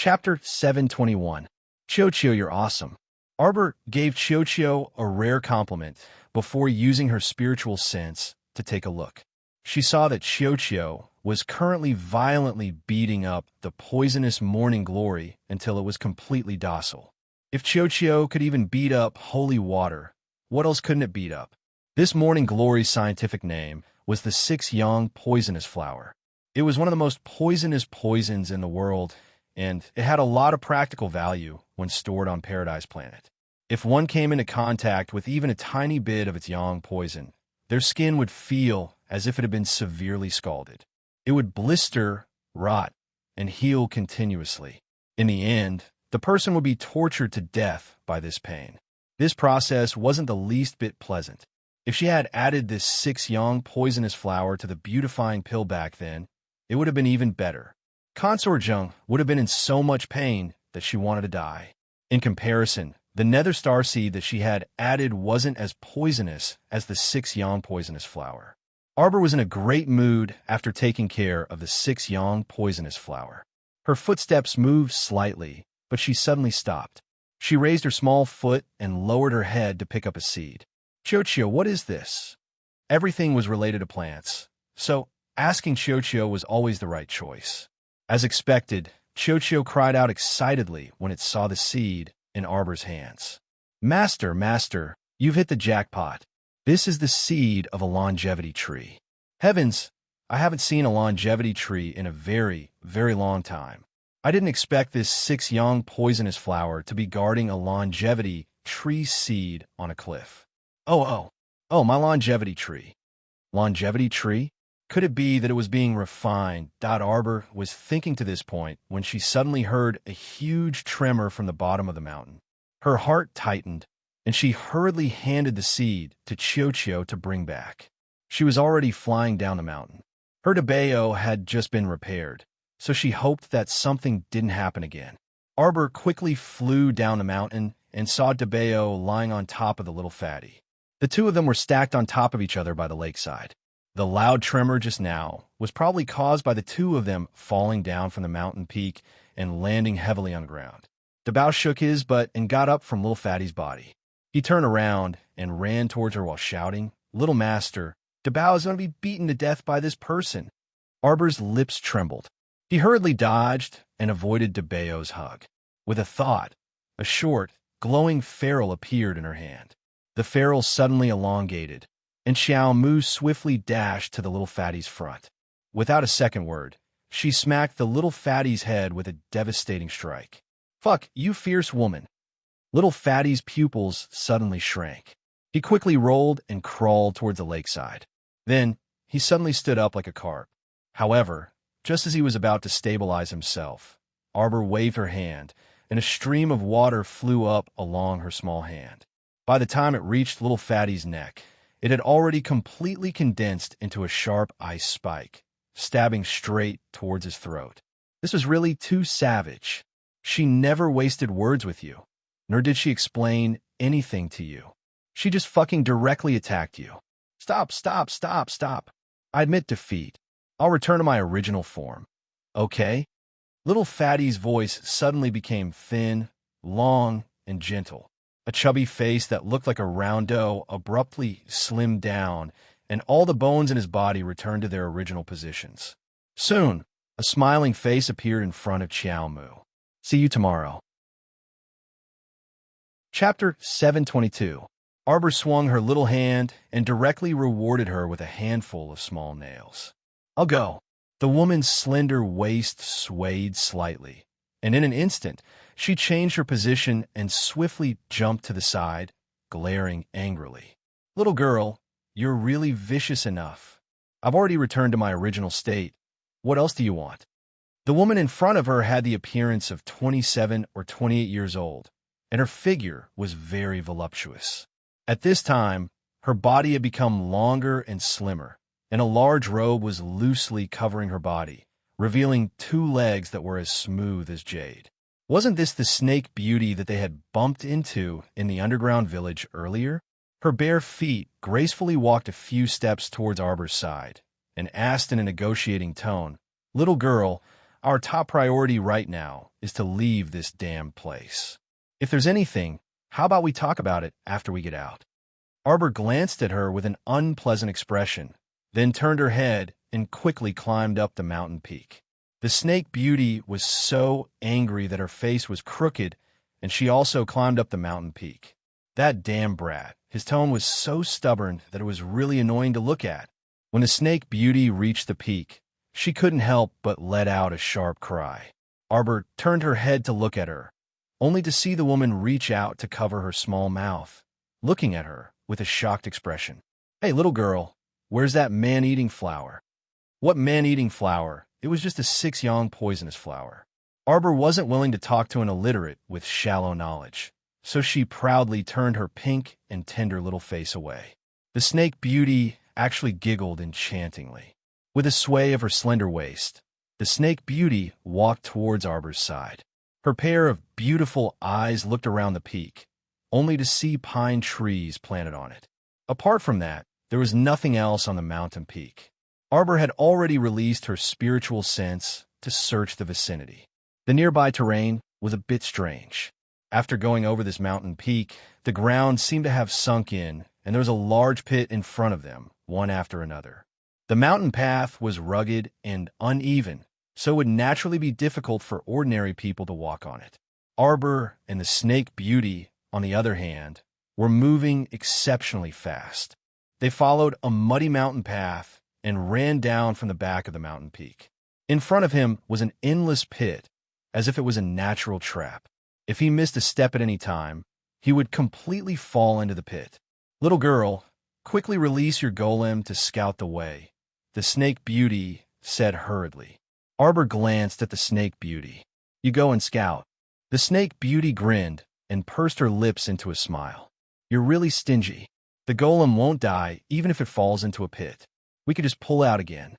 Chapter 721. Chio, you're awesome. Arbor gave Chio a rare compliment before using her spiritual sense to take a look. She saw that Chio was currently violently beating up the poisonous morning glory until it was completely docile. If Chio could even beat up holy water, what else couldn't it beat up? This morning glory's scientific name was the 6-yang poisonous flower. It was one of the most poisonous poisons in the world, and it had a lot of practical value when stored on Paradise Planet. If one came into contact with even a tiny bit of its yang poison, their skin would feel as if it had been severely scalded. It would blister, rot, and heal continuously. In the end, the person would be tortured to death by this pain. This process wasn't the least bit pleasant. If she had added this 6-yang poisonous flower to the beautifying pill back then, it would have been even better. Consort would have been in so much pain that she wanted to die. In comparison, the nether star seed that she had added wasn't as poisonous as the 6-yang poisonous flower. Arbor was in a great mood after taking care of the 6-yang poisonous flower. Her footsteps moved slightly, but she suddenly stopped. She raised her small foot and lowered her head to pick up a seed. Chio, what is this? Everything was related to plants, so asking Chio was always the right choice. As expected, Chio cried out excitedly when it saw the seed in Arbor's hands. Master, you've hit the jackpot. This is the seed of a longevity tree. Heavens, I haven't seen a longevity tree in a very, very long time. I didn't expect this 6-yang poisonous flower to be guarding a longevity tree seed on a cliff. Oh, my longevity tree. Longevity tree? Could it be that it was being refined? Arbor was thinking to this point when she suddenly heard a huge tremor from the bottom of the mountain. Her heart tightened, and she hurriedly handed the seed to Chio to bring back. She was already flying down the mountain. Her Debeo had just been repaired, so she hoped that something didn't happen again. Arbor quickly flew down the mountain and saw Debeo lying on top of the little fatty. The two of them were stacked on top of each other by the lakeside. The loud tremor just now was probably caused by the two of them falling down from the mountain peak and landing heavily on the ground. Debao shook his butt and got up from Little Fatty's body. He turned around and ran towards her while shouting, "Little Master, Debao is going to be beaten to death by this person." Arbor's lips trembled. He hurriedly dodged and avoided Debeo's hug. With a thought, a short, glowing ferrule appeared in her hand. The ferrule suddenly elongated, and Xiao Mu swiftly dashed to the little fatty's front. Without a second word, she smacked the little fatty's head with a devastating strike. "Fuck, you fierce woman." Little fatty's pupils suddenly shrank. He quickly rolled and crawled towards the lakeside. Then, he suddenly stood up like a carp. However, just as he was about to stabilize himself, Arbor waved her hand, and a stream of water flew up along her small hand. By the time it reached Little Fatty's neck, it had already completely condensed into a sharp ice spike, stabbing straight towards his throat. This was really too savage. She never wasted words with you, nor did she explain anything to you. She just fucking directly attacked you. Stop. I admit defeat. I'll return to my original form. Okay? Little Fatty's voice suddenly became thin, long, and gentle. A chubby face that looked like a round dough abruptly slimmed down, and all the bones in his body returned to their original positions. Soon, a smiling face appeared in front of Xiao Mu. See you tomorrow. Chapter 722. Arbor swung her little hand and directly rewarded her with a handful of small nails. "I'll go." The woman's slender waist swayed slightly, and in an instant, she changed her position and swiftly jumped to the side, glaring angrily. "Little girl, you're really vicious enough. I've already returned to my original state. What else do you want?" The woman in front of her had the appearance of 27 or 28 years old, and her figure was very voluptuous. At this time, her body had become longer and slimmer, and a large robe was loosely covering her body, revealing 2 legs that were as smooth as jade. Wasn't this the snake beauty that they had bumped into in the underground village earlier? Her bare feet gracefully walked a few steps towards Arbor's side and asked in a negotiating tone, "Little girl, Our top priority right now is to leave this damn place. If there's anything, how about we talk about it after we get out?" Arbor glanced at her with an unpleasant expression, then turned her head and quickly climbed up the mountain peak. The Snake Beauty was so angry that her face was crooked, and she also climbed up the mountain peak. That damn brat. His tone was so stubborn that it was really annoying to look at. When the Snake Beauty reached the peak, she couldn't help but let out a sharp cry. Arbor turned her head to look at her, only to see the woman reach out to cover her small mouth, looking at her with a shocked expression. "Hey, little girl, where's that man-eating flower?" "What man-eating flower? It was just a 6-yang poisonous flower." Arbor wasn't willing to talk to an illiterate with shallow knowledge, so she proudly turned her pink and tender little face away. The Snake Beauty actually giggled enchantingly. With a sway of her slender waist, the Snake Beauty walked towards Arbor's side. Her pair of beautiful eyes looked around the peak, only to see pine trees planted on it. Apart from that, there was nothing else on the mountain peak. Arbor had already released her spiritual sense to search the vicinity. The nearby terrain was a bit strange. After going over this mountain peak, the ground seemed to have sunk in, and there was a large pit in front of them, one after another. The mountain path was rugged and uneven, so it would naturally be difficult for ordinary people to walk on it. Arbor and the Snake Beauty, on the other hand, were moving exceptionally fast. They followed a muddy mountain path and ran down from the back of the mountain peak. In front of him was an endless pit, as if it was a natural trap. If he missed a step at any time, he would completely fall into the pit. "Little girl, quickly release your golem to scout the way," the Snake Beauty said hurriedly. Arbor glanced at the Snake Beauty. "You go and scout." The Snake Beauty grinned and pursed her lips into a smile. "You're really stingy. The golem won't die even if it falls into a pit. We could just pull out again."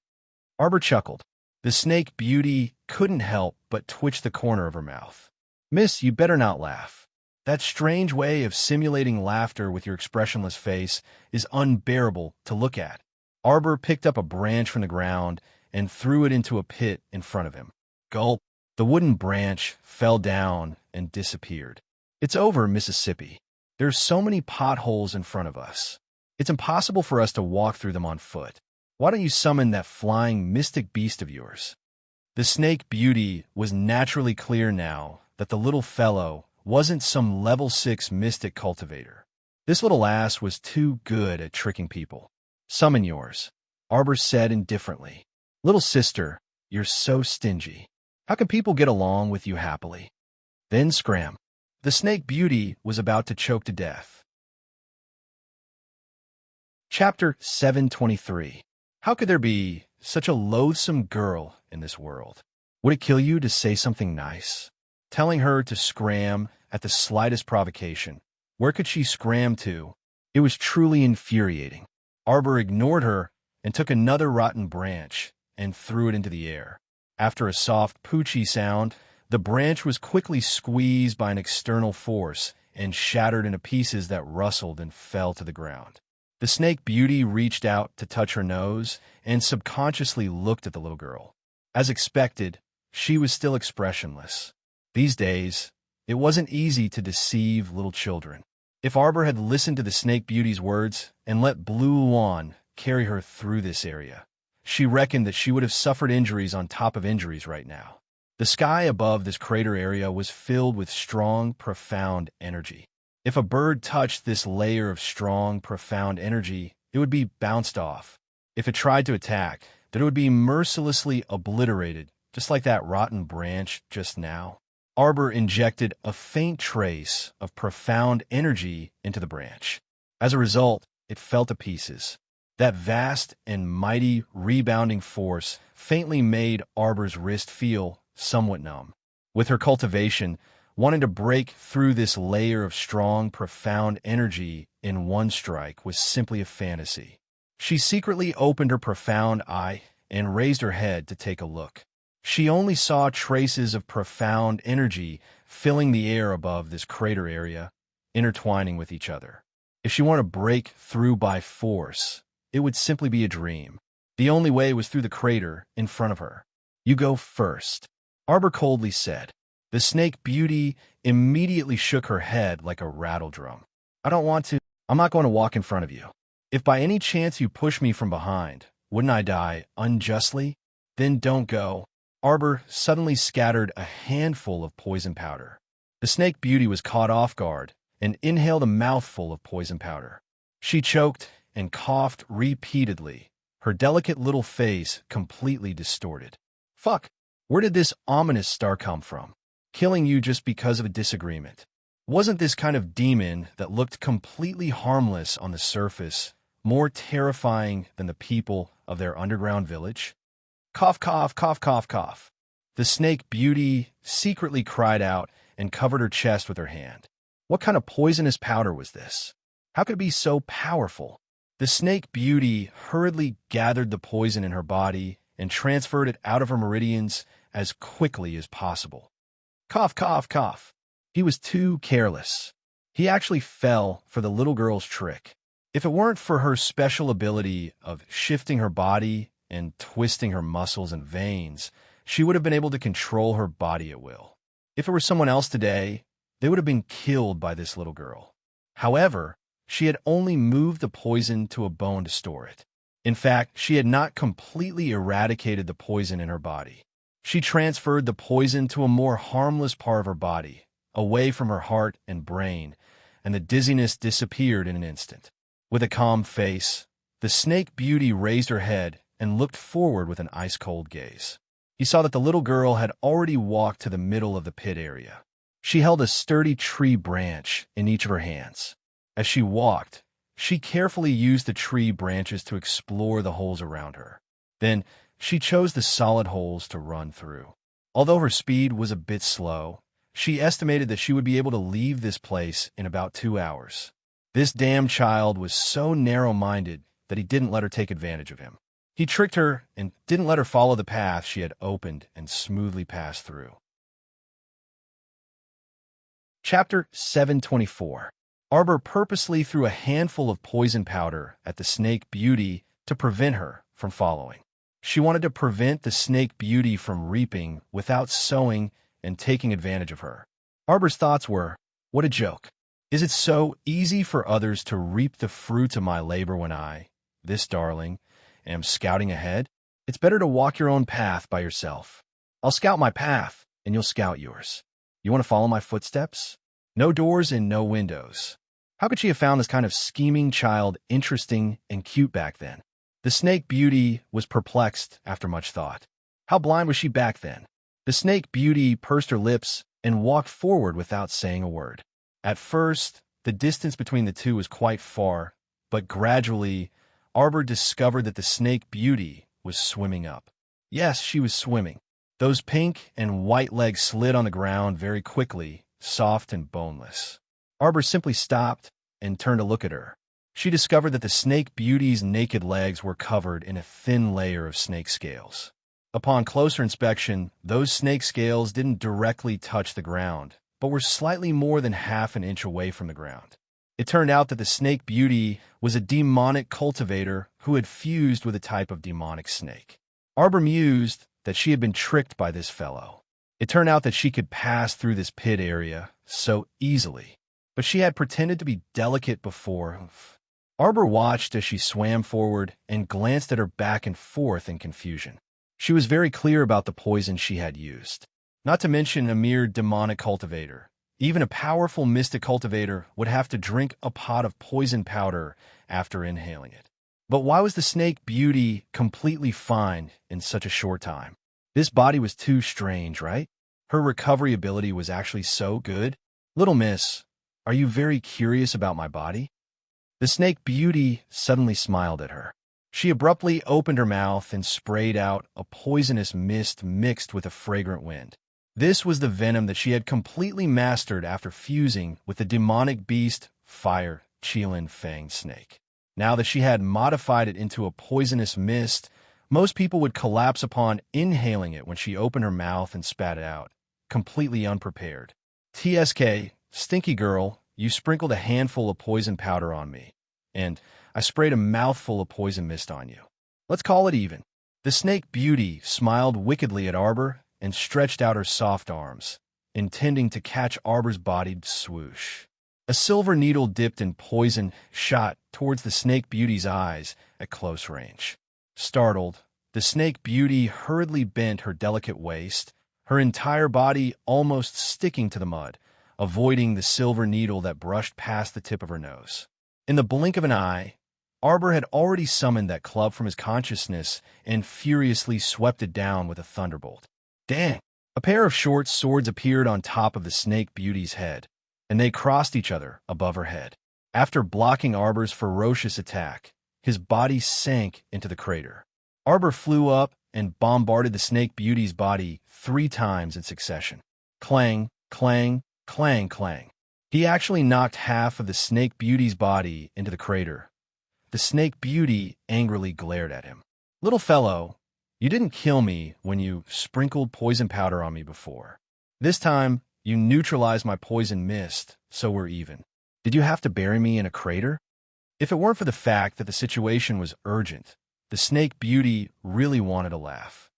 Arbor chuckled. The Snake Beauty couldn't help but twitch the corner of her mouth. "Miss, you better not laugh. That strange way of simulating laughter with your expressionless face is unbearable to look at." Arbor picked up a branch from the ground and threw it into a pit in front of him. Gulp! The wooden branch fell down and disappeared. "It's over, Mississippi. There's so many potholes in front of us. It's impossible for us to walk through them on foot. Why don't you summon that flying mystic beast of yours?" The Snake Beauty was naturally clear now that the little fellow wasn't some level 6 mystic cultivator. This little ass was too good at tricking people. "Summon yours," Arbor said indifferently. "Little sister, you're so stingy. How can people get along with you happily?" Then scram. The Snake Beauty was about to choke to death. Chapter 723. How could there be such a loathsome girl in this world? Would it kill you to say something nice? Telling her to scram at the slightest provocation. Where could she scram to? It was truly infuriating. Arbor ignored her and took another rotten branch and threw it into the air. After a soft poochie sound, the branch was quickly squeezed by an external force and shattered into pieces that rustled and fell to the ground. The Snake Beauty reached out to touch her nose and subconsciously looked at the little girl. As expected, she was still expressionless. These days, it wasn't easy to deceive little children. If Arbor had listened to the Snake Beauty's words and let Blue Luan carry her through this area, she reckoned that she would have suffered injuries on top of injuries right now. The sky above this crater area was filled with strong, profound energy. If a bird touched this layer of strong, profound energy, it would be bounced off. If it tried to attack, then it would be mercilessly obliterated, just like that rotten branch just now. Arbor injected a faint trace of profound energy into the branch. As a result, it fell to pieces. That vast and mighty rebounding force faintly made Arbor's wrist feel somewhat numb. With her cultivation, wanting to break through this layer of strong, profound energy in one strike was simply a fantasy. She secretly opened her profound eye and raised her head to take a look. She only saw traces of profound energy filling the air above this crater area, intertwining with each other. If she wanted to break through by force, it would simply be a dream. The only way was through the crater in front of her. "You go first," Arbor coldly said. The snake beauty immediately shook her head like a rattle drum. I don't want to. I'm not going to walk in front of you. If by any chance you push me from behind, wouldn't I die unjustly? Then don't go. Arbor suddenly scattered a handful of poison powder. The snake beauty was caught off guard and inhaled a mouthful of poison powder. She choked and coughed repeatedly, her delicate little face completely distorted. Fuck! Where did this ominous star come from? Killing you just because of a disagreement. Wasn't this kind of demon that looked completely harmless on the surface more terrifying than the people of their underground village? Cough, cough, cough, cough, cough. The snake beauty secretly cried out and covered her chest with her hand. What kind of poisonous powder was this? How could it be so powerful? The snake beauty hurriedly gathered the poison in her body and transferred it out of her meridians as quickly as possible. Cough, cough, cough. He was too careless. He actually fell for the little girl's trick. If it weren't for her special ability of shifting her body and twisting her muscles and veins, she would have been able to control her body at will. If it were someone else today, they would have been killed by this little girl. However, she had only moved the poison to a bone to store it. In fact, she had not completely eradicated the poison in her body. She transferred the poison to a more harmless part of her body, away from her heart and brain, and the dizziness disappeared in an instant. With a calm face, the snake beauty raised her head and looked forward with an ice-cold gaze. He saw that the little girl had already walked to the middle of the pit area. She held a sturdy tree branch in each of her hands. As she walked, she carefully used the tree branches to explore the holes around her. Then, she chose the solid holes to run through. Although her speed was a bit slow, she estimated that she would be able to leave this place in about 2 hours. This damn child was so narrow-minded that he didn't let her take advantage of him. He tricked her and didn't let her follow the path she had opened and smoothly passed through. Chapter 724. Arbor purposely threw a handful of poison powder at the snake beauty to prevent her from following. She wanted to prevent the snake beauty from reaping without sowing and taking advantage of her. Arbor's thoughts were, what a joke. Is it so easy for others to reap the fruits of my labor when I, this darling, am scouting ahead? It's better to walk your own path by yourself. I'll scout my path, and you'll scout yours. You want to follow my footsteps? No doors and no windows. How could she have found this kind of scheming child interesting and cute back then? The snake beauty was perplexed after much thought. How blind was she back then? The snake beauty pursed her lips and walked forward without saying a word. At first, the distance between the two was quite far, but gradually, Arbor discovered that the snake beauty was swimming up. Yes, she was swimming. Those pink and white legs slid on the ground very quickly, soft and boneless. Arbor simply stopped and turned to look at her. She discovered that the snake beauty's naked legs were covered in a thin layer of snake scales. Upon closer inspection, those snake scales didn't directly touch the ground, but were slightly more than half an inch away from the ground. It turned out that the snake beauty was a demonic cultivator who had fused with a type of demonic snake. Arbor mused that she had been tricked by this fellow. It turned out that she could pass through this pit area so easily, but she had pretended to be delicate before. Arbor watched as she swam forward and glanced at her back and forth in confusion. She was very clear about the poison she had used. Not to mention a mere demonic cultivator. Even a powerful mystic cultivator would have to drink a pot of poison powder after inhaling it. But why was the snake beauty completely fine in such a short time? This body was too strange, right? Her recovery ability was actually so good. Little miss, are you very curious about my body? The snake beauty suddenly smiled at her. She abruptly opened her mouth and sprayed out a poisonous mist mixed with a fragrant wind. This was the venom that she had completely mastered after fusing with the demonic beast Fire Qilin Fang snake. Now that she had modified it into a poisonous mist, most people would collapse upon inhaling it when she opened her mouth and spat it out, completely unprepared. TSK, stinky girl, you sprinkled a handful of poison powder on me, and I sprayed a mouthful of poison mist on you. Let's call it even. The snake beauty smiled wickedly at Arbor and stretched out her soft arms, intending to catch Arbor's bodied swoosh. A silver needle dipped in poison shot towards the Snake Beauty's eyes at close range. Startled, the Snake Beauty hurriedly bent her delicate waist, her entire body almost sticking to the mud, avoiding the silver needle that brushed past the tip of her nose. In the blink of an eye, Arbor had already summoned that club from his consciousness and furiously swept it down with a thunderbolt. Dang! A pair of short swords appeared on top of the Snake Beauty's head, and they crossed each other above her head. After blocking Arbor's ferocious attack, his body sank into the crater. Arbor flew up and bombarded the Snake Beauty's body 3 times in succession. Clang, clang, clang, clang. He actually knocked half of the Snake Beauty's body into the crater. The Snake Beauty angrily glared at him. "Little fellow, you didn't kill me when you sprinkled poison powder on me before. This time, you neutralized my poison mist, so we're even. Did you have to bury me in a crater?" If it weren't for the fact that the situation was urgent, the Snake Beauty really wanted to laugh.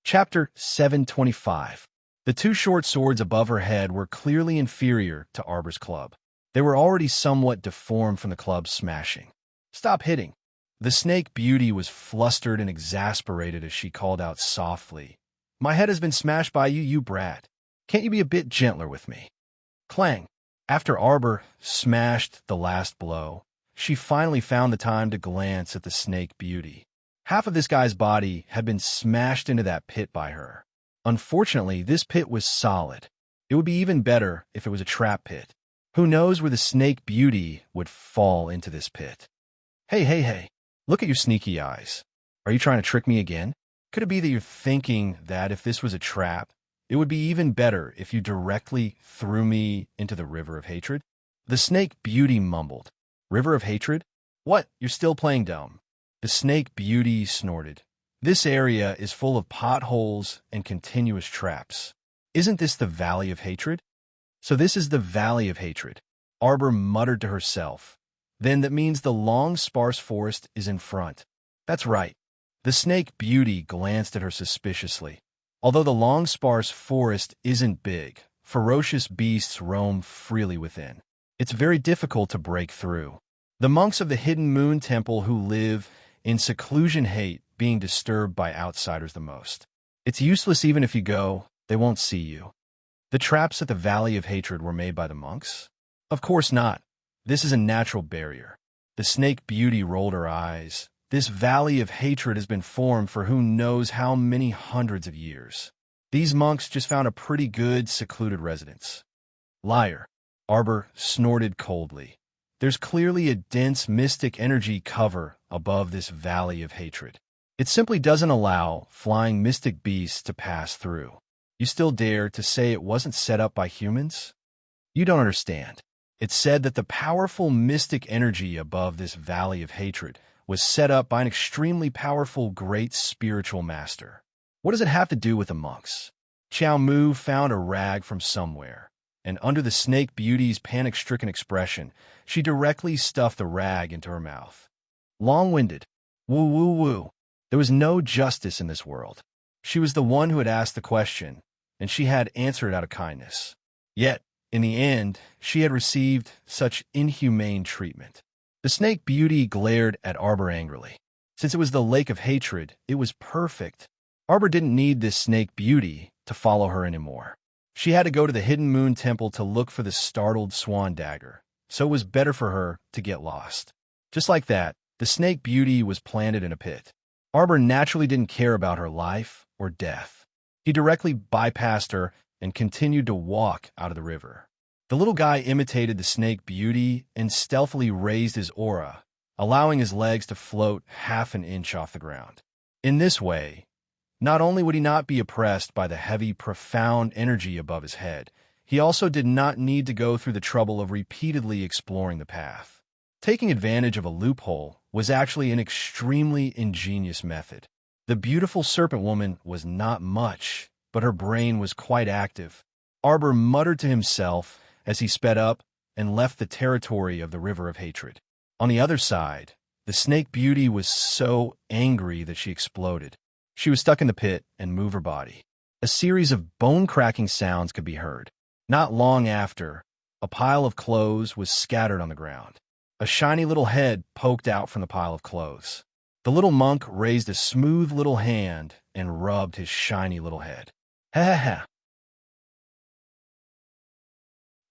Chapter 725. The 2 short swords above her head were clearly inferior to Arbor's club. They were already somewhat deformed from the club's smashing. "Stop hitting." The Snake Beauty was flustered and exasperated as she called out softly, "My head has been smashed by you, you brat. Can't you be a bit gentler with me?" Clang. After Arbor smashed the last blow, she finally found the time to glance at the Snake Beauty. Half of this guy's body had been smashed into that pit by her. Unfortunately, this pit was solid. It would be even better if it was a trap pit. Who knows where the Snake Beauty would fall into this pit? Hey, look at your sneaky eyes. Are you trying to trick me again? Could it be that you're thinking that if this was a trap, it would be even better if you directly threw me into the river of hatred? The Snake Beauty mumbled. River of hatred? What? You're still playing dumb. The Snake Beauty snorted. This area is full of potholes and continuous traps. Isn't this the Valley of Hatred? So this is the Valley of Hatred. Arbor muttered to herself. Then that means the long, sparse forest is in front. That's right. The Snake Beauty glanced at her suspiciously. Although the long, sparse forest isn't big, ferocious beasts roam freely within. It's very difficult to break through. The monks of the Hidden Moon Temple who live in seclusion hate being disturbed by outsiders the most. It's useless even if you go, they won't see you. The traps at the Valley of Hatred were made by the monks? Of course not. This is a natural barrier. The Snake Beauty rolled her eyes. This Valley of Hatred has been formed for who knows how many hundreds of years. These monks just found a pretty good, secluded residence. Liar. Arbor snorted coldly. There's clearly a dense mystic energy cover above this Valley of Hatred. It simply doesn't allow flying mystic beasts to pass through. You still dare to say it wasn't set up by humans? You don't understand. It's said that the powerful mystic energy above this Valley of Hatred was set up by an extremely powerful great spiritual master. What does it have to do with the monks? Qiao Mu found a rag from somewhere, and under the Snake Beauty's panic-stricken expression, she directly stuffed the rag into her mouth. Long-winded. Woo, woo, woo. There was no justice in this world. She was the one who had asked the question, and she had answered out of kindness. Yet, in the end, she had received such inhumane treatment. The Snake Beauty glared at Arbor angrily. Since it was the Lake of Hatred, it was perfect. Arbor didn't need this Snake Beauty to follow her anymore. She had to go to the Hidden Moon Temple to look for the startled swan dagger, so it was better for her to get lost. Just like that, the Snake Beauty was planted in a pit. Arbor naturally didn't care about her life or death. He directly bypassed her and continued to walk out of the river. The little guy imitated the Snake Beauty and stealthily raised his aura, allowing his legs to float half an inch off the ground. In this way, not only would he not be oppressed by the heavy, profound energy above his head, he also did not need to go through the trouble of repeatedly exploring the path. Taking advantage of a loophole was actually an extremely ingenious method. The beautiful serpent woman was not much, but her brain was quite active. Arbor muttered to himself as he sped up and left the territory of the River of Hatred. On the other side, the Snake Beauty was so angry that she exploded. She was stuck in the pit and moved her body. A series of bone-cracking sounds could be heard. Not long after, a pile of clothes was scattered on the ground. A shiny little head poked out from the pile of clothes. The little monk raised a smooth little hand and rubbed his shiny little head. Ha ha ha.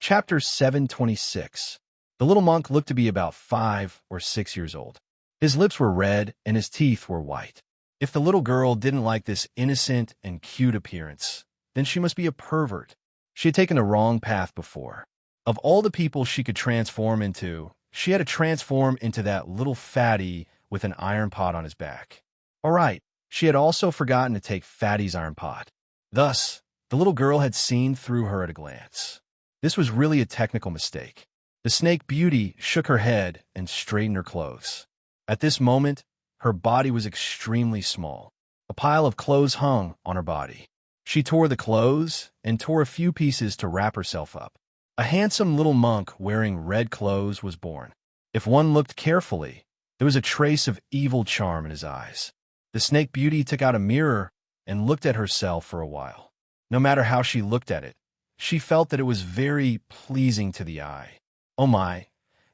Chapter 726. The little monk looked to be about 5 or 6 years old. His lips were red and his teeth were white. If the little girl didn't like this innocent and cute appearance, then she must be a pervert. She had taken the wrong path before. Of all the people she could transform into, she had to transform into that little fatty with an iron pot on his back. All right, she had also forgotten to take Fatty's iron pot. Thus, the little girl had seen through her at a glance. This was really a technical mistake. The snake beauty shook her head and straightened her clothes. At this moment, her body was extremely small. A pile of clothes hung on her body. She tore the clothes and tore a few pieces to wrap herself up. A handsome little monk wearing red clothes was born. If one looked carefully, there was a trace of evil charm in his eyes. The snake beauty took out a mirror and looked at herself for a while. No matter how she looked at it, she felt that it was very pleasing to the eye. Oh my,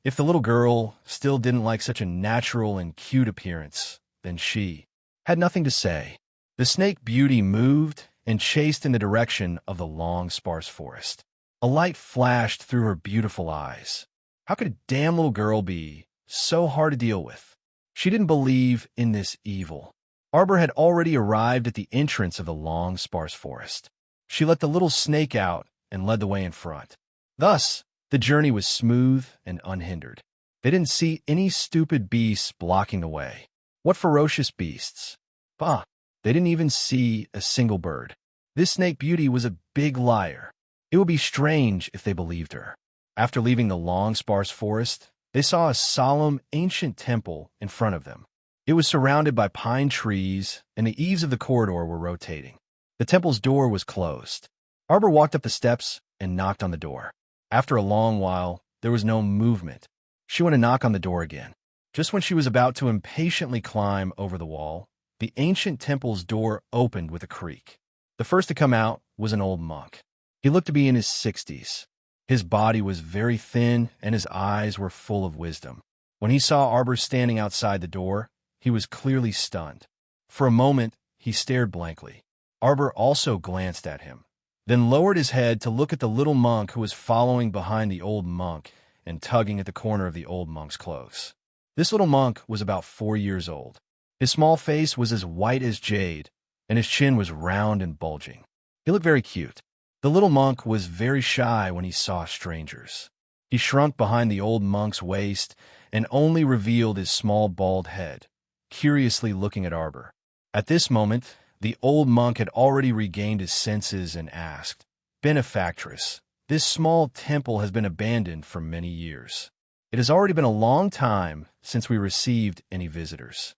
if the little girl still didn't like such a natural and cute appearance, then she had nothing to say. The snake beauty moved and chased in the direction of the long, sparse forest. A light flashed through her beautiful eyes. How could a damn little girl be so hard to deal with? She didn't believe in this evil. Arbor had already arrived at the entrance of the long, sparse forest. She let the little snake out and led the way in front. Thus, the journey was smooth and unhindered. They didn't see any stupid beasts blocking the way. What ferocious beasts! Bah! They didn't even see a single bird. This snake beauty was a big liar. It would be strange if they believed her. After leaving the long, sparse forest, they saw a solemn, ancient temple in front of them. It was surrounded by pine trees, and the eaves of the corridor were rotating. The temple's door was closed. Arbor walked up the steps and knocked on the door. After a long while, there was no movement. She went to knock on the door again. Just when she was about to impatiently climb over the wall, the ancient temple's door opened with a creak. The first to come out was an old monk. He looked to be in his 60s. His body was very thin, and his eyes were full of wisdom. When he saw Arbor standing outside the door, he was clearly stunned. For a moment, he stared blankly. Arbor also glanced at him, then lowered his head to look at the little monk who was following behind the old monk and tugging at the corner of the old monk's clothes. This little monk was about 4 years old. His small face was as white as jade, and his chin was round and bulging. He looked very cute. The little monk was very shy when he saw strangers. He shrunk behind the old monk's waist and only revealed his small bald head, curiously looking at Arbor. At this moment, the old monk had already regained his senses and asked, "Benefactress, this small temple has been abandoned for many years. It has already been a long time since we received any visitors."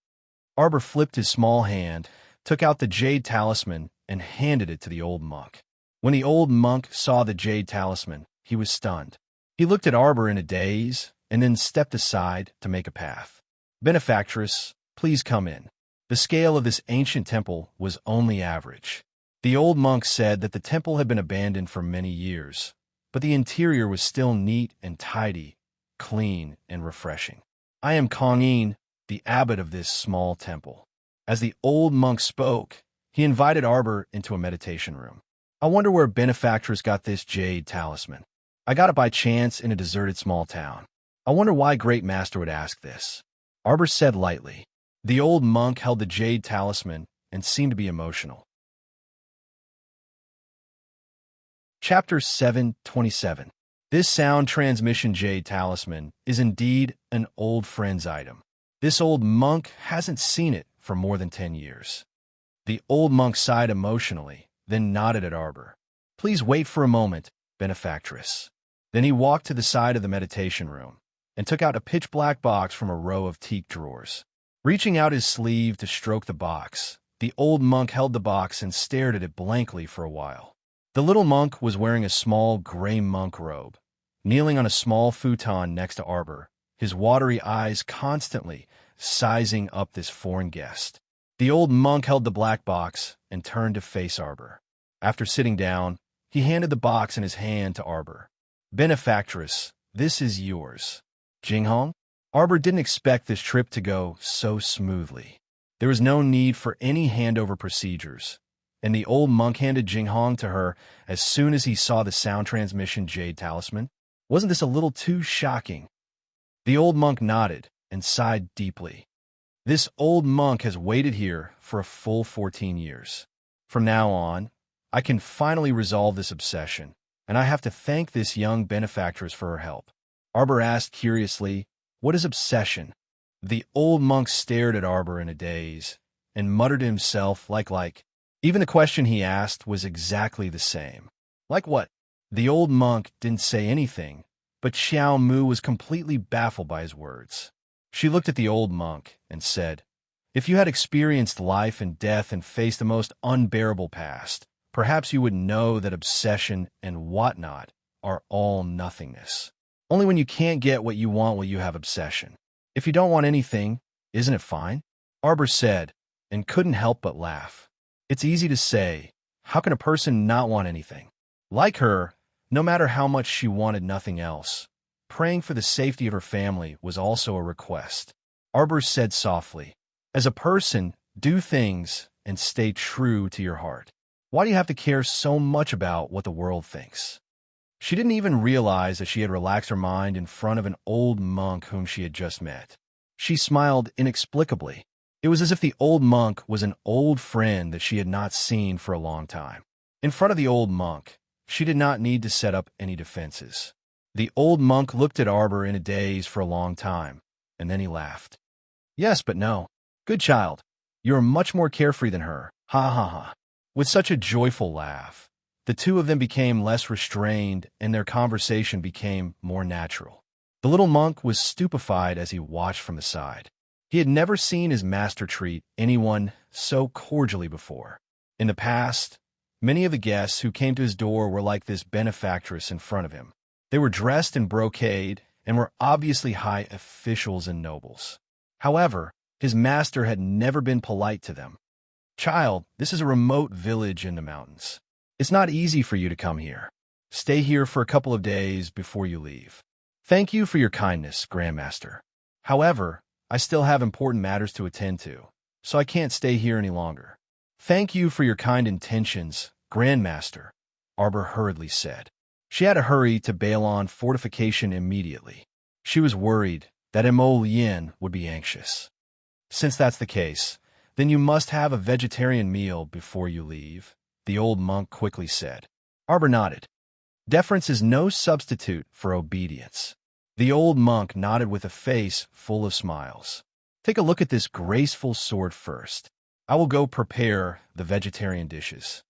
Arbor flipped his small hand, took out the jade talisman, and handed it to the old monk. When the old monk saw the jade talisman, he was stunned. He looked at Arbor in a daze and then stepped aside to make a path. "Benefactress, please come in." The scale of this ancient temple was only average. The old monk said that the temple had been abandoned for many years, but the interior was still neat and tidy, clean and refreshing. "I am Kongin, the abbot of this small temple." As the old monk spoke, he invited Arbor into a meditation room. "I wonder where Benefactress got this jade talisman. I got it by chance in a deserted small town. I wonder why Great Master would ask this." Arbor said lightly. The old monk held the jade talisman and seemed to be emotional. Chapter 727. This sound transmission jade talisman is indeed an old friend's item. This old monk hasn't seen it for more than 10 years. The old monk sighed emotionally, then nodded at Arbor. "Please wait for a moment, Benefactress." Then he walked to the side of the meditation room and took out a pitch-black box from a row of teak drawers. Reaching out his sleeve to stroke the box, the old monk held the box and stared at it blankly for a while. The little monk was wearing a small gray monk robe, kneeling on a small futon next to Arbor, his watery eyes constantly sizing up this foreign guest. The old monk held the black box and turned to face Arbor. After sitting down, he handed the box in his hand to Arbor. Benefactress, this is yours. Jinghong? Arbor didn't expect this trip to go so smoothly. There was no need for any handover procedures, and the old monk handed Jinghong to her as soon as he saw the sound transmission jade talisman. Wasn't this a little too shocking? The old monk nodded and sighed deeply. This old monk has waited here for a full 14 years. From now on, I can finally resolve this obsession, and I have to thank this young benefactress for her help. Arbor asked curiously, "What is obsession?" The old monk stared at Arbor in a daze and muttered to himself like. Even the question he asked was exactly the same. Like what? The old monk didn't say anything, but Xiao Mu was completely baffled by his words. She looked at the old monk and said, "If you had experienced life and death and faced the most unbearable past, perhaps you would know that obsession and whatnot are all nothingness. Only when you can't get what you want will you have obsession. If you don't want anything, isn't it fine?" Arbor said, and couldn't help but laugh. It's easy to say, how can a person not want anything? Like her, no matter how much she wanted nothing else, praying for the safety of her family was also a request. Arbor said softly, "As a person, do things and stay true to your heart. Why do you have to care so much about what the world thinks?" She didn't even realize that she had relaxed her mind in front of an old monk whom she had just met. She smiled inexplicably. It was as if the old monk was an old friend that she had not seen for a long time. In front of the old monk, she did not need to set up any defenses. The old monk looked at Arbor in a daze for a long time, and then he laughed. "Yes, but no. Good child. You are much more carefree than her. Ha ha ha." With such a joyful laugh, the two of them became less restrained and their conversation became more natural. The little monk was stupefied as he watched from the side. He had never seen his master treat anyone so cordially before. In the past, many of the guests who came to his door were like this benefactress in front of him. They were dressed in brocade and were obviously high officials and nobles. However, his master had never been polite to them. "Child, this is a remote village in the mountains. It's not easy for you to come here. Stay here for a couple of days before you leave. Thank you for your kindness, Grandmaster. However, I still have important matters to attend to, so I can't stay here any longer." "Thank you for your kind intentions, Grandmaster," Arbor hurriedly said. She had to hurry to Bailon fortification immediately. She was worried that Mo Lien would be anxious. "Since that's the case, then you must have a vegetarian meal before you leave," the old monk quickly said. Arbor nodded. Deference is no substitute for obedience. The old monk nodded with a face full of smiles. "Take a look at this graceful sword first. I will go prepare the vegetarian dishes."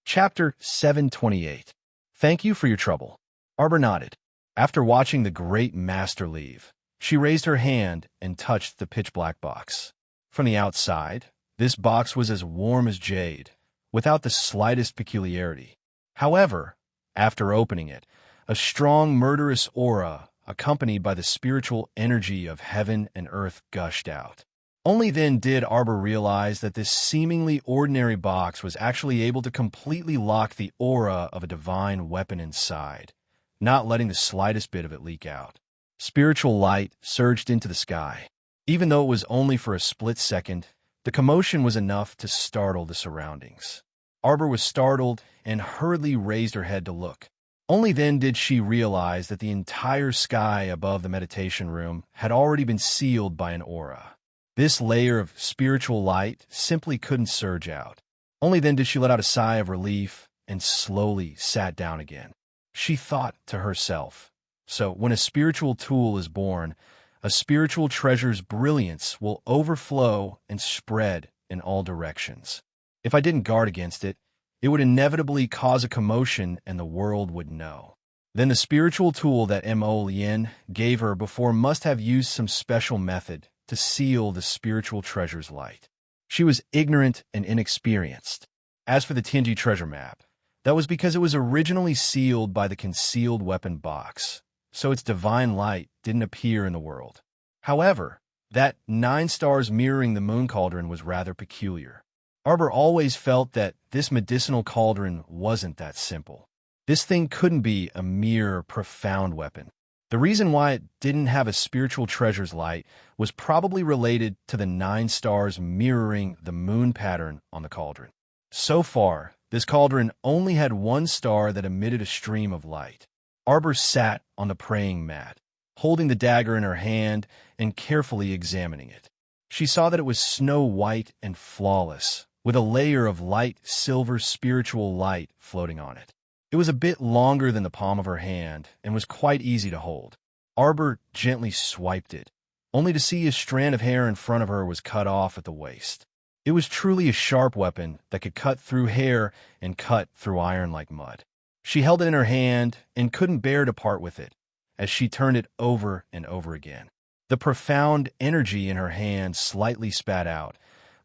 Chapter 728. Thank you for your trouble. Arbor nodded. After watching the great master leave, she raised her hand and touched the pitch-black box. From the outside, this box was as warm as jade, without the slightest peculiarity. However, after opening it, a strong murderous aura, accompanied by the spiritual energy of heaven and earth, gushed out. Only then did Arbor realize that this seemingly ordinary box was actually able to completely lock the aura of a divine weapon inside, not letting the slightest bit of it leak out. Spiritual light surged into the sky. Even though it was only for a split second, the commotion was enough to startle the surroundings. Arbor was startled and hurriedly raised her head to look. Only then did she realize that the entire sky above the meditation room had already been sealed by an aura. This layer of spiritual light simply couldn't surge out. Only then did she let out a sigh of relief and slowly sat down again. She thought to herself, so when a spiritual tool is born, a spiritual treasure's brilliance will overflow and spread in all directions. If I didn't guard against it, it would inevitably cause a commotion and the world would know. Then the spiritual tool that Mo Lien gave her before must have used some special method to seal the spiritual treasure's light. She was ignorant and inexperienced. As for the Tianji treasure map, that was because it was originally sealed by the concealed weapon box, so its divine light didn't appear in the world. However, That 9 stars mirroring the moon cauldron was rather peculiar. Arbor always felt that this medicinal cauldron wasn't that simple. This thing couldn't be a mere profound weapon. The reason why it didn't have a spiritual treasure's light was probably related to the 9 stars mirroring the moon pattern on the cauldron. So far, this cauldron only had 1 star that emitted a stream of light. Arbor sat on the praying mat, holding the dagger in her hand and carefully examining it. She saw that it was snow white and flawless, with a layer of light silver spiritual light floating on it. It was a bit longer than the palm of her hand and was quite easy to hold. Arbor gently swiped it, only to see a strand of hair in front of her was cut off at the waist. It was truly a sharp weapon that could cut through hair and cut through iron like mud. She held it in her hand and couldn't bear to part with it as she turned it over and over again. The profound energy in her hand slightly spat out,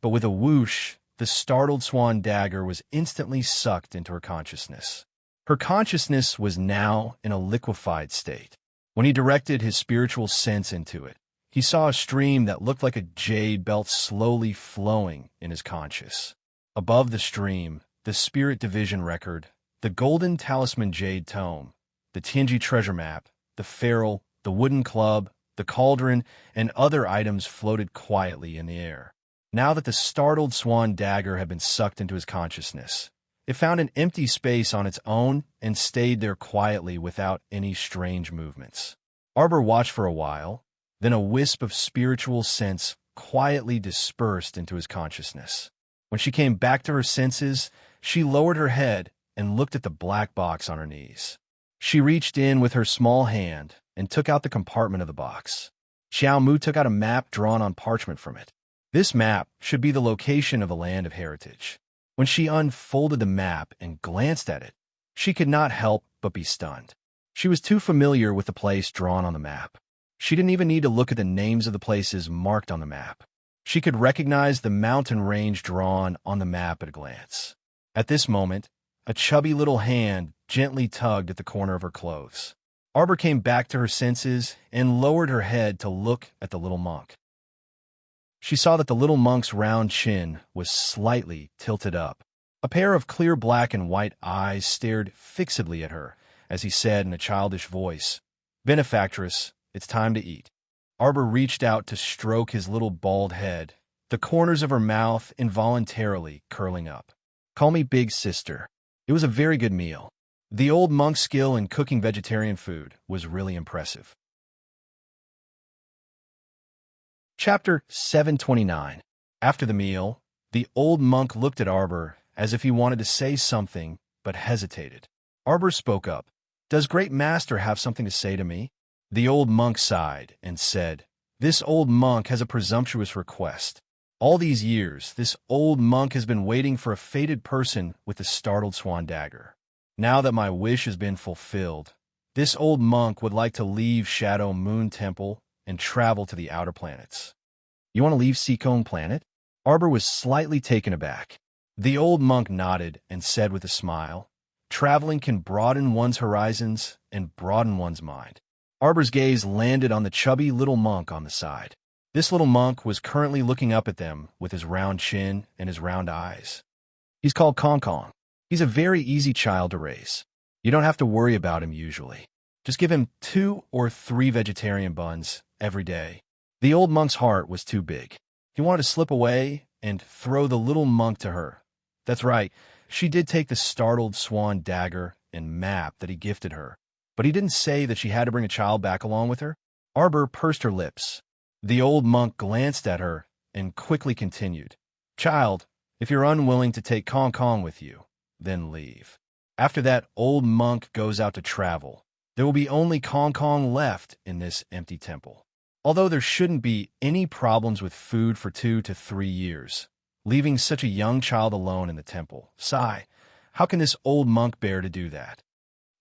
but with a whoosh, the startled swan dagger was instantly sucked into her consciousness. Her consciousness was now in a liquefied state. When he directed his spiritual sense into it, he saw a stream that looked like a jade belt slowly flowing in his conscious. Above the stream, the spirit division record, the golden talisman jade tome, the Tianji treasure map, the ferrule, the wooden club, the cauldron, and other items floated quietly in the air. Now that the startled swan dagger had been sucked into his consciousness, it found an empty space on its own and stayed there quietly without any strange movements. Arbor watched for a while, then a wisp of spiritual sense quietly dispersed into his consciousness. When she came back to her senses, she lowered her head and looked at the black box on her knees. She reached in with her small hand and took out the compartment of the box. Xiao Mu took out a map drawn on parchment from it. This map should be the location of a land of heritage. When she unfolded the map and glanced at it, she could not help but be stunned. She was too familiar with the place drawn on the map. She didn't even need to look at the names of the places marked on the map. She could recognize the mountain range drawn on the map at a glance. At this moment, a chubby little hand gently tugged at the corner of her clothes. Arbor came back to her senses and lowered her head to look at the little monk. She saw that the little monk's round chin was slightly tilted up. A pair of clear black and white eyes stared fixedly at her as he said in a childish voice, "Benefactress, it's time to eat." Arbor reached out to stroke his little bald head, the corners of her mouth involuntarily curling up. "Call me Big Sister." It was a very good meal. The old monk's skill in cooking vegetarian food was really impressive. Chapter 729. After the meal, the old monk looked at Arbor as if he wanted to say something, but hesitated. Arbor spoke up. "Does Great Master have something to say to me?" The old monk sighed and said, "This old monk has a presumptuous request. All these years, this old monk has been waiting for a fated person with the startled swan dagger. Now that my wish has been fulfilled, this old monk would like to leave Shadow Moon Temple and travel to the outer planets." "You want to leave Seacone Planet?" Arbor was slightly taken aback. The old monk nodded and said with a smile, "Traveling can broaden one's horizons and broaden one's mind." Arbor's gaze landed on the chubby little monk on the side. This little monk was currently looking up at them with his round chin and his round eyes. "He's called Kong Kong. He's a very easy child to raise. You don't have to worry about him usually. Just give him 2 or 3 vegetarian buns every day." The old monk's heart was too big. He wanted to slip away and throw the little monk to her. That's right, she did take the startled swan dagger and map that he gifted her, but he didn't say that she had to bring a child back along with her. Arbor pursed her lips. The old monk glanced at her and quickly continued, "Child, if you're unwilling to take Kong Kong with you, then leave. After that old monk goes out to travel, there will be only Kong Kong left in this empty temple. Although there shouldn't be any problems with food for 2 to 3 years, leaving such a young child alone in the temple. Sigh, how can this old monk bear to do that?"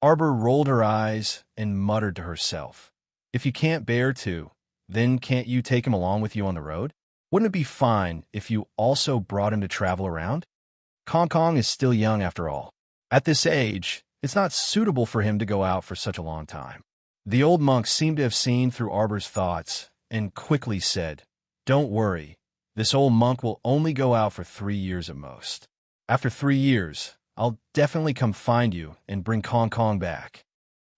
Arbor rolled her eyes and muttered to herself, "If you can't bear to, then can't you take him along with you on the road? Wouldn't it be fine if you also brought him to travel around? Kong Kong is still young after all. At this age, it's not suitable for him to go out for such a long time." The old monk seemed to have seen through Arbor's thoughts and quickly said, Don't worry, this old monk will only go out for 3 years at most. After 3 years, I'll definitely come find you and bring Kong Kong back.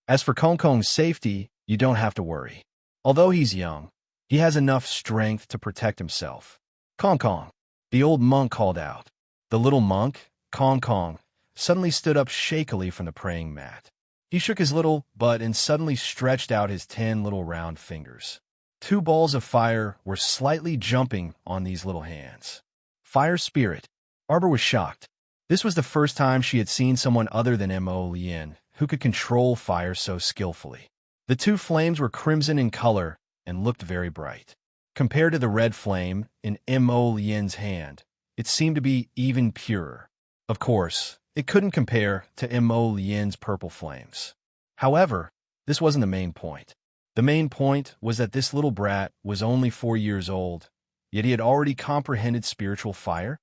As for Kong Kong's safety, you don't have to worry. Although he's young, he has enough strength to protect himself. Kong Kong, the old monk called out. The little monk, Kong Kong, suddenly stood up shakily from the praying mat. He shook his little butt and suddenly stretched out his 10 little round fingers. 2 balls of fire were slightly jumping on these little hands. Fire spirit. Arbor was shocked. This was the first time she had seen someone other than Mo Lien who could control fire so skillfully. The 2 flames were crimson in color and looked very bright. Compared to the red flame in Mo Lien's hand, it seemed to be even purer. Of course, it couldn't compare to Mo Lien's purple flames. However, this wasn't the main point. The main point was that this little brat was only 4 years old, yet he had already comprehended spiritual fire.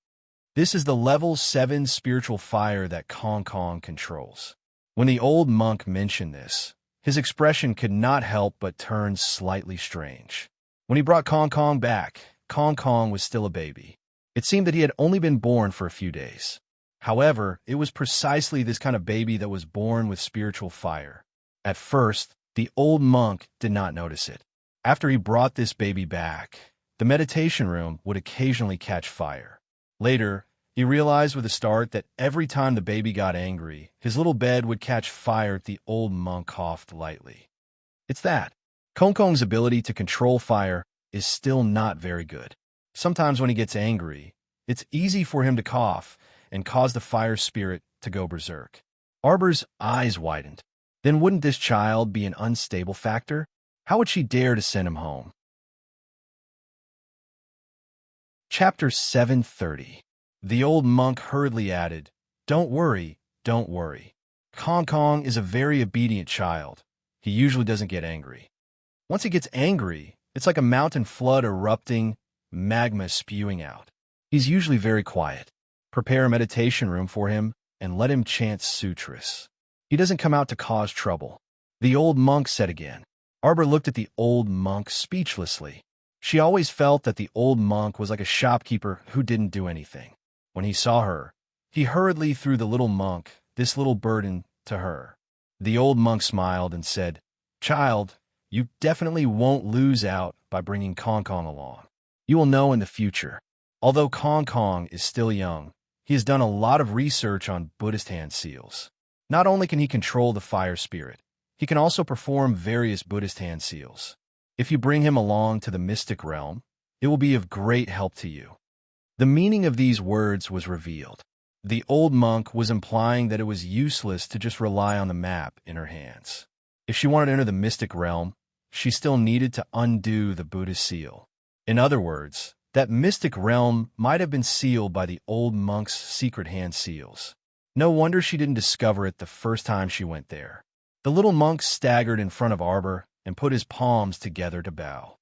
This is the level 7 spiritual fire that Kong Kong controls. When the old monk mentioned this, his expression could not help but turn slightly strange. When he brought Kong Kong back, Kong Kong was still a baby. It seemed that he had only been born for a few days. However, it was precisely this kind of baby that was born with spiritual fire. At first, the old monk did not notice it. After he brought this baby back, the meditation room would occasionally catch fire. Later, he realized with a start that every time the baby got angry, his little bed would catch fire if the old monk coughed lightly. It's that. Kong Kong's ability to control fire is still not very good. Sometimes when he gets angry, it's easy for him to cough and cause the fire spirit to go berserk. Arbor's eyes widened. Then wouldn't this child be an unstable factor? How would she dare to send him home? Chapter 730. The old monk hurriedly added, Don't worry, don't worry. Kong Kong is a very obedient child. He usually doesn't get angry. Once he gets angry, it's like a mountain flood erupting, magma spewing out. He's usually very quiet. Prepare a meditation room for him and let him chant sutras. He doesn't come out to cause trouble. The old monk said again. Arbor looked at the old monk speechlessly. She always felt that the old monk was like a shopkeeper who didn't do anything. When he saw her, he hurriedly threw the little monk, this little burden, to her. The old monk smiled and said, Child, you definitely won't lose out by bringing Kong Kong along. You will know in the future. Although Kong Kong is still young, he has done a lot of research on Buddhist hand seals. Not only can he control the fire spirit, he can also perform various Buddhist hand seals. If you bring him along to the mystic realm, it will be of great help to you. The meaning of these words was revealed. The old monk was implying that it was useless to just rely on the map in her hands. If she wanted to enter the mystic realm, she still needed to undo the Buddhist seal. In other words, that mystic realm might have been sealed by the old monk's secret hand seals. No wonder she didn't discover it the first time she went there. The little monk staggered in front of Arbor and put his palms together to bow.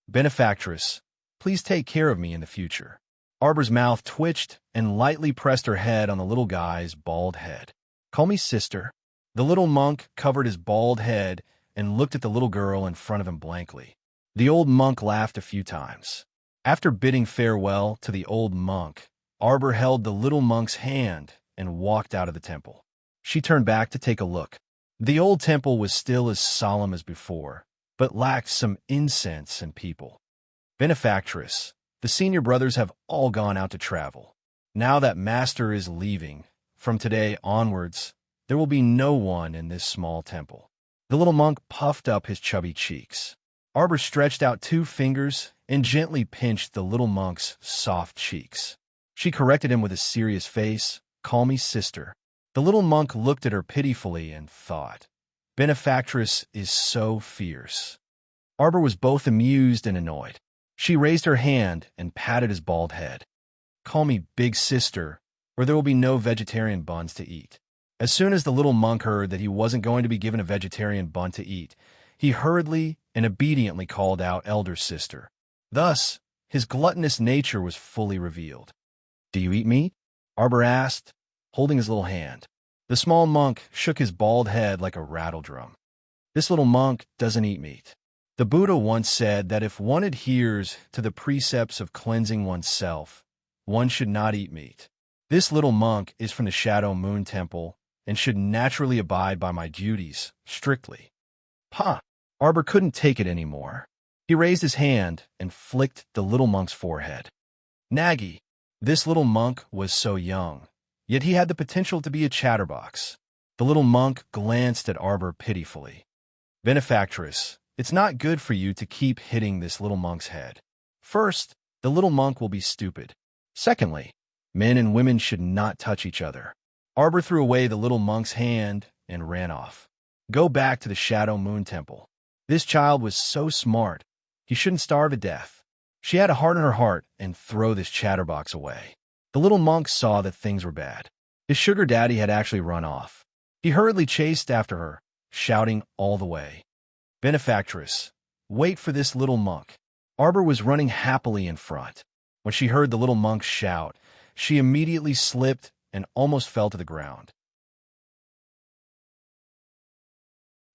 Benefactress, please take care of me in the future. Arbor's mouth twitched and lightly pressed her head on the little guy's bald head. Call me sister. The little monk covered his bald head and looked at the little girl in front of him blankly. The old monk laughed a few times. After bidding farewell to the old monk, Arbor held the little monk's hand and walked out of the temple. She turned back to take a look. The old temple was still as solemn as before, but lacked some incense and people. Benefactress, the senior brothers have all gone out to travel. Now that Master is leaving, from today onwards, there will be no one in this small temple. The little monk puffed up his chubby cheeks. Arbor stretched out 2 fingers and gently pinched the little monk's soft cheeks. She corrected him with a serious face, Call me sister. The little monk looked at her pitifully and thought, Benefactress is so fierce. Arbor was both amused and annoyed. She raised her hand and patted his bald head. Call me big sister, or there will be no vegetarian buns to eat. As soon as the little monk heard that he wasn't going to be given a vegetarian bun to eat, he hurriedly and obediently called out elder sister. Thus, his gluttonous nature was fully revealed. Do you eat meat? Arbor asked, holding his little hand. The small monk shook his bald head like a rattle drum. This little monk doesn't eat meat. The Buddha once said that if one adheres to the precepts of cleansing oneself, one should not eat meat. This little monk is from the Shadow Moon Temple and should naturally abide by my duties, strictly. Ha! Arbor couldn't take it anymore. He raised his hand and flicked the little monk's forehead. Naggy! This little monk was so young, yet he had the potential to be a chatterbox. The little monk glanced at Arbor pitifully. Benefactress, it's not good for you to keep hitting this little monk's head. First, the little monk will be stupid. Secondly, men and women should not touch each other. Arbor threw away the little monk's hand and ran off. Go back to the Shadow Moon Temple. This child was so smart, he shouldn't starve to death. She had a heart in her heart and throw this chatterbox away. The little monk saw that things were bad. His sugar daddy had actually run off. He hurriedly chased after her, shouting all the way. Benefactress, wait for this little monk. Arbor was running happily in front. When she heard the little monk shout, she immediately slipped and almost fell to the ground.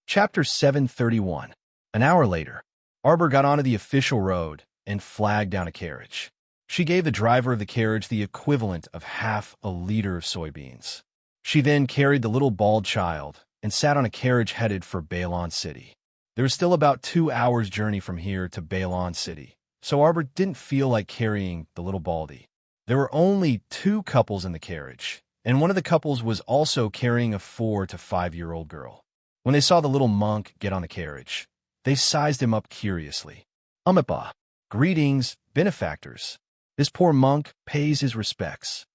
Chapter 731. An hour later, Arbor got onto the official road and flagged down a carriage. She gave the driver of the carriage the equivalent of half a liter of soybeans. She then carried the little bald child and sat on a carriage headed for Bailon City. There was still about 2 hours' journey from here to Bailon City, so Arbor didn't feel like carrying the little baldy. There were only 2 couples in the carriage, and one of the couples was also carrying a 4 to 5-year-old girl. When they saw the little monk get on the carriage, they sized him up curiously. Umipa, greetings, benefactors. This poor monk pays his respects.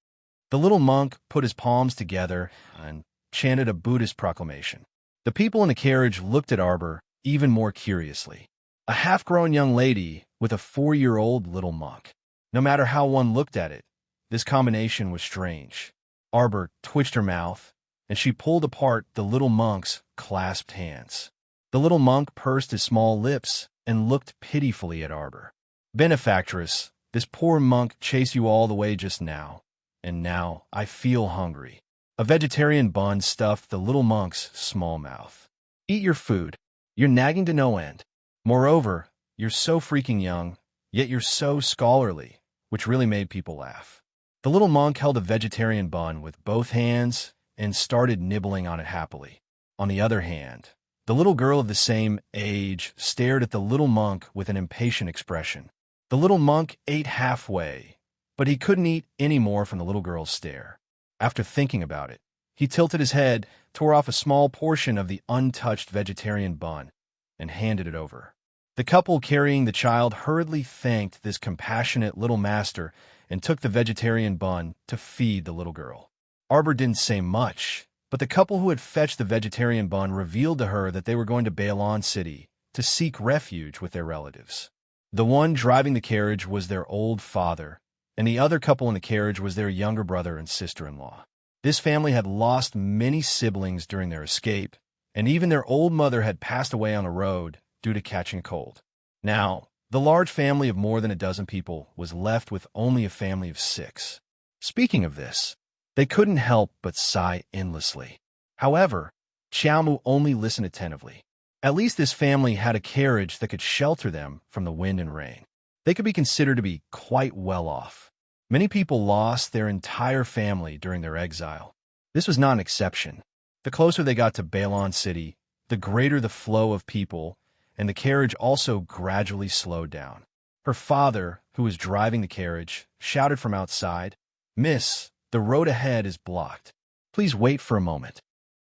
The little monk put his palms together and chanted a Buddhist proclamation. The people in the carriage looked at Arbor even more curiously. A half-grown young lady with a 4-year-old little monk. No matter how one looked at it, this combination was strange. Arbor twitched her mouth, and she pulled apart the little monk's clasped hands. The little monk pursed his small lips and looked pitifully at Arbor. Benefactress, this poor monk chased you all the way just now, and now I feel hungry. A vegetarian bun stuffed the little monk's small mouth. Eat your food. You're nagging to no end. Moreover, you're so freaking young, yet you're so scholarly, which really made people laugh. The little monk held a vegetarian bun with both hands and started nibbling on it happily. On the other hand, the little girl of the same age stared at the little monk with an impatient expression. The little monk ate halfway, but he couldn't eat any more from the little girl's stare. After thinking about it, he tilted his head, tore off a small portion of the untouched vegetarian bun, and handed it over. The couple carrying the child hurriedly thanked this compassionate little master and took the vegetarian bun to feed the little girl. Arbor didn't say much, but the couple who had fetched the vegetarian bun revealed to her that they were going to Bailon City to seek refuge with their relatives. The one driving the carriage was their old father, and the other couple in the carriage was their younger brother and sister-in-law. This family had lost many siblings during their escape, and even their old mother had passed away on the road due to catching a cold. Now, the large family of more than a dozen people was left with only a family of 6. Speaking of this, they couldn't help but sigh endlessly. However, Xiaomu only listened attentively. At least this family had a carriage that could shelter them from the wind and rain. They could be considered to be quite well off. Many people lost their entire family during their exile. This was not an exception. The closer they got to Bailon City, the greater the flow of people, and the carriage also gradually slowed down. Her father, who was driving the carriage, shouted from outside, "Miss, the road ahead is blocked. Please wait for a moment."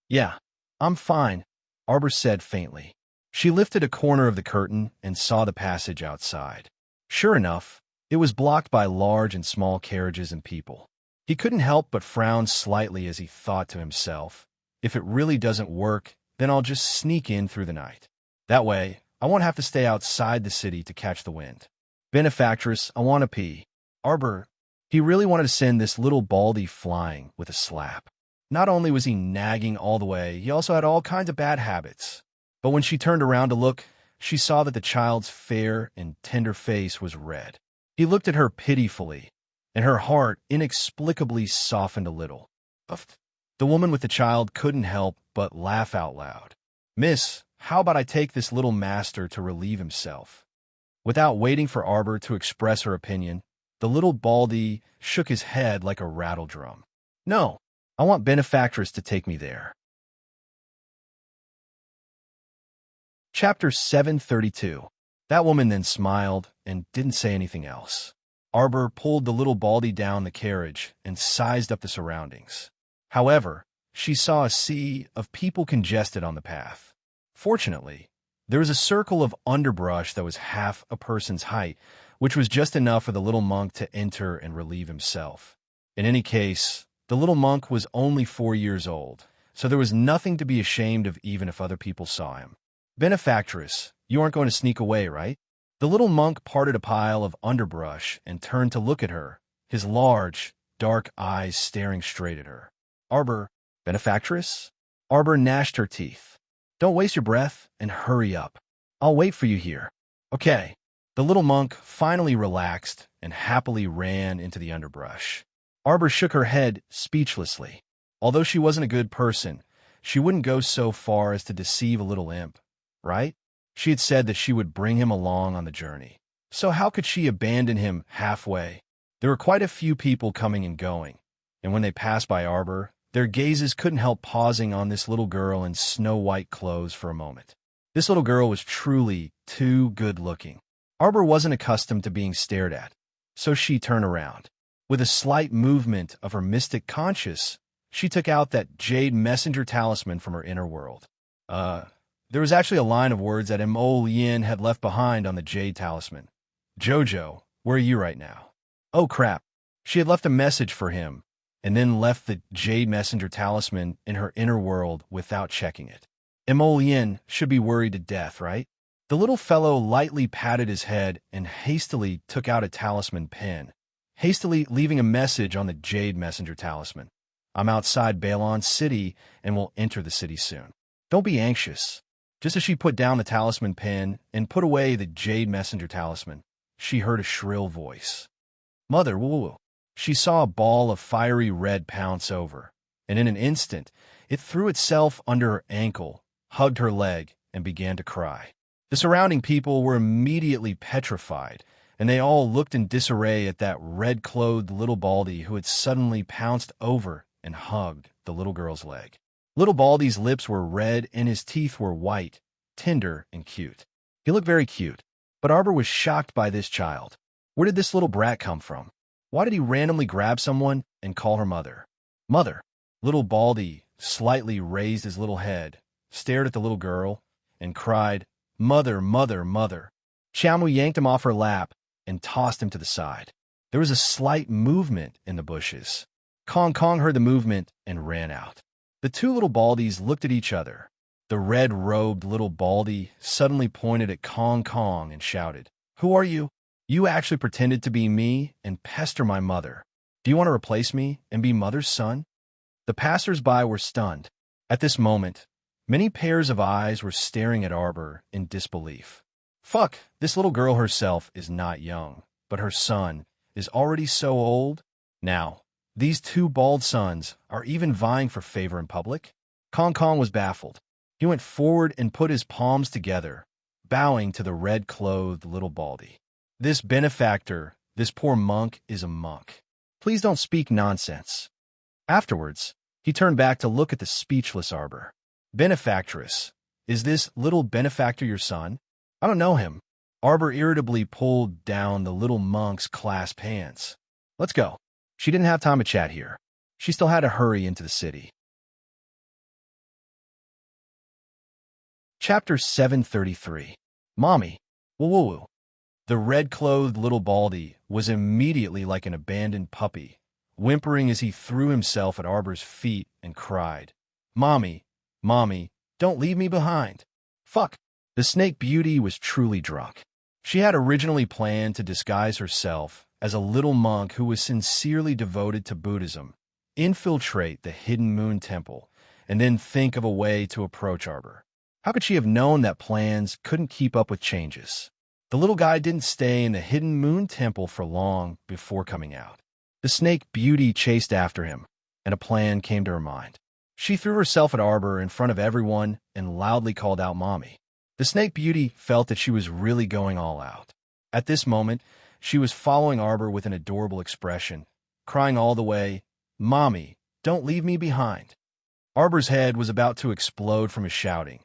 "Yeah, I'm fine," Arbor said faintly. She lifted a corner of the curtain and saw the passage outside. Sure enough, it was blocked by large and small carriages and people. He couldn't help but frown slightly as he thought to himself, if it really doesn't work, then I'll just sneak in through the night. That way, I won't have to stay outside the city to catch the wind. Benefactress, I want to pee. Arbor, he really wanted to send this little baldy flying with a slap. Not only was he nagging all the way, he also had all kinds of bad habits. But when she turned around to look, she saw that the child's fair and tender face was red. He looked at her pitifully, and her heart inexplicably softened a little. The woman with the child couldn't help but laugh out loud. "Miss, How about I take this little master to relieve himself? Without waiting for Arbor to express her opinion, the little baldy shook his head like a rattle drum. No, I want Benefactress to take me there. Chapter 732. That woman then smiled and didn't say anything else. Arbor pulled the little baldy down the carriage and sized up the surroundings. However, she saw a sea of people congested on the path. Fortunately, there was a circle of underbrush that was half a person's height, which was just enough for the little monk to enter and relieve himself. In any case, the little monk was only 4 years old, so there was nothing to be ashamed of even if other people saw him. Benefactress, you aren't going to sneak away, right? The little monk parted a pile of underbrush and turned to look at her, his large, dark eyes staring straight at her. Arbor, Benefactress? Arbor gnashed her teeth. Don't waste your breath and hurry up. I'll wait for you here. Okay. The little monk finally relaxed and happily ran into the underbrush. Arbor shook her head speechlessly. Although she wasn't a good person, she wouldn't go so far as to deceive a little imp, right? She had said that she would bring him along on the journey. So how could she abandon him halfway? There were quite a few people coming and going, and when they passed by Arbor, their gazes couldn't help pausing on this little girl in snow-white clothes for a moment. This little girl was truly too good-looking. Arbor wasn't accustomed to being stared at, so she turned around. With a slight movement of her mystic conscience, she took out that jade messenger talisman from her inner world. There was actually a line of words that Mo Yin had left behind on the jade talisman. Jojo, where are you right now? Oh crap. She had left a message for him, and then left the jade messenger talisman in her inner world without checking it. Mo Yin should be worried to death, right? The little fellow lightly patted his head and hastily took out a talisman pen, hastily leaving a message on the jade messenger talisman. I'm outside Balon City and will enter the city soon. Don't be anxious. Just as she put down the talisman pen and put away the jade messenger talisman, she heard a shrill voice. Mother, woo-woo. She saw a ball of fiery red pounce over, and in an instant, it threw itself under her ankle, hugged her leg, and began to cry. The surrounding people were immediately petrified, and they all looked in disarray at that red-clothed little baldy who had suddenly pounced over and hugged the little girl's leg. Little Baldy's lips were red and his teeth were white, tender, and cute. He looked very cute, but Arbor was shocked by this child. Where did this little brat come from? Why did he randomly grab someone and call her mother? Mother. Little Baldy slightly raised his little head, stared at the little girl, and cried, Mother, mother, mother. Xiaomu yanked him off her lap and tossed him to the side. There was a slight movement in the bushes. Kong Kong heard the movement and ran out. The two little Baldies looked at each other. The red-robed little Baldy suddenly pointed at Kong Kong and shouted, Who are you? You actually pretended to be me and pester my mother. Do you want to replace me and be mother's son? The passers-by were stunned. At this moment, many pairs of eyes were staring at Arbor in disbelief. Fuck, this little girl herself is not young, but her son is already so old. Now, these two bald sons are even vying for favor in public? Kong Kong was baffled. He went forward and put his palms together, bowing to the red-clothed little Baldy. This benefactor, this poor monk, is a monk. Please don't speak nonsense. Afterwards, he turned back to look at the speechless Arbor. Benefactress, is this little benefactor your son? I don't know him. Arbor irritably pulled down the little monk's clasped hands. Let's go. She didn't have time to chat here. She still had to hurry into the city. Chapter 733. Mommy. Woo-woo-woo. The red-clothed little Baldy was immediately like an abandoned puppy, whimpering as he threw himself at Arbor's feet and cried, Mommy, Mommy, don't leave me behind. Fuck. The snake beauty was truly drunk. She had originally planned to disguise herself as a little monk who was sincerely devoted to Buddhism, infiltrate the hidden moon temple, and then think of a way to approach Arbor. How could she have known that plans couldn't keep up with changes? The little guy didn't stay in the hidden moon temple for long before coming out. The snake beauty chased after him, and a plan came to her mind. She threw herself at Arbor in front of everyone and loudly called out Mommy. The Snake Beauty felt that she was really going all out. At this moment, she was following Arbor with an adorable expression, crying all the way, "Mommy, don't leave me behind." Arbor's head was about to explode from his shouting,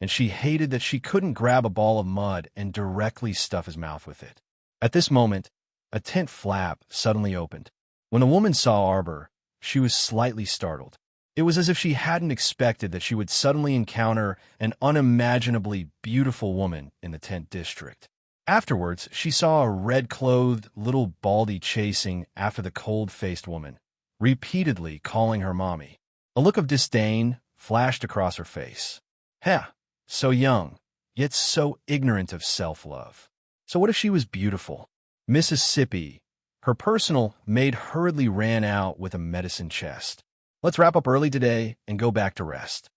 and she hated that she couldn't grab a ball of mud and directly stuff his mouth with it. At this moment, a tent flap suddenly opened. When the woman saw Arbor, she was slightly startled. It was as if she hadn't expected that she would suddenly encounter an unimaginably beautiful woman in the tent district. Afterwards, she saw a red-clothed little Baldy chasing after the cold-faced woman, repeatedly calling her Mommy. A look of disdain flashed across her face. Heh, so young, yet so ignorant of self-love. So what if she was beautiful? Mississippi, her personal maid, hurriedly ran out with a medicine chest. Let's wrap up early today and go back to rest.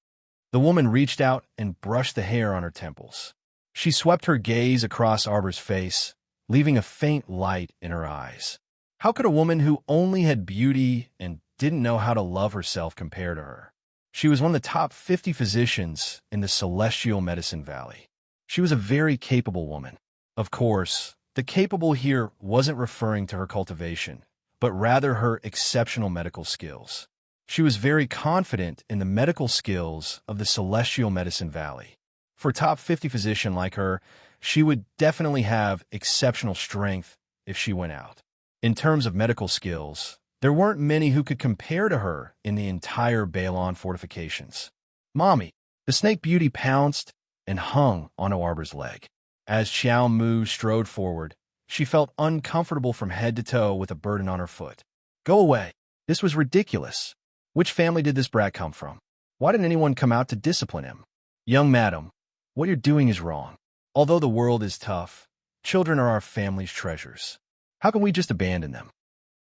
The woman reached out and brushed the hair on her temples. She swept her gaze across Arbor's face, leaving a faint light in her eyes. How could a woman who only had beauty and didn't know how to love herself compare to her? She was one of the top 50 physicians in the Celestial Medicine Valley. She was a very capable woman. Of course, the capable here wasn't referring to her cultivation, but rather her exceptional medical skills. She was very confident in the medical skills of the Celestial Medicine Valley. For a top 50 physician like her, she would definitely have exceptional strength if she went out. In terms of medical skills, there weren't many who could compare to her in the entire Balon fortifications. Mommy, the Snake Beauty pounced and hung onto Arbor's leg. As Xiao Mu strode forward, she felt uncomfortable from head to toe with a burden on her foot. Go away. This was ridiculous. Which family did this brat come from? Why didn't anyone come out to discipline him? Young madam, what you're doing is wrong. Although the world is tough, children are our family's treasures. How can we just abandon them?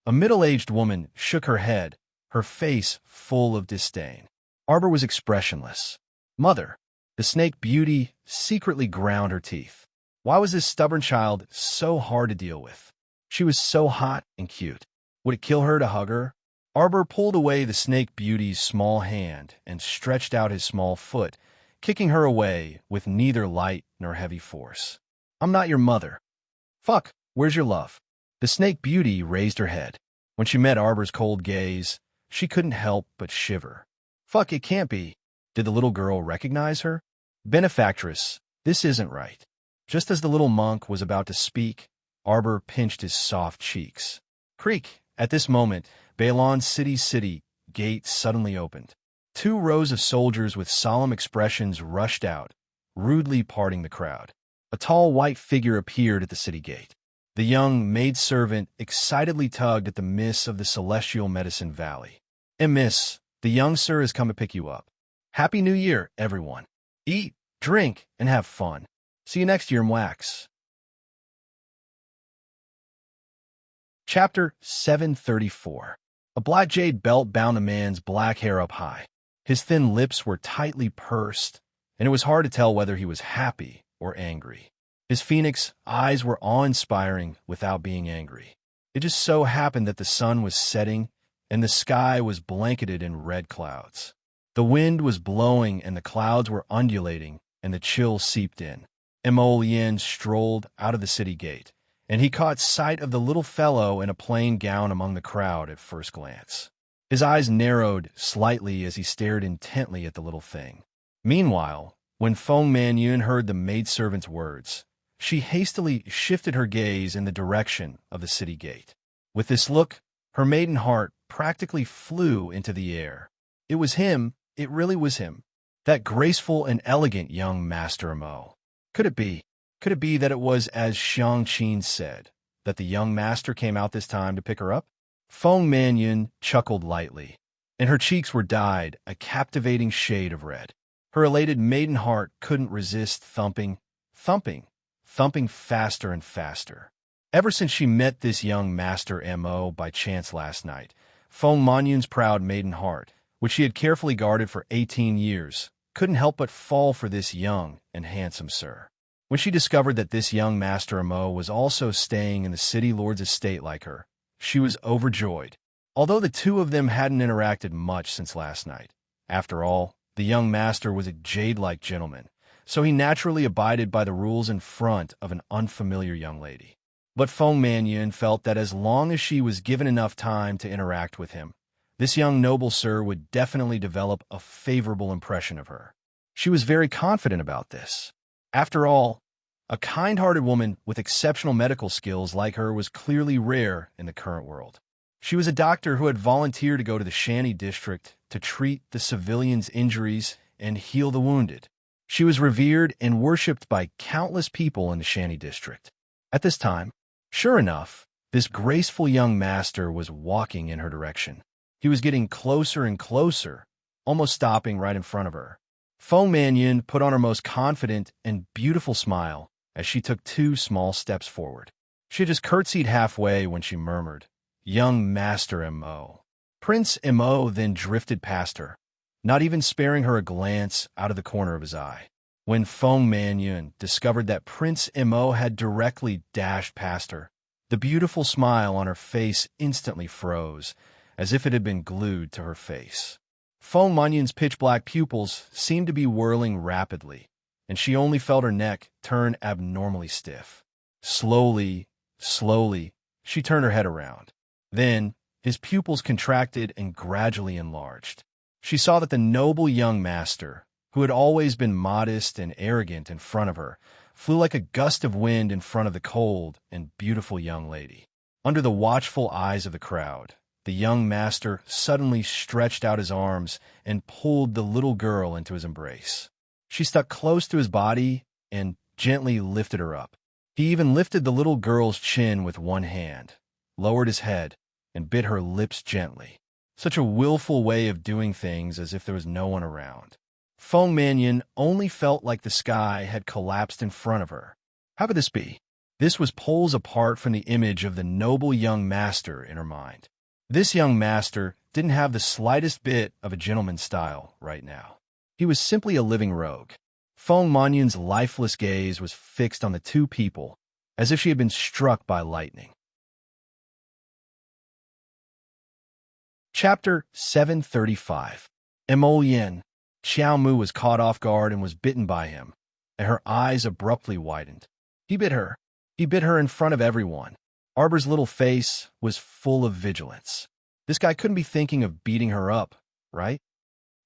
A middle-aged woman shook her head, her face full of disdain. Arbor was expressionless. Mother, the Snake Beauty secretly ground her teeth. Why was this stubborn child so hard to deal with? She was so hot and cute. Would it kill her to hug her? Arbor pulled away the Snake Beauty's small hand and stretched out his small foot, kicking her away with neither light nor heavy force. I'm not your mother. Fuck, where's your love? The Snake Beauty raised her head. When she met Arbor's cold gaze, she couldn't help but shiver. Fuck, it can't be. Did the little girl recognize her? Benefactress, this isn't right. Just as the little monk was about to speak, Arbor pinched his soft cheeks. Creak! At this moment, Balon City gate suddenly opened. 2 rows of soldiers with solemn expressions rushed out, rudely parting the crowd. A tall white figure appeared at the city gate. The young maidservant excitedly tugged at the miss of the Celestial Medicine Valley. Miss, the young sir has come to pick you up. Happy New Year, everyone. Eat, drink, and have fun. See you next year, Mwax. Chapter 734. A black jade belt bound a man's black hair up high. His thin lips were tightly pursed, and it was hard to tell whether he was happy or angry. His phoenix eyes were awe-inspiring without being angry. It just so happened that the sun was setting, and the sky was blanketed in red clouds. The wind was blowing, and the clouds were undulating, and the chill seeped in. Mo Lien strolled out of the city gate, and he caught sight of the little fellow in a plain gown among the crowd at first glance. His eyes narrowed slightly as he stared intently at the little thing. Meanwhile, when Feng Manyun heard the maidservant's words, she hastily shifted her gaze in the direction of the city gate. With this look, her maiden heart practically flew into the air. It was him, it really was him, that graceful and elegant young Master Mo. Could it be? Could it be that it was as Xiang Qin said, that the young master came out this time to pick her up? Feng Manyun chuckled lightly, and her cheeks were dyed a captivating shade of red. Her elated maiden heart couldn't resist thumping faster and faster. Ever since she met this young Master Mo by chance last night, Feng Manyun's proud maiden heart, which she had carefully guarded for 18 years, couldn't help but fall for this young and handsome sir. When she discovered that this young Master Mo was also staying in the city lord's estate like her, she was overjoyed. Although the two of them hadn't interacted much since last night, After all, the young master was a jade-like gentleman, so he naturally abided by the rules in front of an unfamiliar young lady. But Feng Mannion felt that as long as she was given enough time to interact with him, this young noble sir would definitely develop a favorable impression of her. She was very confident about this. After all, a kind-hearted woman with exceptional medical skills like her was clearly rare in the current world. She was a doctor who had volunteered to go to the Shanty district to treat the civilians' injuries and heal the wounded. She was revered and worshipped by countless people in the Shanty district. At this time, sure enough, this graceful young master was walking in her direction. He was getting closer and closer, almost stopping right in front of her. Feng Mannion put on her most confident and beautiful smile as she took 2 small steps forward. She had just curtsied halfway when she murmured, "Young Master M.O." Prince M.O. then drifted past her, not even sparing her a glance out of the corner of his eye. When Feng Mannion discovered that Prince M.O. had directly dashed past her, the beautiful smile on her face instantly froze, as if it had been glued to her face. Feng Mannion's pitch-black pupils seemed to be whirling rapidly, and she only felt her neck turn abnormally stiff. Slowly, she turned her head around. Then, his pupils contracted and gradually enlarged. She saw that the noble young master, who had always been modest and arrogant in front of her, flew like a gust of wind in front of the cold and beautiful young lady. Under the watchful eyes of the crowd, the young master suddenly stretched out his arms and pulled the little girl into his embrace. She stuck close to his body and gently lifted her up. He even lifted the little girl's chin with one hand, lowered his head, and bit her lips gently. Such a willful way of doing things, as if there was no one around. Feng Mannion only felt like the sky had collapsed in front of her. How could this be? This was poles apart from the image of the noble young master in her mind. This young master didn't have the slightest bit of a gentleman's style right now. He was simply a living rogue. Feng Mannion's lifeless gaze was fixed on the 2 people, as if she had been struck by lightning. Chapter 735. Emolien. Xiao Mu was caught off guard and was bitten by him, and her eyes abruptly widened. He bit her. He bit her in front of everyone. Arbor's little face was full of vigilance. This guy couldn't be thinking of beating her up, right?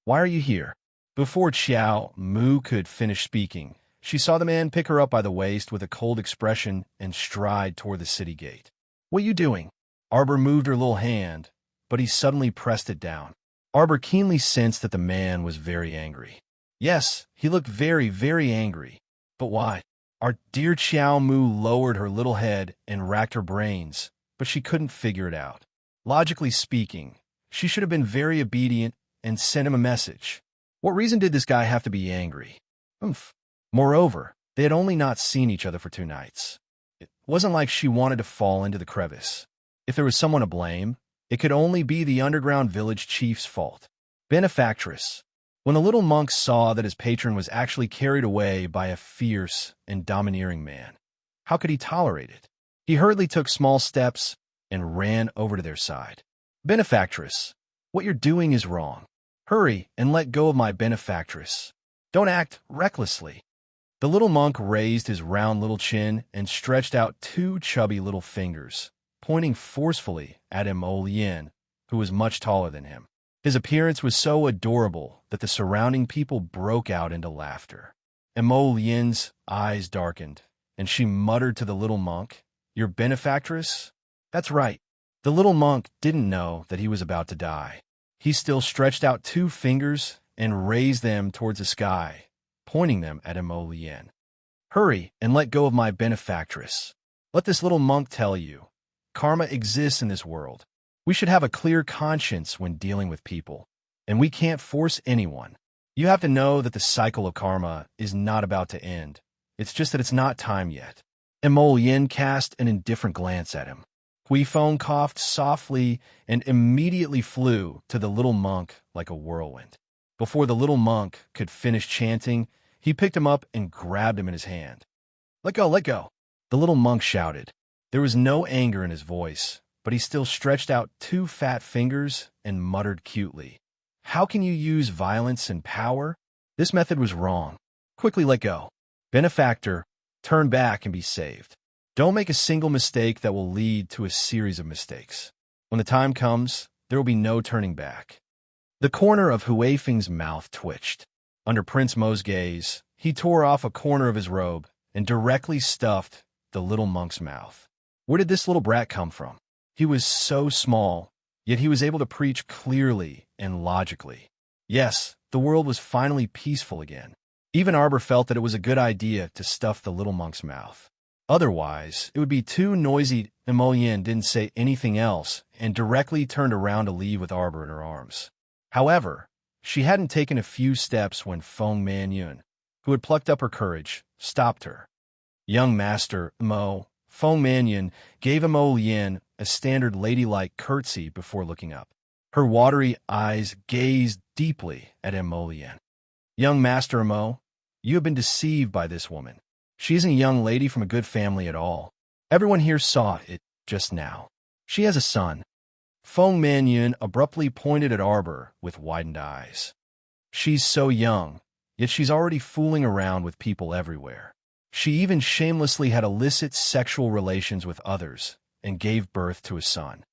Why are you here? Before Xiao Mu could finish speaking, she saw the man pick her up by the waist with a cold expression and stride toward the city gate. What are you doing? Arbor moved her little hand, but he suddenly pressed it down. Arbor keenly sensed that the man was very angry. Yes, he looked very, very angry. But why? Our dear Xiao Mu lowered her little head and racked her brains, but she couldn't figure it out. Logically speaking, she should have been very obedient and sent him a message. What reason did this guy have to be angry? Moreover, they had only not seen each other for 2 nights. It wasn't like she wanted to fall into the crevice. If there was someone to blame, it could only be the underground village chief's fault. Benefactress. When the little monk saw that his patron was actually carried away by a fierce and domineering man, how could he tolerate it? He hurriedly took small steps and ran over to their side. Benefactress, what you're doing is wrong. Hurry and let go of my benefactress. Don't act recklessly. The little monk raised his round little chin and stretched out 2 chubby little fingers, pointing forcefully at Emolien, who was much taller than him. His appearance was so adorable that the surrounding people broke out into laughter. Emolien's eyes darkened, and she muttered to the little monk, "Your benefactress?" That's right. The little monk didn't know that he was about to die. He still stretched out 2 fingers and raised them towards the sky, pointing them at Emolien. Hurry and let go of my benefactress. Let this little monk tell you, karma exists in this world. We should have a clear conscience when dealing with people, and we can't force anyone. You have to know that the cycle of karma is not about to end. It's just that it's not time yet. Emolien cast an indifferent glance at him. Huifeng coughed softly and immediately flew to the little monk like a whirlwind. Before the little monk could finish chanting, he picked him up and grabbed him in his hand. Let go, let go, the little monk shouted. There was no anger in his voice, but he still stretched out 2 fat fingers and muttered cutely, How can you use violence and power? This method was wrong. Quickly let go. Benefactor, turn back and be saved. Don't make a single mistake that will lead to a series of mistakes. When the time comes, there will be no turning back. The corner of Huifeng's mouth twitched. Under Prince Mo's gaze, he tore off a corner of his robe and directly stuffed the little monk's mouth. Where did this little brat come from? He was so small, yet he was able to preach clearly and logically. Yes, the world was finally peaceful again. Even Arbor felt that it was a good idea to stuff the little monk's mouth. Otherwise, it would be too noisy. Imoyen didn't say anything else and directly turned around to leave with Arbor in her arms. However, she hadn't taken a few steps when Feng Manyun, who had plucked up her courage, stopped her. Young Master Mo, Feng Manyun gave Imoyen a standard ladylike curtsy before looking up. Her watery eyes gazed deeply at Imoyen. Young Master Mo, you have been deceived by this woman. She isn't a young lady from a good family at all. Everyone here saw it just now. She has a son. Feng Manyun abruptly pointed at Arbor with widened eyes. She's so young, yet she's already fooling around with people everywhere. She even shamelessly had illicit sexual relations with others and gave birth to a son.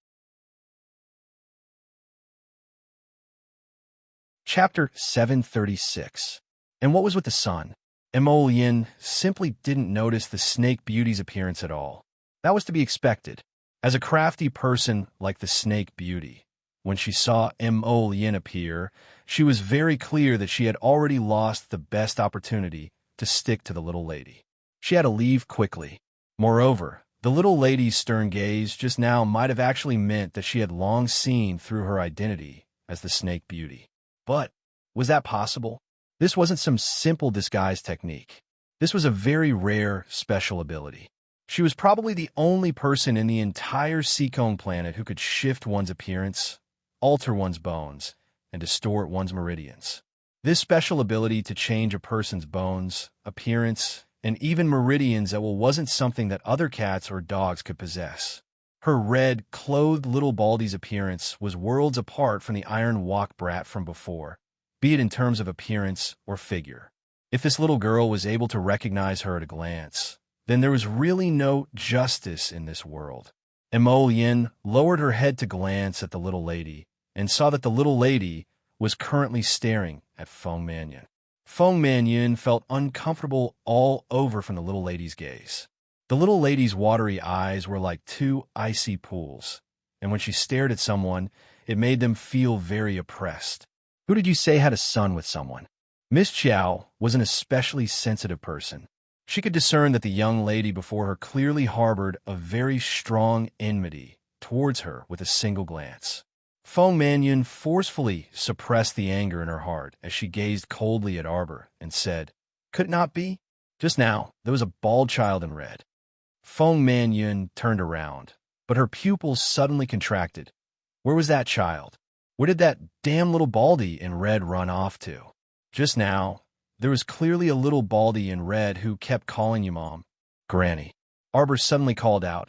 Chapter 736. And what was with the son? Imoyen simply didn't notice the snake beauty's appearance at all. That was to be expected. As a crafty person like the snake beauty, when she saw Imoyen appear, she was very clear that she had already lost the best opportunity to stick to the little lady. She had to leave quickly. Moreover, the little lady's stern gaze just now might have actually meant that she had long seen through her identity as the snake beauty. But was that possible? This wasn't some simple disguise technique. This was a very rare, special ability. She was probably the only person in the entire Seacone planet who could shift one's appearance, alter one's bones, and distort one's meridians. This special ability to change a person's bones, appearance, and even meridians wasn't something that other cats or dogs could possess. Her red, clothed little Baldy's appearance was worlds apart from the Iron Walk brat from before, be it in terms of appearance or figure. If this little girl was able to recognize her at a glance, then there was really no justice in this world. Imoyen lowered her head to glance at the little lady and saw that the little lady was currently staring at Feng Manyun. Feng Manyun felt uncomfortable all over from the little lady's gaze. The little lady's watery eyes were like two icy pools, and when she stared at someone, it made them feel very oppressed. Who did you say had a son with someone? Miss Chow was an especially sensitive person. She could discern that the young lady before her clearly harbored a very strong enmity towards her with a single glance. Feng Manyun forcefully suppressed the anger in her heart as she gazed coldly at Arbor and said, "Could it not be? Just now, there was a bald child in red." Feng Manyun turned around, but her pupils suddenly contracted. Where was that child? Where did that damn little Baldy in red run off to? Just now, there was clearly a little Baldy in red who kept calling you Mom. Granny. Arbor suddenly called out,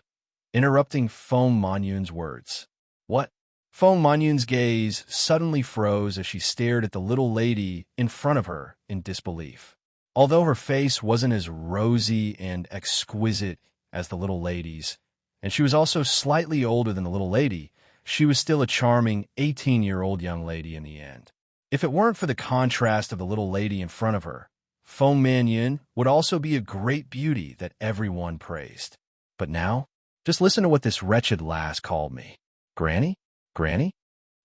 interrupting Feng Manyun's words. What? Feng Manyun's gaze suddenly froze as she stared at the little lady in front of her in disbelief. Although her face wasn't as rosy and exquisite as the little lady's, and she was also slightly older than the little lady, she was still a charming 18-year-old young lady in the end. If it weren't for the contrast of the little lady in front of her, Feng Manyun would also be a great beauty that everyone praised. But now, just listen to what this wretched lass called me. Granny? Granny?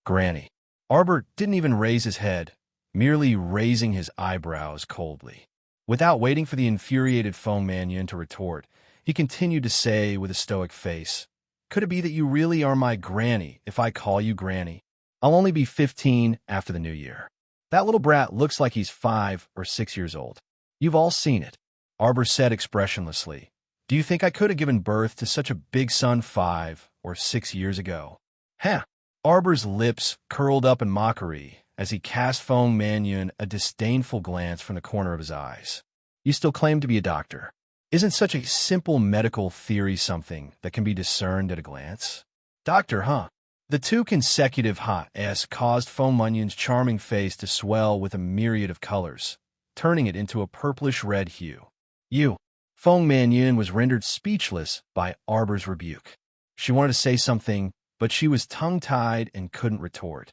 Granny. Arbor didn't even raise his head, merely raising his eyebrows coldly. Without waiting for the infuriated Feng Manyun to retort, he continued to say with a stoic face, Could it be that you really are my granny if I call you Granny? I'll only be 15 after the new year. That little brat looks like he's 5 or 6 years old. You've all seen it. Arbor said expressionlessly. Do you think I could have given birth to such a big son 5 or 6 years ago? Heh! Arbor's lips curled up in mockery as he cast Feng Manyun a disdainful glance from the corner of his eyes. You still claim to be a doctor. Isn't such a simple medical theory something that can be discerned at a glance? Doctor, huh? The two consecutive ha-s caused Feng Munyun's charming face to swell with a myriad of colors, turning it into a purplish-red hue. You. Feng Manyun was rendered speechless by Arbor's rebuke. She wanted to say something, but she was tongue-tied and couldn't retort.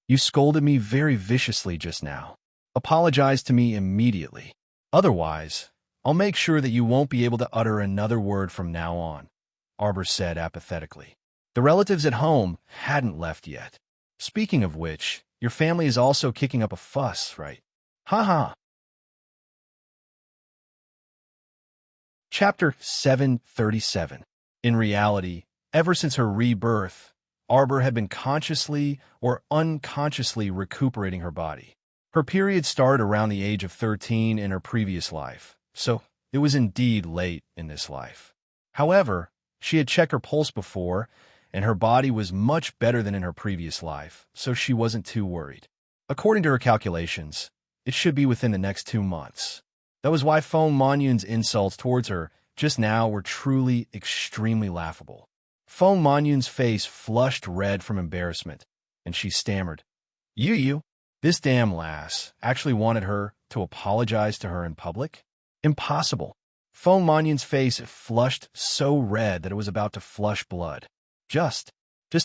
You scolded me very viciously just now. Apologize to me immediately. Otherwise, I'll make sure that you won't be able to utter another word from now on, Arbor said apathetically. The relatives at home hadn't left yet. Speaking of which, your family is also kicking up a fuss, right? Ha ha. Chapter 737. In reality, ever since her rebirth, Arbor had been consciously or unconsciously recuperating her body. Her period started around the age of 13 in her previous life, so it was indeed late in this life. However, she had checked her pulse before, and her body was much better than in her previous life, so she wasn't too worried. According to her calculations, it should be within the next 2 months. That was why Feng Manyun's insults towards her just now were truly extremely laughable. Feng Manyun's face flushed red from embarrassment, and she stammered, You. This damn lass actually wanted her to apologize to her in public? Impossible. Feng Manyun's face flushed so red that it was about to flush blood. Just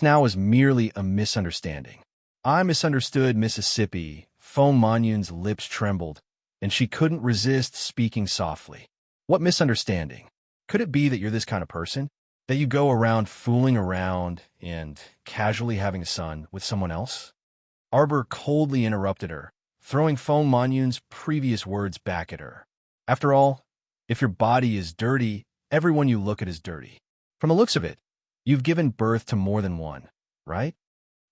now was merely a misunderstanding. I misunderstood Mississippi. Feng Manyun's lips trembled, and she couldn't resist speaking softly. What misunderstanding? Could it be that you're this kind of person? That you go around fooling around and casually having a son with someone else? Arbor coldly interrupted her, throwing Feng Manyun's previous words back at her. After all, if your body is dirty, everyone you look at is dirty. From the looks of it, you've given birth to more than one, right?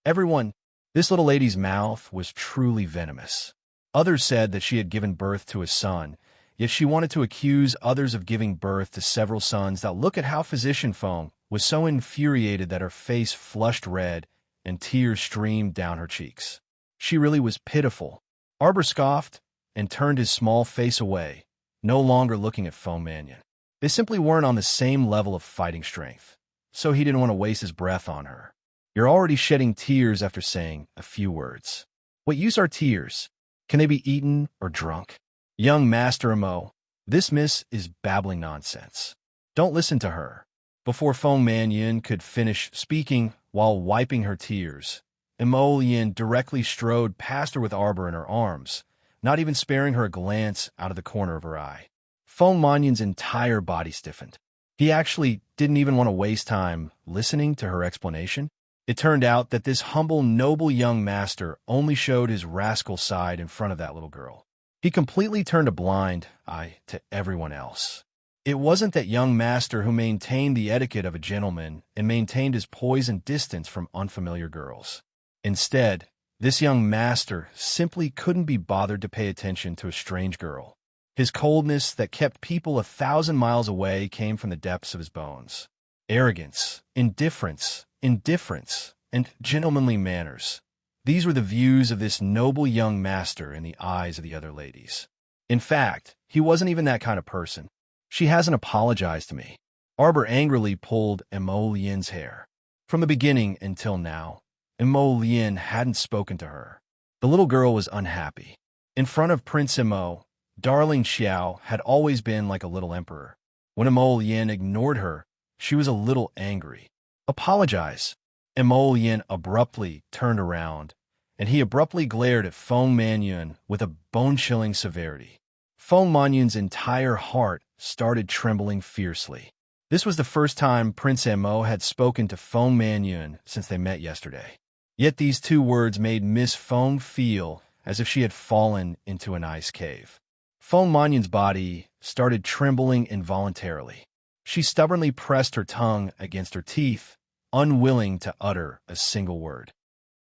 Everyone. This little lady's mouth was truly venomous. Others said that she had given birth to a son, yet she wanted to accuse others of giving birth to several sons. Now look at how Physician Feng was so infuriated that her face flushed red and tears streamed down her cheeks. She really was pitiful. Arbor scoffed and turned his small face away, no longer looking at Feng Manyun. They simply weren't on the same level of fighting strength, so he didn't want to waste his breath on her. You're already shedding tears after saying a few words. What use are tears? Can they be eaten or drunk? Young Master Imo, this miss is babbling nonsense. Don't listen to her. Before Feng Manyun could finish speaking while wiping her tears, Imo Lien directly strode past her with Arbor in her arms, not even sparing her a glance out of the corner of her eye. Feng Manyun's entire body stiffened. He actually didn't even want to waste time listening to her explanation. It turned out that this humble, noble young master only showed his rascal side in front of that little girl. He completely turned a blind eye to everyone else. It wasn't that young master who maintained the etiquette of a gentleman and maintained his poise and distance from unfamiliar girls. Instead, this young master simply couldn't be bothered to pay attention to a strange girl. His coldness that kept people 1,000 miles away came from the depths of his bones. Arrogance, indifference, and gentlemanly manners. These were the views of this noble young master in the eyes of the other ladies. In fact, he wasn't even that kind of person. She hasn't apologized to me. Arbor angrily pulled Imo Lien's hair. From the beginning until now, Imo Lien hadn't spoken to her. The little girl was unhappy. In front of Prince Imo, darling Xiao had always been like a little emperor. When Imo Lien ignored her, she was a little angry. Apologize. Imo Lien abruptly turned around, and he abruptly glared at Feng Manyun with a bone-chilling severity. Feng Manyun's entire heart started trembling fiercely. This was the first time Prince Imo had spoken to Feng Manyun since they met yesterday. Yet these 2 words made Miss Feng feel as if she had fallen into an ice cave. Feng Manyun's body started trembling involuntarily. She stubbornly pressed her tongue against her teeth, unwilling to utter a single word.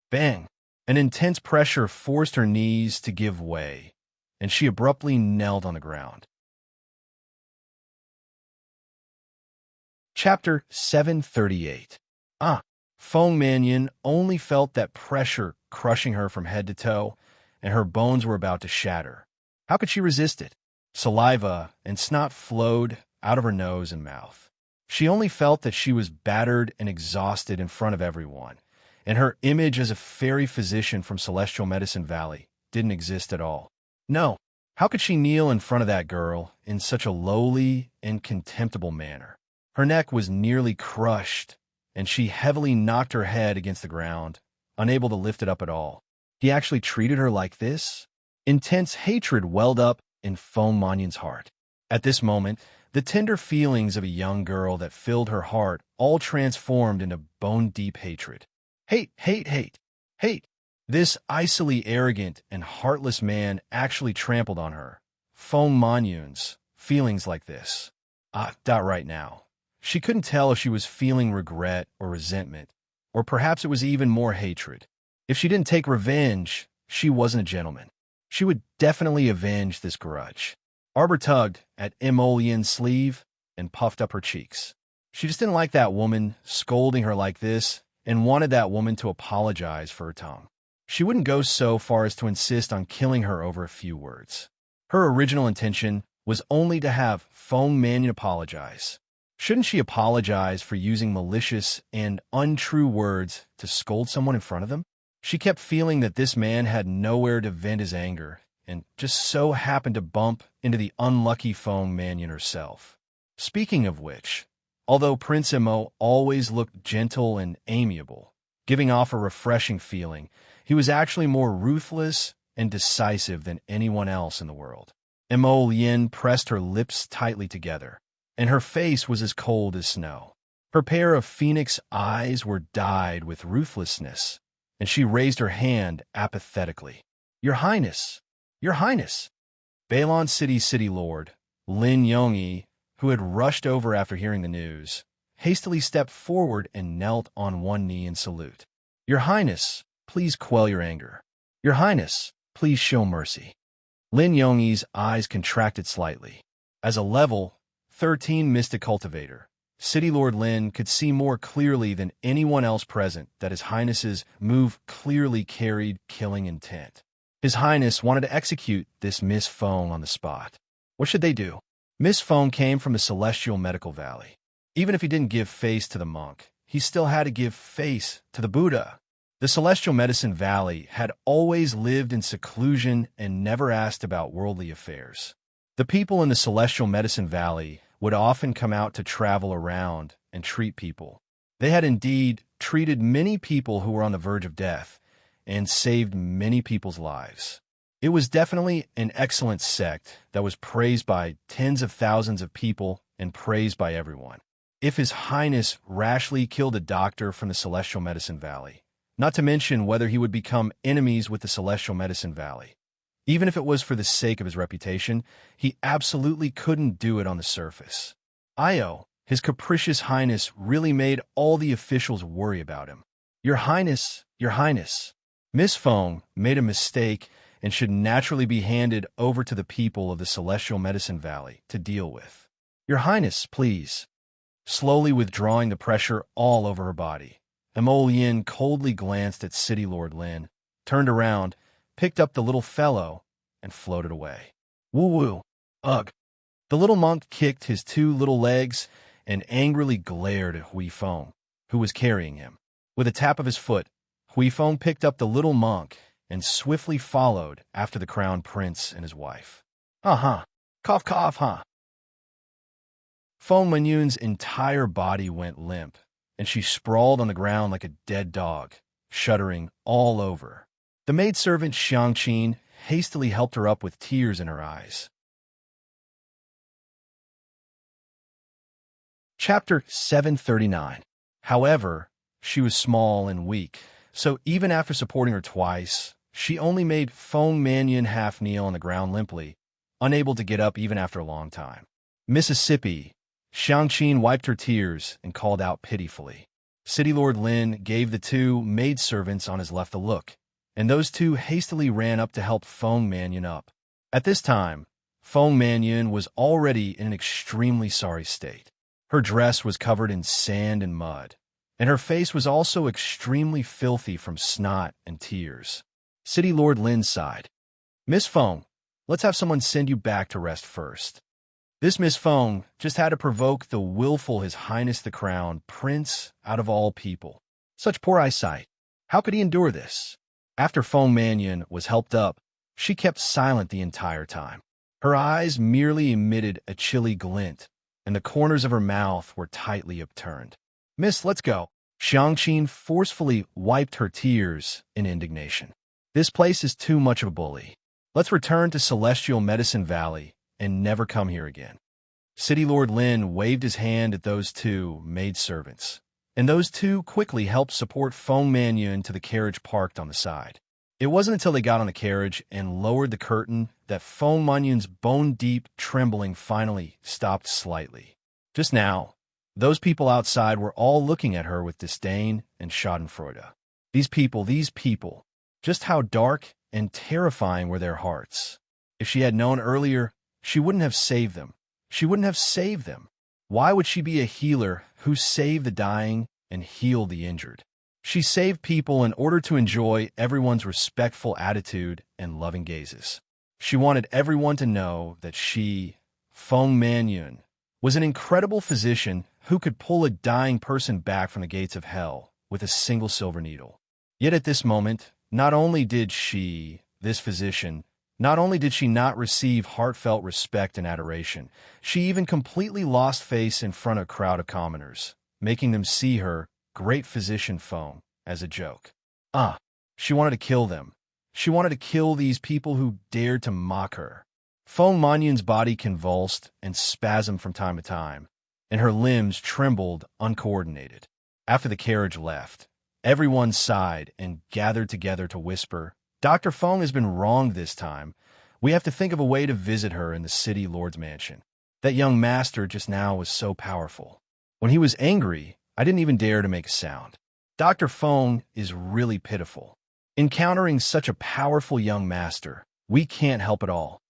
Bang! An intense pressure forced her knees to give way, and she abruptly knelt on the ground. Chapter 738. Feng Manyun only felt that pressure crushing her from head to toe, and her bones were about to shatter. How could she resist it? Saliva and snot flowed out of her nose and mouth. She only felt that she was battered and exhausted in front of everyone, and her image as a fairy physician from Celestial Medicine Valley didn't exist at all. No, how could she kneel in front of that girl in such a lowly and contemptible manner? Her neck was nearly crushed, and she heavily knocked her head against the ground, unable to lift it up at all. He actually treated her like this? Intense hatred welled up in Feng Manyun's heart. At this moment, the tender feelings of a young girl that filled her heart all transformed into bone-deep hatred. Hate, hate, hate, hate. This icily arrogant and heartless man actually trampled on her. Feng Manyun's feelings like this. Right now. She couldn't tell if she was feeling regret or resentment, or perhaps it was even more hatred. If she didn't take revenge, she wasn't a gentleman. She would definitely avenge this grudge. Arbor tugged at Emollien's sleeve and puffed up her cheeks. She just didn't like that woman scolding her like this and wanted that woman to apologize for her tongue. She wouldn't go so far as to insist on killing her over a few words. Her original intention was only to have Feng Manyun apologize. Shouldn't she apologize for using malicious and untrue words to scold someone in front of them? She kept feeling that this man had nowhere to vent his anger and just so happened to bump into the unlucky Feng Manyun herself. Speaking of which, although Prince Emo always looked gentle and amiable, giving off a refreshing feeling, he was actually more ruthless and decisive than anyone else in the world. Emollien pressed her lips tightly together, and her face was as cold as snow. Her pair of phoenix eyes were dyed with ruthlessness, and she raised her hand apathetically. "Your Highness! Your Highness!" Balon City's city lord, Lin Yongyi, who had rushed over after hearing the news, hastily stepped forward and knelt on one knee in salute. "Your Highness, please quell your anger. Your Highness, please show mercy." Lin Yongyi's eyes contracted slightly. As a level 13 mystic cultivator, City Lord Lin could see more clearly than anyone else present that His Highness's move clearly carried killing intent. His Highness wanted to execute this Miss Feng on the spot. What should they do? Miss Feng came from the Celestial Medical Valley. Even if he didn't give face to the monk, he still had to give face to the Buddha. The Celestial Medicine Valley had always lived in seclusion and never asked about worldly affairs. The people in the Celestial Medicine Valley would often come out to travel around and treat people. They had indeed treated many people who were on the verge of death and saved many people's lives. It was definitely an excellent sect that was praised by tens of thousands of people and praised by everyone. If His Highness rashly killed a doctor from the Celestial Medicine Valley, not to mention whether he would become enemies with the Celestial Medicine Valley, even if it was for the sake of his reputation, he absolutely couldn't do it on the surface. His capricious Highness really made all the officials worry about him. Your Highness, Your Highness. Miss Feng made a mistake and should naturally be handed over to the people of the Celestial Medicine Valley to deal with. Your Highness, please. Slowly withdrawing the pressure all over her body, Emollien coldly glanced at City Lord Lin, turned around, picked up the little fellow, and floated away. Woo-woo. Ugh. The little monk kicked his two little legs and angrily glared at Hui Feng, who was carrying him. With a tap of his foot, Hui Feng picked up the little monk and swiftly followed after the crown prince and his wife. Cough, cough, huh? Feng Manyun's entire body went limp, and she sprawled on the ground like a dead dog, shuddering all over. The maidservant Xiangqin hastily helped her up with tears in her eyes. Chapter 739. However, she was small and weak, so even after supporting her twice, she only made Feng Manyun half kneel on the ground limply, unable to get up even after a long time. Mississippi. Xiangqin wiped her tears and called out pitifully. City Lord Lin gave the two maidservants on his left a look, and those two hastily ran up to help Feng Manyun up. At this time, Feng Manyun was already in an extremely sorry state. Her dress was covered in sand and mud, and her face was also extremely filthy from snot and tears. City Lord Lin sighed. Miss Feng, let's have someone send you back to rest first. This Miss Feng just had to provoke the willful His Highness the Crown Prince out of all people. Such poor eyesight. How could he endure this? After Feng Mannion was helped up, she kept silent the entire time. Her eyes merely emitted a chilly glint, and the corners of her mouth were tightly upturned. Miss, let's go. Xiangqin forcefully wiped her tears in indignation. This place is too much of a bully. Let's return to Celestial Medicine Valley and never come here again. City Lord Lin waved his hand at those two maidservants, and those two quickly helped support Feng Mannion to the carriage parked on the side. It wasn't until they got on the carriage and lowered the curtain that Feng Mannion's bone-deep trembling finally stopped slightly. Just now, those people outside were all looking at her with disdain and schadenfreude. These people, just how dark and terrifying were their hearts. If she had known earlier, she wouldn't have saved them. She wouldn't have saved them. Why would she be a healer who saved the dying and healed the injured? She saved people in order to enjoy everyone's respectful attitude and loving gazes. She wanted everyone to know that she, Feng Mannion, was an incredible physician who could pull a dying person back from the gates of hell with a single silver needle. Yet at this moment, not only did she, this physician, not only did she not receive heartfelt respect and adoration, she even completely lost face in front of a crowd of commoners, making them see her, great physician Feng, as a joke. She wanted to kill them. She wanted to kill these people who dared to mock her. Feng Mannion's body convulsed and spasmed from time to time, and her limbs trembled uncoordinated. After the carriage left, everyone sighed and gathered together to whisper, Dr. Feng has been wronged this time. We have to think of a way to visit her in the city lord's mansion. That young master just now was so powerful. When he was angry, I didn't even dare to make a sound. Dr. Feng is really pitiful. Encountering such a powerful young master, we can't help at all.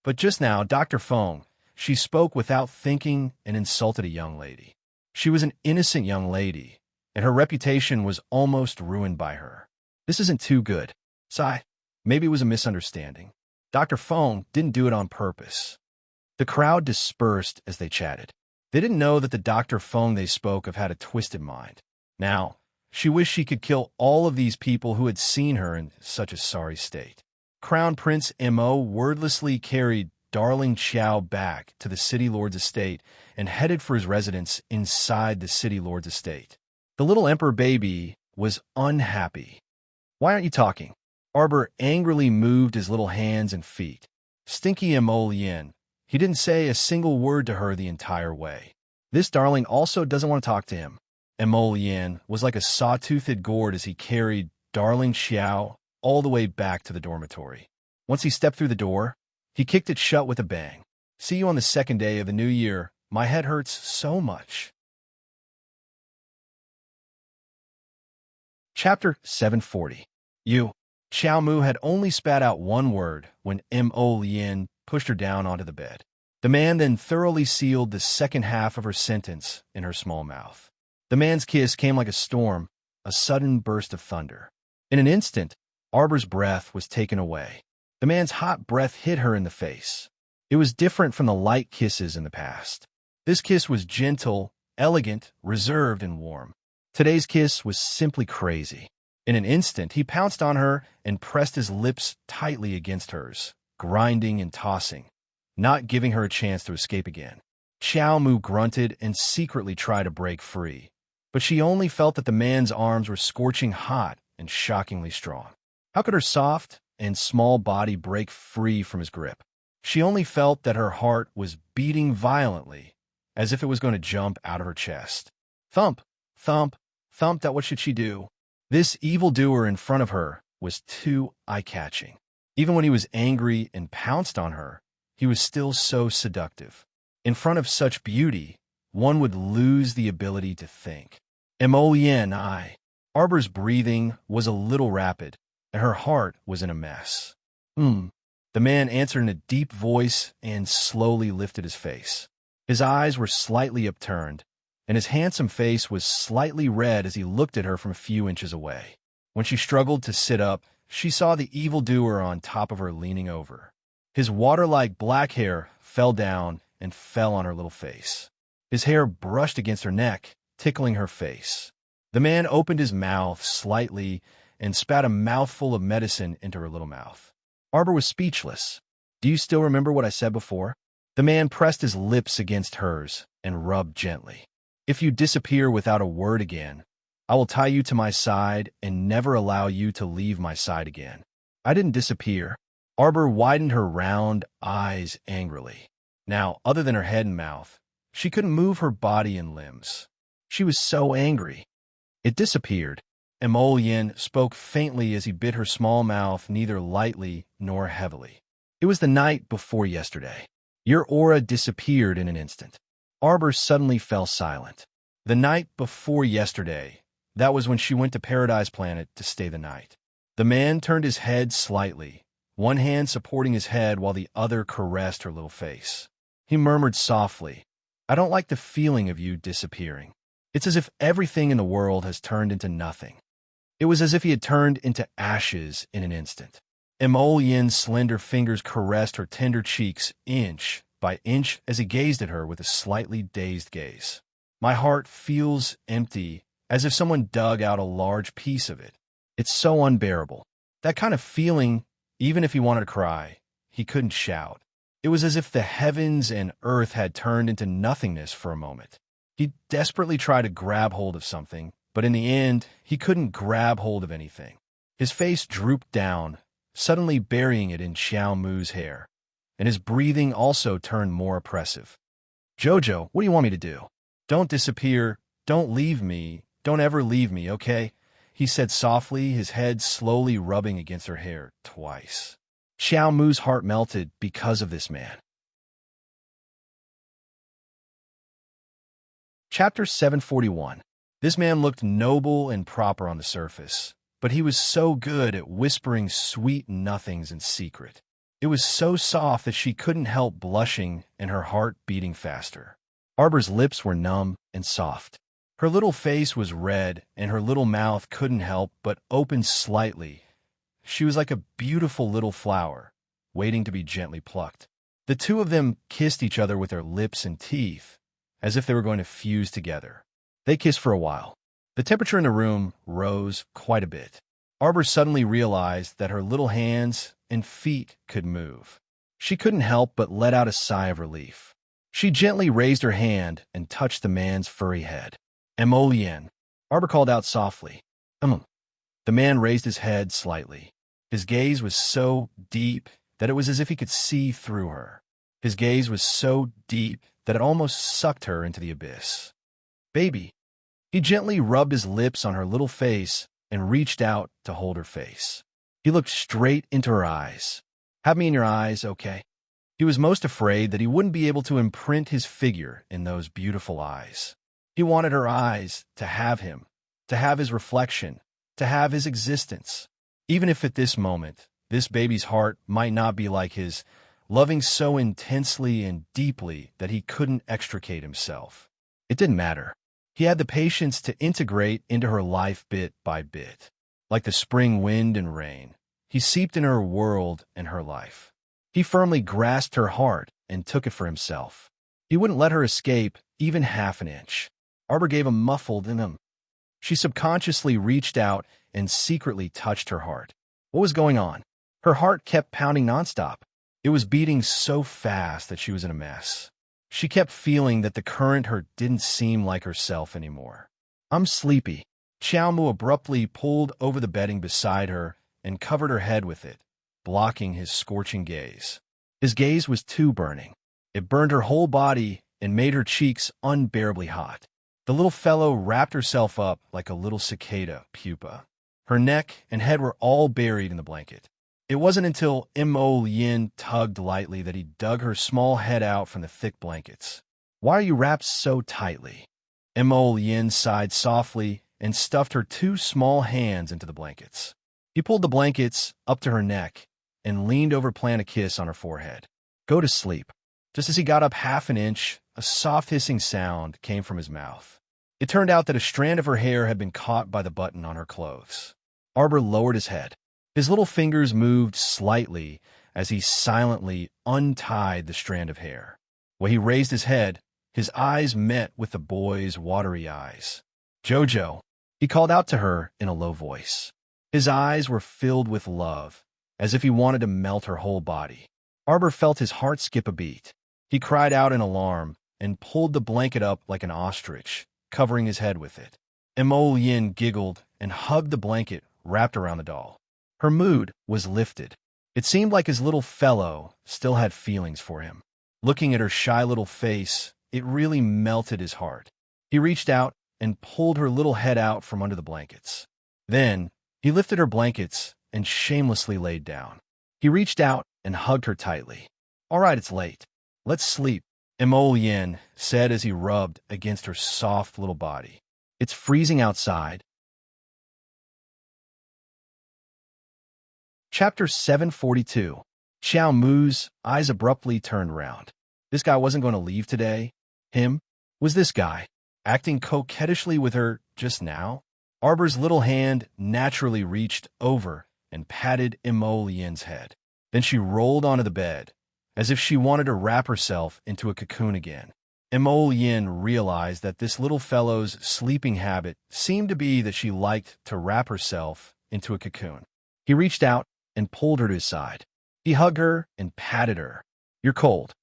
But just now, Dr. Feng, she spoke without thinking and insulted a young lady. She was an innocent young lady, and her reputation was almost ruined by her. This isn't too good. Sigh, maybe it was a misunderstanding. Dr. Feng didn't do it on purpose. The crowd dispersed as they chatted. They didn't know that the Dr. Feng they spoke of had a twisted mind. Now, she wished she could kill all of these people who had seen her in such a sorry state. Crown Prince Mo wordlessly carried Darling Qiao back to the city lord's estate and headed for his residence inside the city lord's estate. The little emperor baby was unhappy. Why aren't you talking? Arbor angrily moved his little hands and feet. Stinky Mo Lien. He didn't say a single word to her the entire way. This darling also doesn't want to talk to him. Mo Lien was like a saw-toothed gourd as he carried Darling Qiao all the way back to the dormitory. Once he stepped through the door, he kicked it shut with a bang. See you on the second day of the new year. My head hurts so much. Chapter 740. Xiao Mu had only spat out one word when Mo Lien pushed her down onto the bed. The man then thoroughly sealed the second half of her sentence in her small mouth. The man's kiss came like a storm, a sudden burst of thunder. In an instant, Arbor's breath was taken away. The man's hot breath hit her in the face. It was different from the light kisses in the past. This kiss was gentle, elegant, reserved, and warm. Today's kiss was simply crazy. In an instant, he pounced on her and pressed his lips tightly against hers, grinding and tossing, not giving her a chance to escape again. Xiao Mu grunted and secretly tried to break free, but she only felt that the man's arms were scorching hot and shockingly strong. How could her soft and small body break free from his grip? She only felt that her heart was beating violently, as if it was going to jump out of her chest. Thump, thump, thump. That what should she do? This evildoer in front of her was too eye-catching. Even when he was angry and pounced on her, he was still so seductive. In front of such beauty, one would lose the ability to think. Emolien, Arbor's breathing was a little rapid, and her heart was in a mess. The man answered in a deep voice and slowly lifted his face. His eyes were slightly upturned, and his handsome face was slightly red as he looked at her from a few inches away. When she struggled to sit up, she saw the evildoer on top of her leaning over. His water-like black hair fell down and fell on her little face. His hair brushed against her neck, tickling her face. The man opened his mouth slightly and spat a mouthful of medicine into her little mouth. Arbor was speechless. "Do you still remember what I said before?" The man pressed his lips against hers and rubbed gently. "If you disappear without a word again, I will tie you to my side and never allow you to leave my side again." "I didn't disappear." Arbor widened her round eyes angrily. Now, other than her head and mouth, she couldn't move her body and limbs. She was so angry. "It disappeared." Emolien spoke faintly as he bit her small mouth neither lightly nor heavily. "It was the night before yesterday. Your aura disappeared in an instant." Arbor suddenly fell silent. The night before yesterday, that was when she went to Paradise Planet to stay the night. The man turned his head slightly, one hand supporting his head while the other caressed her little face. He murmured softly, "I don't like the feeling of you disappearing. It's as if everything in the world has turned into nothing." It was as if he had turned into ashes in an instant. Emolien's slender fingers caressed her tender cheeks inch by inch as he gazed at her with a slightly dazed gaze. "My heart feels empty, as if someone dug out a large piece of it. It's so unbearable." That kind of feeling, even if he wanted to cry, he couldn't shout. It was as if the heavens and earth had turned into nothingness for a moment. He desperately tried to grab hold of something, but in the end, he couldn't grab hold of anything. His face drooped down, suddenly burying it in Xiao Mu's hair, and his breathing also turned more oppressive. "Jojo, what do you want me to do?" "Don't disappear. Don't leave me. Don't ever leave me, okay?" he said softly, his head slowly rubbing against her hair twice. Xiao Mu's heart melted because of this man. Chapter 741. This man looked noble and proper on the surface, but he was so good at whispering sweet nothings in secret. It was so soft that she couldn't help blushing and her heart beating faster. Arbor's lips were numb and soft. Her little face was red, and her little mouth couldn't help but open slightly. She was like a beautiful little flower, waiting to be gently plucked. The two of them kissed each other with their lips and teeth, as if they were going to fuse together. They kissed for a while. The temperature in the room rose quite a bit. Arbor suddenly realized that her little hands and feet could move. She couldn't help but let out a sigh of relief. She gently raised her hand and touched the man's furry head. "Emolien," Arbor called out softly. The man raised his head slightly. His gaze was so deep that it was as if he could see through her. His gaze was so deep that it almost sucked her into the abyss. "Baby." He gently rubbed his lips on her little face and reached out to hold her face. He looked straight into her eyes. "Have me in your eyes, okay?" He was most afraid that he wouldn't be able to imprint his figure in those beautiful eyes. He wanted her eyes to have him, to have his reflection, to have his existence. Even if at this moment, this baby's heart might not be like his, loving so intensely and deeply that he couldn't extricate himself. It didn't matter. He had the patience to integrate into her life bit by bit. Like the spring wind and rain, he seeped in her world and her life. He firmly grasped her heart and took it for himself. He wouldn't let her escape even half an inch. Arbor gave a muffled She subconsciously reached out and secretly touched her heart. What was going on? Her heart kept pounding nonstop. It was beating so fast that she was in a mess. She kept feeling that the current her didn't seem like herself anymore. "I'm sleepy." Xiao Mu abruptly pulled over the bedding beside her and covered her head with it, blocking his scorching gaze. His gaze was too burning. It burned her whole body and made her cheeks unbearably hot. The little fellow wrapped herself up like a little cicada pupa. Her neck and head were all buried in the blanket. It wasn't until Emolien tugged lightly that he dug her small head out from the thick blankets. "Why are you wrapped so tightly?" Emolien sighed softly and stuffed her two small hands into the blankets. He pulled the blankets up to her neck and leaned over to plant a kiss on her forehead. "Go to sleep." Just as he got up half an inch, a soft hissing sound came from his mouth. It turned out that a strand of her hair had been caught by the button on her clothes. Arbor lowered his head. His little fingers moved slightly as he silently untied the strand of hair. When he raised his head, his eyes met with the boy's watery eyes. "Jojo," he called out to her in a low voice. His eyes were filled with love, as if he wanted to melt her whole body. Arbor felt his heart skip a beat. He cried out in alarm and pulled the blanket up like an ostrich, covering his head with it. Emolien giggled and hugged the blanket wrapped around the doll. Her mood was lifted. It seemed like his little fellow still had feelings for him. Looking at her shy little face, it really melted his heart. He reached out and pulled her little head out from under the blankets. Then, he lifted her blankets and shamelessly laid down. He reached out and hugged her tightly. "All right, it's late. Let's sleep," Emolien said as he rubbed against her soft little body. "It's freezing outside." Chapter 742. Xiao Mu's eyes abruptly turned round. This guy wasn't going to leave today? Him? Was this guy acting coquettishly with her just now? Arbor's little hand naturally reached over and patted Emolien's head. Then she rolled onto the bed, as if she wanted to wrap herself into a cocoon again. Emolien realized that this little fellow's sleeping habit seemed to be that she liked to wrap herself into a cocoon. He reached out and pulled her to his side. He hugged her and patted her. "You're cold."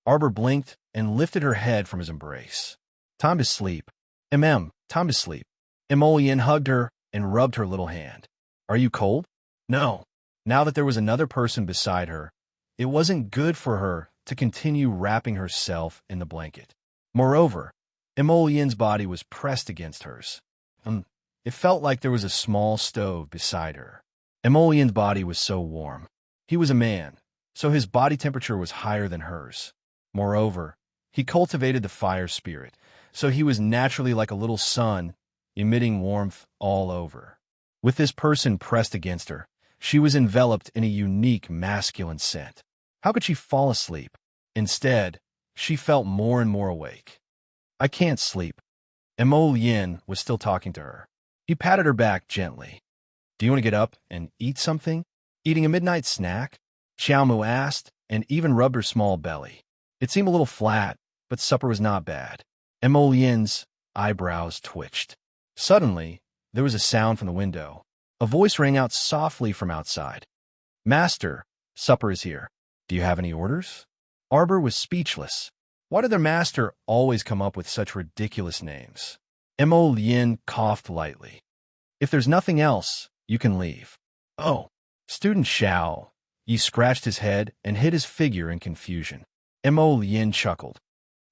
Arbor blinked and lifted her head from his embrace. "Time to sleep." Time to sleep." Emolien hugged her and rubbed her little hand. "Are you cold?" "No." Now that there was another person beside her, it wasn't good for her to continue wrapping herself in the blanket. Moreover, Emolien's body was pressed against hers. It felt like there was a small stove beside her. Emolien's body was so warm. He was a man, so his body temperature was higher than hers. Moreover, he cultivated the fire spirit, so he was naturally like a little sun, emitting warmth all over. With this person pressed against her, she was enveloped in a unique masculine scent. How could she fall asleep? Instead, she felt more and more awake. "I can't sleep." Emolien was still talking to her. He patted her back gently. "Do you want to get up and eat something? Eating a midnight snack?" Xiaomu asked, and even rubbed her small belly. It seemed a little flat, but supper was not bad. Emolien's eyebrows twitched. Suddenly, there was a sound from the window. A voice rang out softly from outside. "Master, supper is here. Do you have any orders?" Arbor was speechless. Why did their master always come up with such ridiculous names? Emolien coughed lightly. "If there's nothing else, you can leave." "Oh." Student Xiao Yi scratched his head and hid his figure in confusion. Emolien chuckled.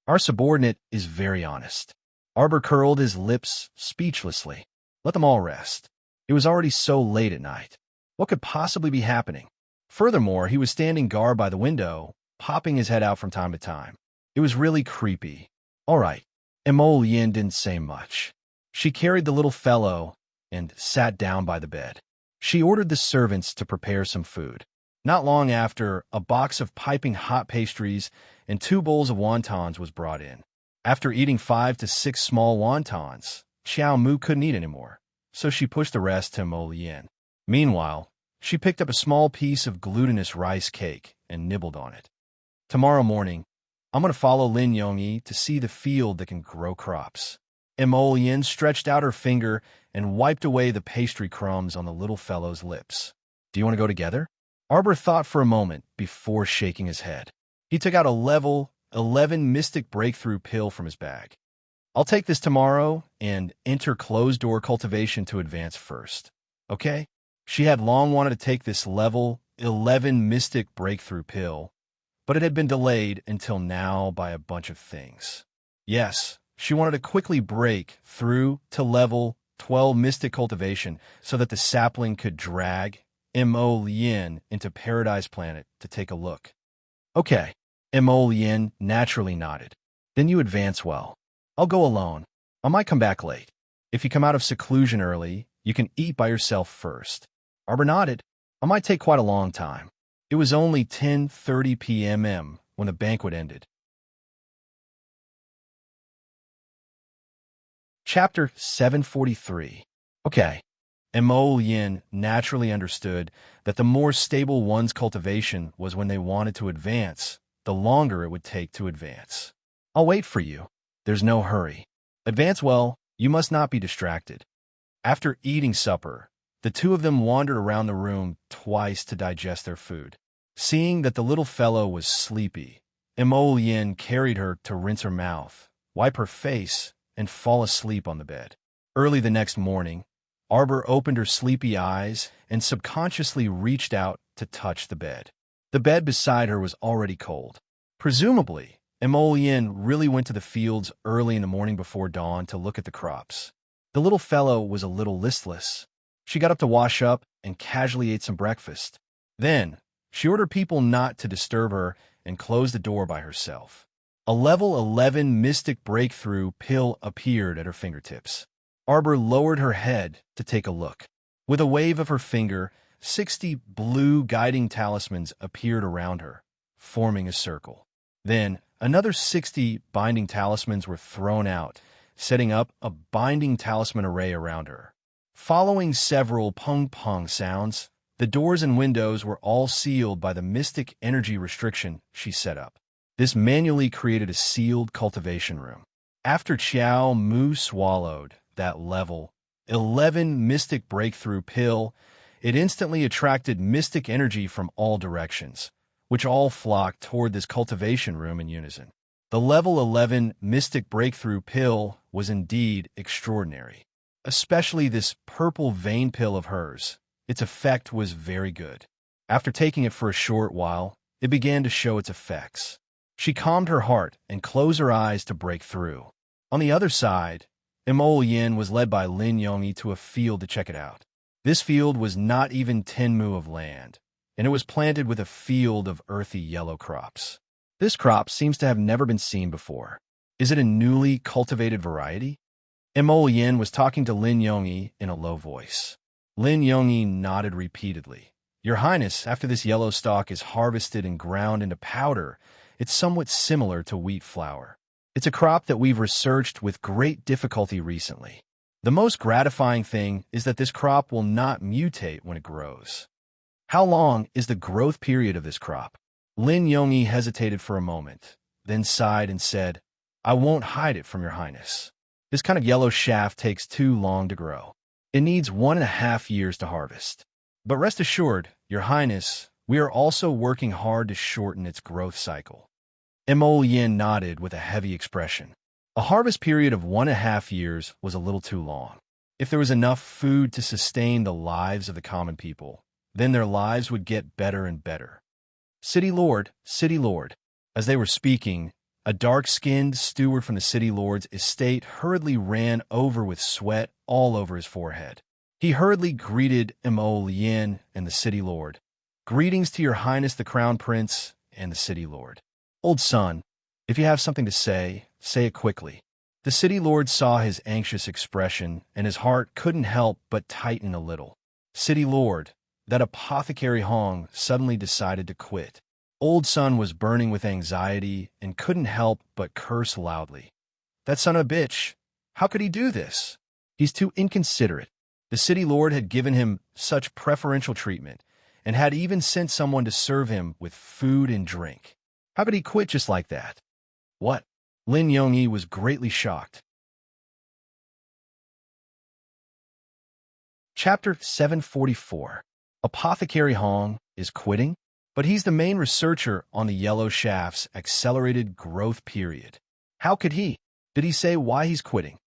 "Our subordinate is very honest." Arbor curled his lips speechlessly. Let them all rest. It was already so late at night. What could possibly be happening? Furthermore, he was standing guard by the window, popping his head out from time to time. It was really creepy. "All right." Emolien didn't say much. She carried the little fellow and sat down by the bed. She ordered the servants to prepare some food. Not long after, a box of piping hot pastries and 2 bowls of wontons was brought in. After eating 5 to 6 small wontons, Xiao Mu couldn't eat anymore, so she pushed the rest to Emolien. Meanwhile, she picked up a small piece of glutinous rice cake and nibbled on it. "Tomorrow morning, I'm going to follow Lin Yongyi to see the field that can grow crops." Emolien stretched out her finger and wiped away the pastry crumbs on the little fellow's lips. "Do you want to go together?" Arbor thought for a moment before shaking his head. He took out a level 11 Mystic Breakthrough pill from his bag. "I'll take this tomorrow and enter closed-door cultivation to advance first. Okay?" She had long wanted to take this level 11 Mystic Breakthrough pill, but it had been delayed until now by a bunch of things. Yes, she wanted to quickly break through to level 12 Mystic Cultivation so that the sapling could drag Emolien into Paradise Planet to take a look. "Okay." Emolien naturally nodded. "Then you advance well. I'll go alone. I might come back late. If you come out of seclusion early, you can eat by yourself first." Arbor nodded. "I might take quite a long time." It was only 10:30 p.m. when the banquet ended. Chapter 743. Okay. Emolien naturally understood that the more stable one's cultivation was when they wanted to advance, the longer it would take to advance. "I'll wait for you. There's no hurry. Advance well, you must not be distracted." After eating supper, The two of them wandered around the room twice to digest their food. Seeing that the little fellow was sleepy, Yin carried her to rinse her mouth, wipe her face, and fall asleep on the bed. Early the next morning, Arbor opened her sleepy eyes and subconsciously reached out to touch the bed. The bed beside her was already cold. Presumably, Yin really went to the fields early in the morning before dawn to look at the crops. The little fellow was a little listless. She got up to wash up and casually ate some breakfast. Then, she ordered people not to disturb her and closed the door by herself. A level 11 mystic breakthrough pill appeared at her fingertips. Arbor lowered her head to take a look. With a wave of her finger, 60 blue guiding talismans appeared around her, forming a circle. Then, another 60 binding talismans were thrown out, setting up a binding talisman array around her. Following several pong-pong sounds, the doors and windows were all sealed by the mystic energy restriction she set up. This manually created a sealed cultivation room. After Xiao Mu swallowed that level 11 mystic breakthrough pill, it instantly attracted mystic energy from all directions, which all flocked toward this cultivation room in unison. The level 11 mystic breakthrough pill was indeed extraordinary. Especially this purple vein pill of hers. Its effect was very good. After taking it for a short while, it began to show its effects. She calmed her heart and closed her eyes to break through. On the other side, Yin was led by Lin Yongyi to a field to check it out. This field was not even 10 mu of land, and it was planted with a field of earthy yellow crops. This crop seems to have never been seen before. Is it a newly cultivated variety? Yin was talking to Lin Yongyi in a low voice. Lin Yongyi nodded repeatedly. Your Highness, after this yellow stalk is harvested and ground into powder, it's somewhat similar to wheat flour. It's a crop that we've researched with great difficulty recently. The most gratifying thing is that this crop will not mutate when it grows. How long is the growth period of this crop? Lin Yongyi hesitated for a moment, then sighed and said, I won't hide it from your Highness. This kind of yellow shaft takes too long to grow. It needs 1.5 years to harvest. But rest assured, your Highness, we are also working hard to shorten its growth cycle. Yin nodded with a heavy expression. A harvest period of 1.5 years was a little too long. If there was enough food to sustain the lives of the common people, then their lives would get better and better. City Lord, City Lord. As they were speaking, a dark-skinned steward from the City Lord's estate hurriedly ran over with sweat all over his forehead. He hurriedly greeted Yin and the City Lord. Greetings to your Highness the Crown Prince and the City Lord. Old son, if you have something to say it quickly. The City Lord saw his anxious expression, and his heart couldn't help but tighten a little. City Lord, that apothecary Hong suddenly decided to quit. Old son was burning with anxiety and couldn't help but curse loudly. That son of a bitch! How could he do this? He's too inconsiderate. The City Lord had given him such preferential treatment, and had even sent someone to serve him with food and drink. How could he quit just like that? What? Lin Yongyi was greatly shocked. Chapter 744. Apothecary Hong is quitting, but he's the main researcher on the yellow shaft's accelerated growth period. How could he? Did he say why he's quitting?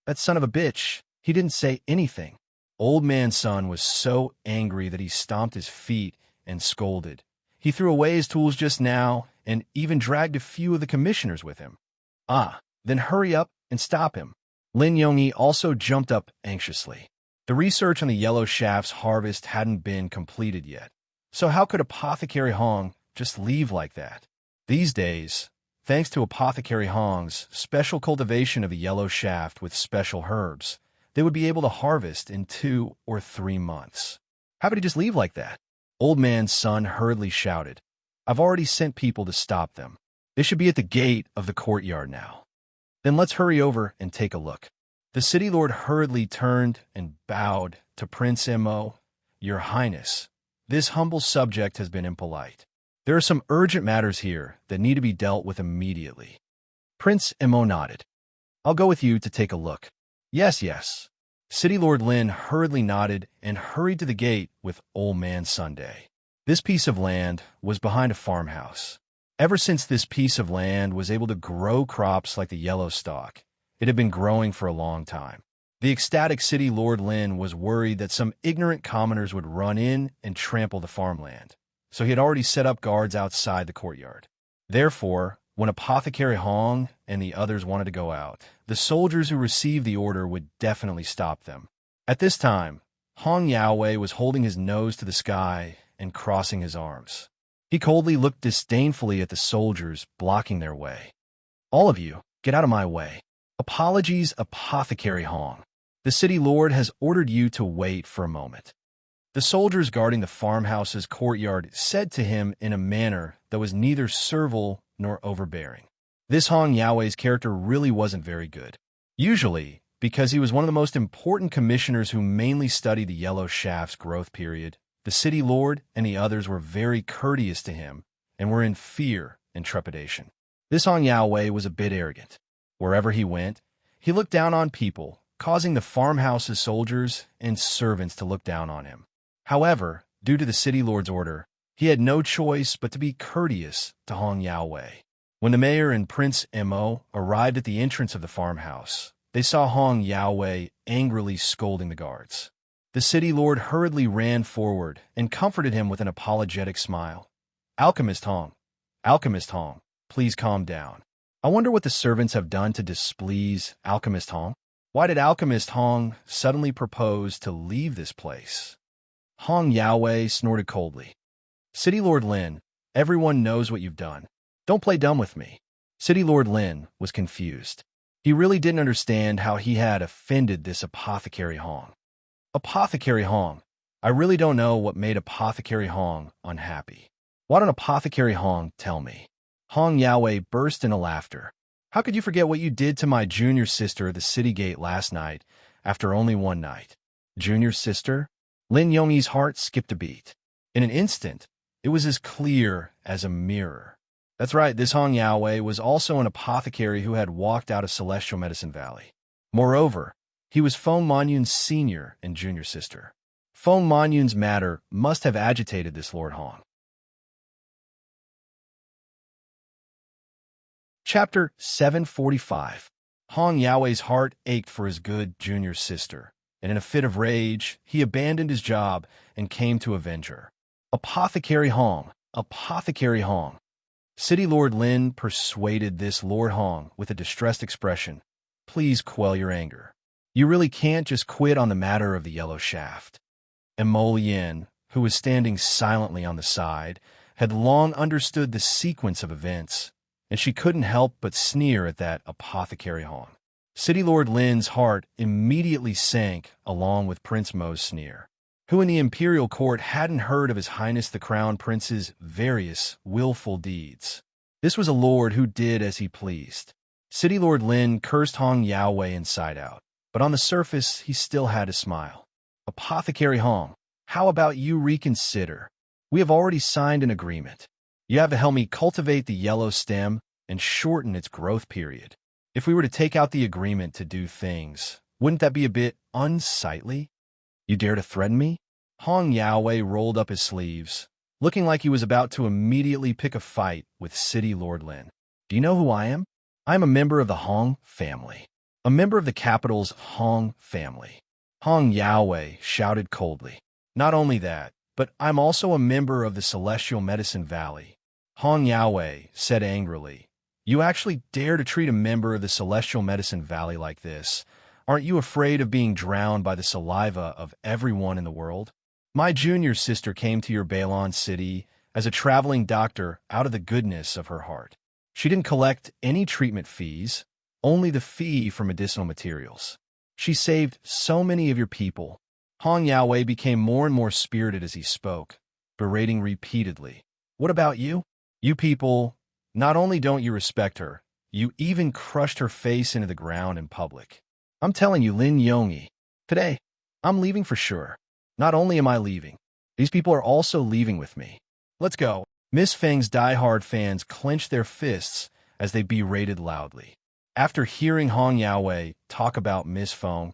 That son of a bitch, he didn't say anything. Old man son was so angry that he stomped his feet and scolded. He threw away his tools just now and even dragged a few of the commissioners with him. Ah, then hurry up and stop him. Lin Yongyi also jumped up anxiously. The research on the yellow shaft's harvest hadn't been completed yet. So how could Apothecary Hong just leave like that? These days, thanks to Apothecary Hong's special cultivation of the yellow shaft with special herbs, they would be able to harvest in 2 or 3 months. How could he just leave like that? Old man's son hurriedly shouted, I've already sent people to stop them. They should be at the gate of the courtyard now. Then let's hurry over and take a look. The City Lord hurriedly turned and bowed to Prince Mo. Your Highness, this humble subject has been impolite. There are some urgent matters here that need to be dealt with immediately. Prince Mo nodded. I'll go with you to take a look. Yes. City Lord Lin hurriedly nodded and hurried to the gate with Old Man Sunday. This piece of land was behind a farmhouse. Ever since this piece of land was able to grow crops like the yellow stalk, it had been growing for a long time. The ecstatic City Lord Lin was worried that some ignorant commoners would run in and trample the farmland, so he had already set up guards outside the courtyard. Therefore, when Apothecary Hong and the others wanted to go out, the soldiers who received the order would definitely stop them. At this time, Hong Yaowei was holding his nose to the sky and crossing his arms. He coldly looked disdainfully at the soldiers blocking their way. "All of you, get out of my way. Apologies, Apothecary Hong. The city lord has ordered you to wait for a moment." The soldiers guarding the farmhouse's courtyard said to him in a manner that was neither servile nor overbearing. This Hong Yaowei's character really wasn't very good. Usually, because he was one of the most important commissioners who mainly studied the yellow shaft's growth period, the city lord and the others were very courteous to him and were in fear and trepidation. This Hong Yaowei was a bit arrogant. Wherever he went, he looked down on people, causing the farmhouse's soldiers and servants to look down on him. However, due to the city lord's order, he had no choice but to be courteous to Hong Yaowei. When the mayor and Prince Mo arrived at the entrance of the farmhouse, they saw Hong Yaowei angrily scolding the guards. The city lord hurriedly ran forward and comforted him with an apologetic smile. Alchemist Hong, please calm down. I wonder what the servants have done to displease Alchemist Hong. Why did Alchemist Hong suddenly propose to leave this place?" Hong Yaowei snorted coldly. "City Lord Lin, everyone knows what you've done. Don't play dumb with me." City Lord Lin was confused. He really didn't understand how he had offended this Apothecary Hong. "Apothecary Hong, I really don't know what made Apothecary Hong unhappy. Why don't Apothecary Hong tell me?" Hong Yaowei burst into laughter. "How could you forget what you did to my junior sister at the city gate last night, after only one night?" Junior sister? Lin Yongyi's heart skipped a beat. In an instant, it was as clear as a mirror. That's right, this Hong Yaowei was also an apothecary who had walked out of Celestial Medicine Valley. Moreover, he was Feng Manyun's senior and junior sister. Feng Manyun's matter must have agitated this Lord Hong. Chapter 745. Hong Yaowei's heart ached for his good junior sister, and in a fit of rage, he abandoned his job and came to avenge her. Apothecary Hong, Apothecary Hong. City Lord Lin persuaded this Lord Hong with a distressed expression. Please quell your anger. You really can't just quit on the matter of the yellow shaft. And Mo Lien, who was standing silently on the side, had long understood the sequence of events, and she couldn't help but sneer at that Apothecary Hong. City Lord Lin's heart immediately sank along with Prince Mo's sneer, who in the imperial court hadn't heard of His Highness the Crown Prince's various willful deeds. This was a lord who did as he pleased. City Lord Lin cursed Hong Yaowei inside out, but on the surface he still had a smile. Apothecary Hong, how about you reconsider? We have already signed an agreement. You have to help me cultivate the yellow stem and shorten its growth period. If we were to take out the agreement to do things, wouldn't that be a bit unsightly? You dare to threaten me? Hong Yaowei rolled up his sleeves, looking like he was about to immediately pick a fight with City Lord Lin. Do you know who I am? I am a member of the Hong family. A member of the capital's Hong family. Hong Yaowei shouted coldly. Not only that, but I'm also a member of the Celestial Medicine Valley. Hong Yaowei said angrily. You actually dare to treat a member of the Celestial Medicine Valley like this? Aren't you afraid of being drowned by the saliva of everyone in the world? My junior sister came to your Bailon city as a traveling doctor out of the goodness of her heart. She didn't collect any treatment fees, only the fee for medicinal materials. She saved so many of your people. Hong Yaowei became more and more spirited as he spoke, berating repeatedly. What about you? You people, not only don't you respect her, you even crushed her face into the ground in public. I'm telling you, Lin Yongyi, today, I'm leaving for sure. Not only am I leaving, these people are also leaving with me. Let's go. Miss Feng's diehard fans clenched their fists as they berated loudly. After hearing Hong Yaowei talk about Miss Feng,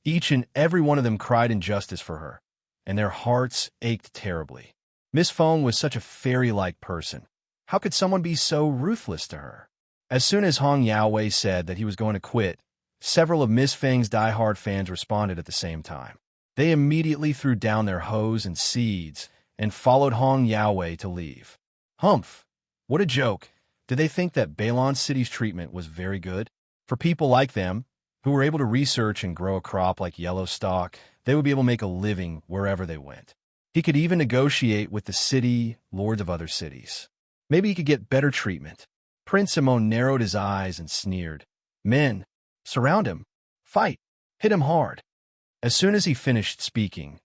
Each and every one of them cried injustice for her, and their hearts ached terribly. Miss Feng was such a fairy-like person. How could someone be so ruthless to her? As soon as Hong Yaowei said that he was going to quit, several of Miss Feng's die-hard fans responded at the same time. They immediately threw down their hoes and seeds and followed Hong Yaowei to leave. Humph! What a joke! Did they think that Bailon City's treatment was very good? For people like them, who were able to research and grow a crop like yellow stock, they would be able to make a living wherever they went. He could even negotiate with the city lords of other cities. Maybe he could get better treatment. Prince Simon narrowed his eyes and sneered. Men, surround him. Fight. Hit him hard. As soon as he finished speaking,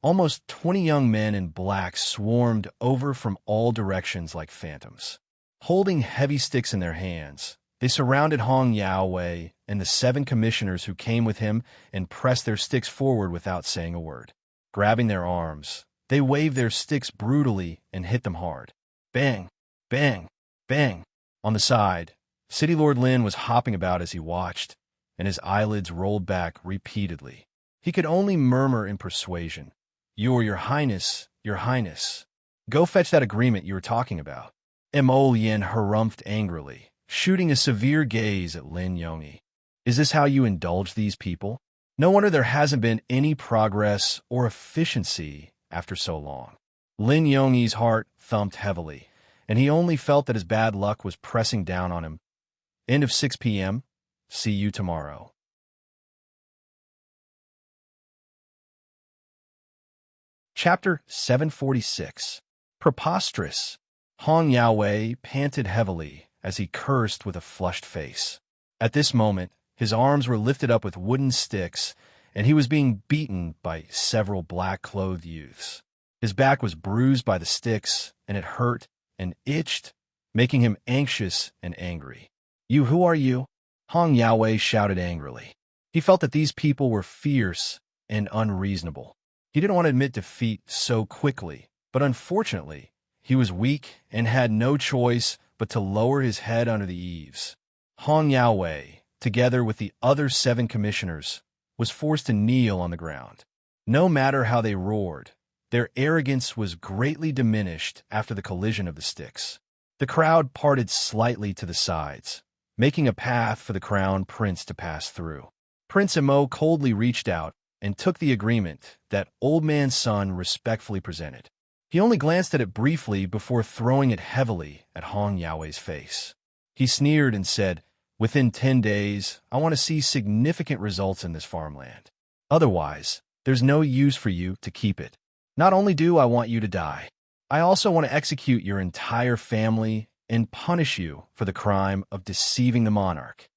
almost 20 young men in black swarmed over from all directions like phantoms. Holding heavy sticks in their hands, they surrounded Hong Yaowei and the 7 commissioners who came with him and pressed their sticks forward without saying a word. Grabbing their arms, they waved their sticks brutally and hit them hard. Bang, bang, bang. On the side, City Lord Lin was hopping about as he watched, and his eyelids rolled back repeatedly. He could only murmur in persuasion, Your Highness, Your Highness. Go fetch that agreement you were talking about. Mo Lien harumphed angrily, shooting a severe gaze at Lin Yongyi. Is this how you indulge these people? No wonder there hasn't been any progress or efficiency after so long. Lin Yongyi's heart thumped heavily, and he only felt that his bad luck was pressing down on him. End of 6 p.m. See you tomorrow. Chapter 746. Preposterous. Hong Yaowei panted heavily as he cursed with a flushed face. At this moment, his arms were lifted up with wooden sticks, and he was being beaten by several black-clothed youths. His back was bruised by the sticks, and it hurt and itched, making him anxious and angry. You, who are you? Hong Yaowei shouted angrily. He felt that these people were fierce and unreasonable. He didn't want to admit defeat so quickly, but unfortunately, he was weak and had no choice but to lower his head under the eaves. Hong Yaowei, together with the other 7 commissioners, was forced to kneel on the ground. No matter how they roared, their arrogance was greatly diminished after the collision of the sticks. The crowd parted slightly to the sides, making a path for the crown prince to pass through. Prince Mo coldly reached out and took the agreement that Old Man Sun respectfully presented. He only glanced at it briefly before throwing it heavily at Hong Yaowei's face. He sneered and said, Within 10 days, I want to see significant results in this farmland. Otherwise, there's no use for you to keep it. Not only do I want you to die, I also want to execute your entire family and punish you for the crime of deceiving the monarch.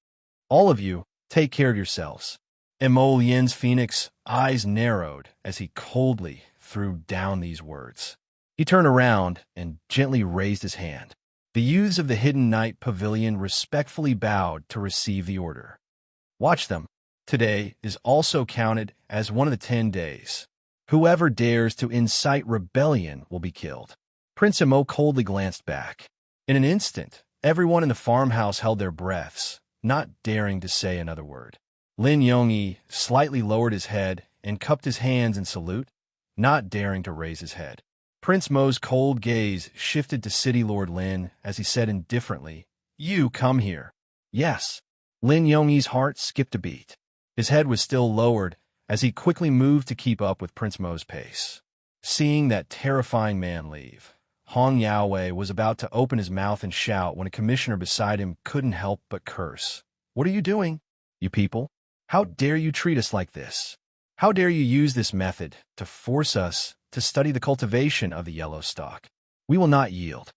All of you, take care of yourselves. Mo Lien's phoenix eyes narrowed as he coldly threw down these words. He turned around and gently raised his hand. The youths of the Hidden Night Pavilion respectfully bowed to receive the order. Watch them. Today is also counted as one of the 10 days. Whoever dares to incite rebellion will be killed. Prince Mo coldly glanced back. In an instant, everyone in the farmhouse held their breaths, not daring to say another word. Lin Yongyi slightly lowered his head and cupped his hands in salute, not daring to raise his head. Prince Mo's cold gaze shifted to City Lord Lin as he said indifferently, You come here. Yes. Lin Yongyi's heart skipped a beat. His head was still lowered as he quickly moved to keep up with Prince Mo's pace. Seeing that terrifying man leave, Hong Yaowei was about to open his mouth and shout when a commissioner beside him couldn't help but curse. What are you doing, you people? How dare you treat us like this? How dare you use this method to force us to study the cultivation of the yellow stalk? We will not yield.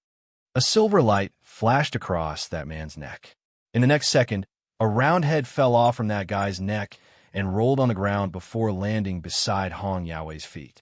A silver light flashed across that man's neck. In the next second, a round head fell off from that guy's neck and rolled on the ground before landing beside Hong Yaowei's feet.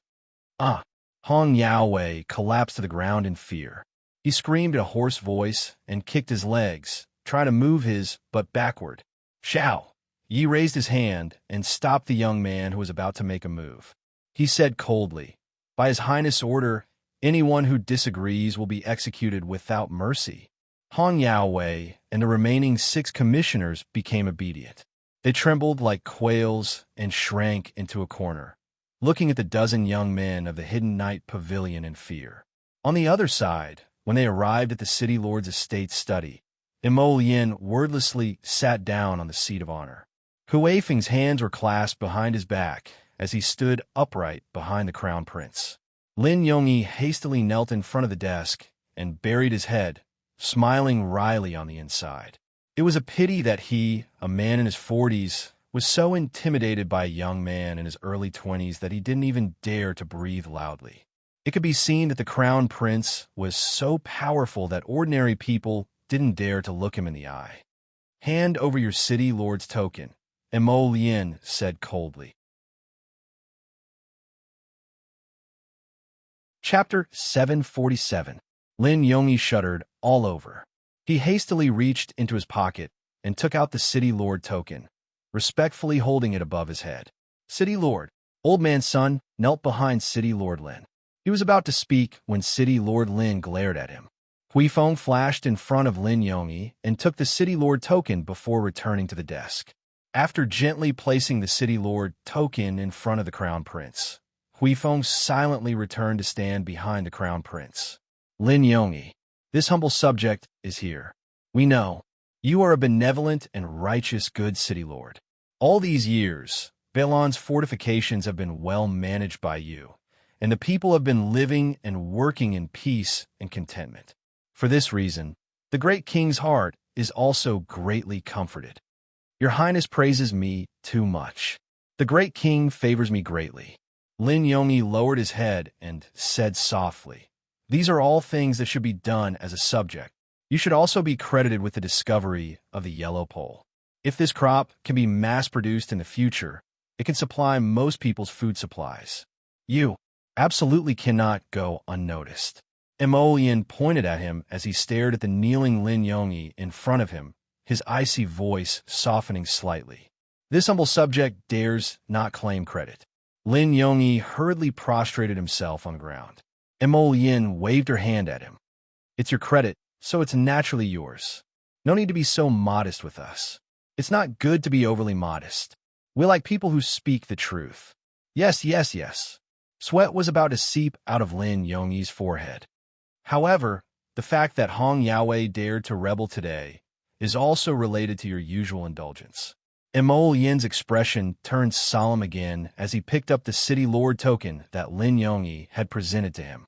Hong Yaowei collapsed to the ground in fear. He screamed in a hoarse voice and kicked his legs, trying to move his butt backward. Shao! Yi raised his hand and stopped the young man who was about to make a move. He said coldly, By His Highness' order, anyone who disagrees will be executed without mercy. Hong Yaowei and the remaining 6 commissioners became obedient. They trembled like quails and shrank into a corner, looking at the dozen young men of the Hidden Night Pavilion in fear. On the other side, when they arrived at the city lord's estate study, Yin wordlessly sat down on the seat of honor. Huifeng's hands were clasped behind his back as he stood upright behind the crown prince. Lin Yongyi hastily knelt in front of the desk and buried his head, smiling wryly on the inside. It was a pity that he, a man in his 40s, was so intimidated by a young man in his early 20s that he didn't even dare to breathe loudly. It could be seen that the crown prince was so powerful that ordinary people didn't dare to look him in the eye. "Hand over your city lord's token," Yin said coldly. Chapter 747. Lin Yongyi shuddered all over. He hastily reached into his pocket and took out the city lord token, respectfully holding it above his head. City lord. Old man's son knelt behind city lord Lin. He was about to speak when city lord Lin glared at him. Huifeng flashed in front of Lin Yongyi and took the city lord token before returning to the desk. After gently placing the city lord token in front of the crown prince, Huifeng silently returned to stand behind the crown prince. Lin Yongyi, this humble subject is here. We know you are a benevolent and righteous good city lord. All these years, Bailon's fortifications have been well managed by you, and the people have been living and working in peace and contentment. For this reason, the great king's heart is also greatly comforted. Your Highness praises me too much. The great king favors me greatly. Lin Yongyi lowered his head and said softly, "These are all things that should be done as a subject. You should also be credited with the discovery of the yellow pole. If this crop can be mass-produced in the future, it can supply most people's food supplies. You absolutely cannot go unnoticed." Yin pointed at him as he stared at the kneeling Lin Yongyi in front of him, his icy voice softening slightly. This humble subject dares not claim credit. Lin Yongyi hurriedly prostrated himself on the ground. Yin waved her hand at him. "It's your credit, so it's naturally yours. No need to be so modest with us. It's not good to be overly modest. We like people who speak the truth." Yes, yes, yes. Sweat was about to seep out of Lin Yongyi's forehead. However, the fact that Hong Yaowei dared to rebel today is also related to your usual indulgence. Yin's expression turned solemn again as he picked up the city lord token that Lin Yongyi had presented to him.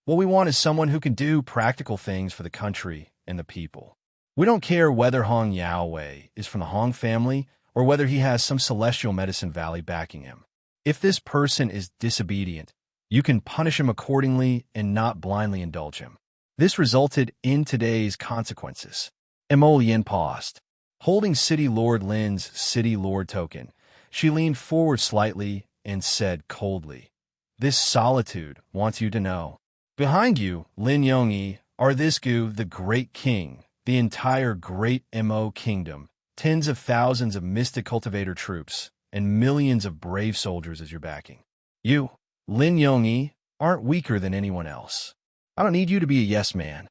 What we want is someone who can do practical things for the country and the people. We don't care whether Hong Yaowei is from the Hong family or whether he has some celestial medicine valley backing him. If this person is disobedient, you can punish him accordingly and not blindly indulge him. This resulted in today's consequences. Yin paused. Holding City Lord Lin's City Lord token, she leaned forward slightly and said coldly, "This solitude wants you to know. Behind you, Lin Yongyi, are this Gu, the great king, the entire great Mo kingdom, tens of thousands of mystic cultivator troops, and millions of brave soldiers as your backing. You, Lin Yongyi, aren't weaker than anyone else. I don't need you to be a yes man."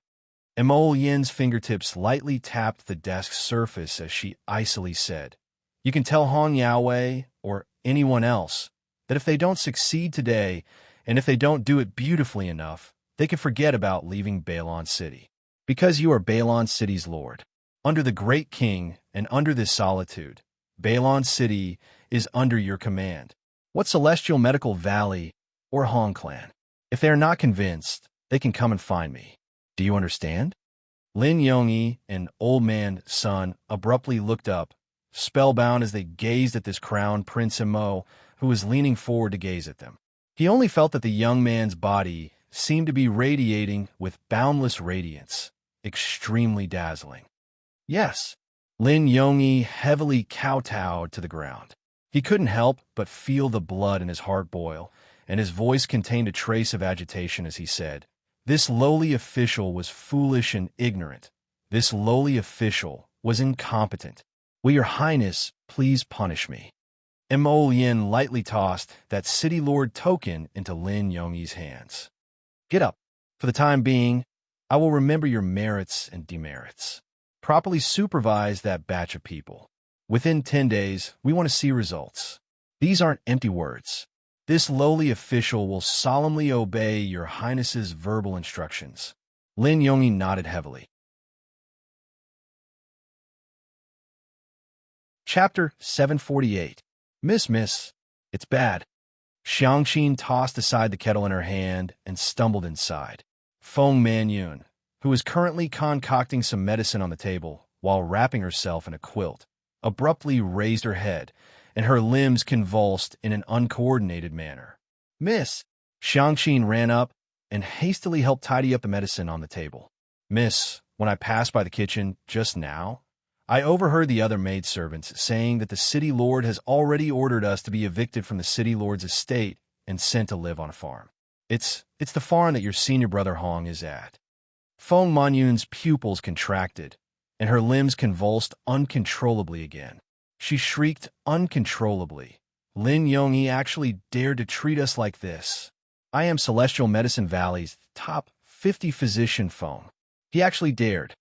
Yin's fingertips lightly tapped the desk's surface as she icily said, "You can tell Hong Yaowei, or anyone else, that if they don't succeed today, and if they don't do it beautifully enough, they can forget about leaving Bailon City. Because you are Bailon City's lord. Under the great king and under this solitude, Bailon City is under your command. What Celestial Medical Valley or Hong Clan? If they are not convinced, they can come and find me. Do you understand?" Lin Yongyi and Old Man Sun abruptly looked up, spellbound as they gazed at this crown Prince Mo, who was leaning forward to gaze at them. He only felt that the young man's body seemed to be radiating with boundless radiance, extremely dazzling. Yes, Lin Yongyi heavily kowtowed to the ground. He couldn't help but feel the blood in his heart boil, and his voice contained a trace of agitation as he said, "This lowly official was foolish and ignorant. This lowly official was incompetent. Will your highness please punish me?" Yin lightly tossed that city lord token into Lin Yongyi's hands. "Get up. For the time being, I will remember your merits and demerits. Properly supervise that batch of people. Within 10 days, we want to see results. These aren't empty words. This lowly official will solemnly obey your highness's verbal instructions. Lin Yongyi nodded heavily. Chapter 748. Miss, it's bad. Xiangqin tossed aside the kettle in her hand and stumbled inside. Feng Manyun, who was currently concocting some medicine on the table while wrapping herself in a quilt, abruptly raised her head, and her limbs convulsed in an uncoordinated manner. Miss! Xiangqin ran up and hastily helped tidy up the medicine on the table. Miss, when I passed by the kitchen just now, I overheard the other maidservants saying that the city lord has already ordered us to be evicted from the city lord's estate and sent to live on a farm. It's the farm that your senior brother Hong is at. Feng Manyun's pupils contracted, and her limbs convulsed uncontrollably again. She shrieked uncontrollably. Lin Yongyi actually dared to treat us like this. I am Celestial Medicine Valley's top 50 physician Feng. He actually dared.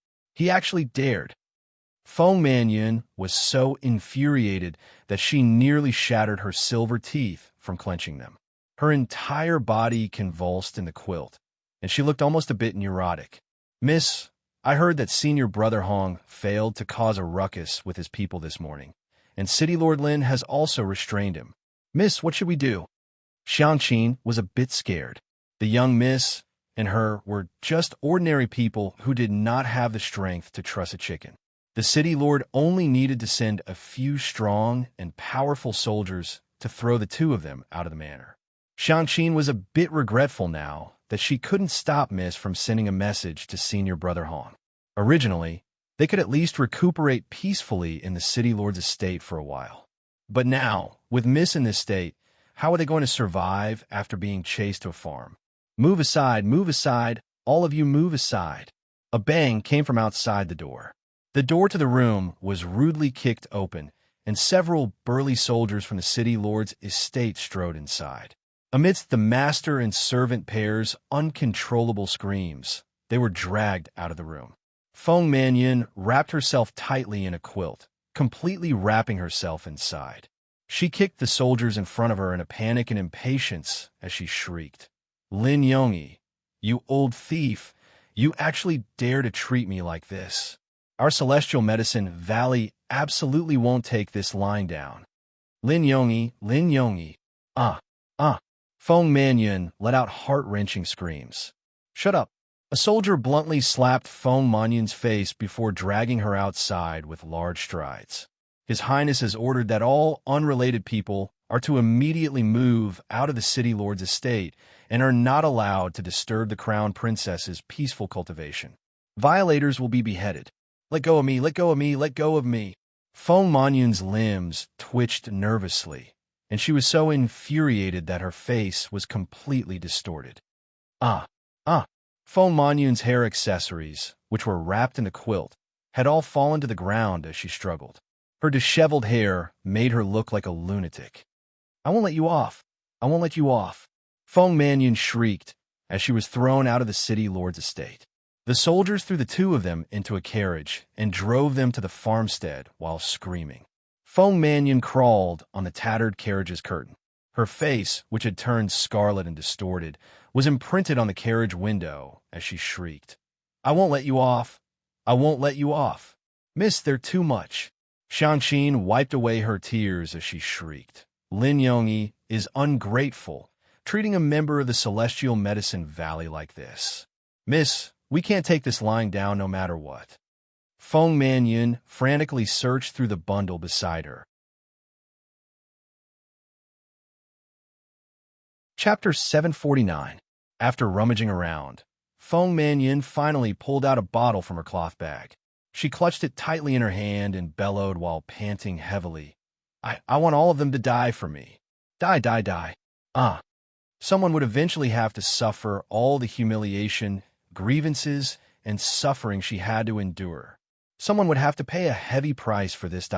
Feng Manyun was so infuriated that she nearly shattered her silver teeth from clenching them. Her entire body convulsed in the quilt, and she looked almost a bit neurotic. Miss, I heard that senior brother Hong failed to cause a ruckus with his people this morning, and City Lord Lin has also restrained him. Miss, what should we do? Xiangqin was a bit scared. The young miss and her were just ordinary people who did not have the strength to truss a chicken. The city lord only needed to send a few strong and powerful soldiers to throw the two of them out of the manor. Xiangqin was a bit regretful now that she couldn't stop Miss from sending a message to senior brother Hong. Originally, they could at least recuperate peacefully in the city lord's estate for a while. But now, with Miss in this state, how are they going to survive after being chased to a farm? Move aside, all of you move aside. A bang came from outside the door. The door to the room was rudely kicked open, and several burly soldiers from the city lord's estate strode inside. Amidst the master and servant pair's uncontrollable screams, they were dragged out of the room. Feng Manyun wrapped herself tightly in a quilt, completely wrapping herself inside. She kicked the soldiers in front of her in a panic and impatience as she shrieked, Lin Yongyi, you old thief, you actually dare to treat me like this. Our Celestial Medicine Valley absolutely won't take this lying down. Lin Yongyi, Feng Manyun let out heart-wrenching screams. Shut up. A soldier bluntly slapped Feng Manyun's face before dragging her outside with large strides. His Highness has ordered that all unrelated people are to immediately move out of the city lord's estate and are not allowed to disturb the crown princess's peaceful cultivation. Violators will be beheaded. Let go of me, let go of me, let go of me. Feng Manyun's limbs twitched nervously, and she was so infuriated that her face was completely distorted. Feng Manyun's hair accessories, which were wrapped in the quilt, had all fallen to the ground as she struggled. Her disheveled hair made her look like a lunatic. I won't let you off. I won't let you off. Feng Manyun shrieked as she was thrown out of the city lord's estate. The soldiers threw the two of them into a carriage and drove them to the farmstead while screaming. Feng Manyun crawled on the tattered carriage's curtain. Her face, which had turned scarlet and distorted, was imprinted on the carriage window as she shrieked, I won't let you off. I won't let you off. Miss, they're too much. Xiangqin wiped away her tears as she shrieked. Lin Yongyi is ungrateful, treating a member of the Celestial Medicine Valley like this. Miss, we can't take this lying down no matter what. Feng Manyun frantically searched through the bundle beside her. Chapter 749. After rummaging around, Feng Manyun finally pulled out a bottle from her cloth bag. She clutched it tightly in her hand and bellowed while panting heavily. I want all of them to die for me. Die. Someone would eventually have to suffer all the humiliation, grievances, and suffering she had to endure. Someone would have to pay a heavy price for this.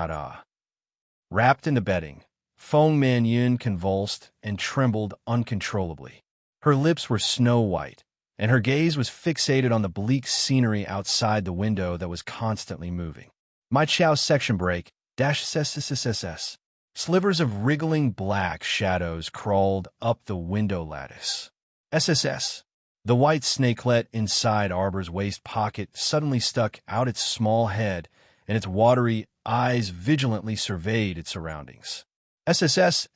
Wrapped in the bedding, Feng Manyun convulsed and trembled uncontrollably. Her lips were snow-white, and her gaze was fixated on the bleak scenery outside the window that was constantly moving. My Chow section break. SSSS. Slivers of wriggling black shadows crawled up the window lattice. SSS. The white snakelet inside Arbor's waist pocket suddenly stuck out its small head, and its watery eyes vigilantly surveyed its surroundings. SSS.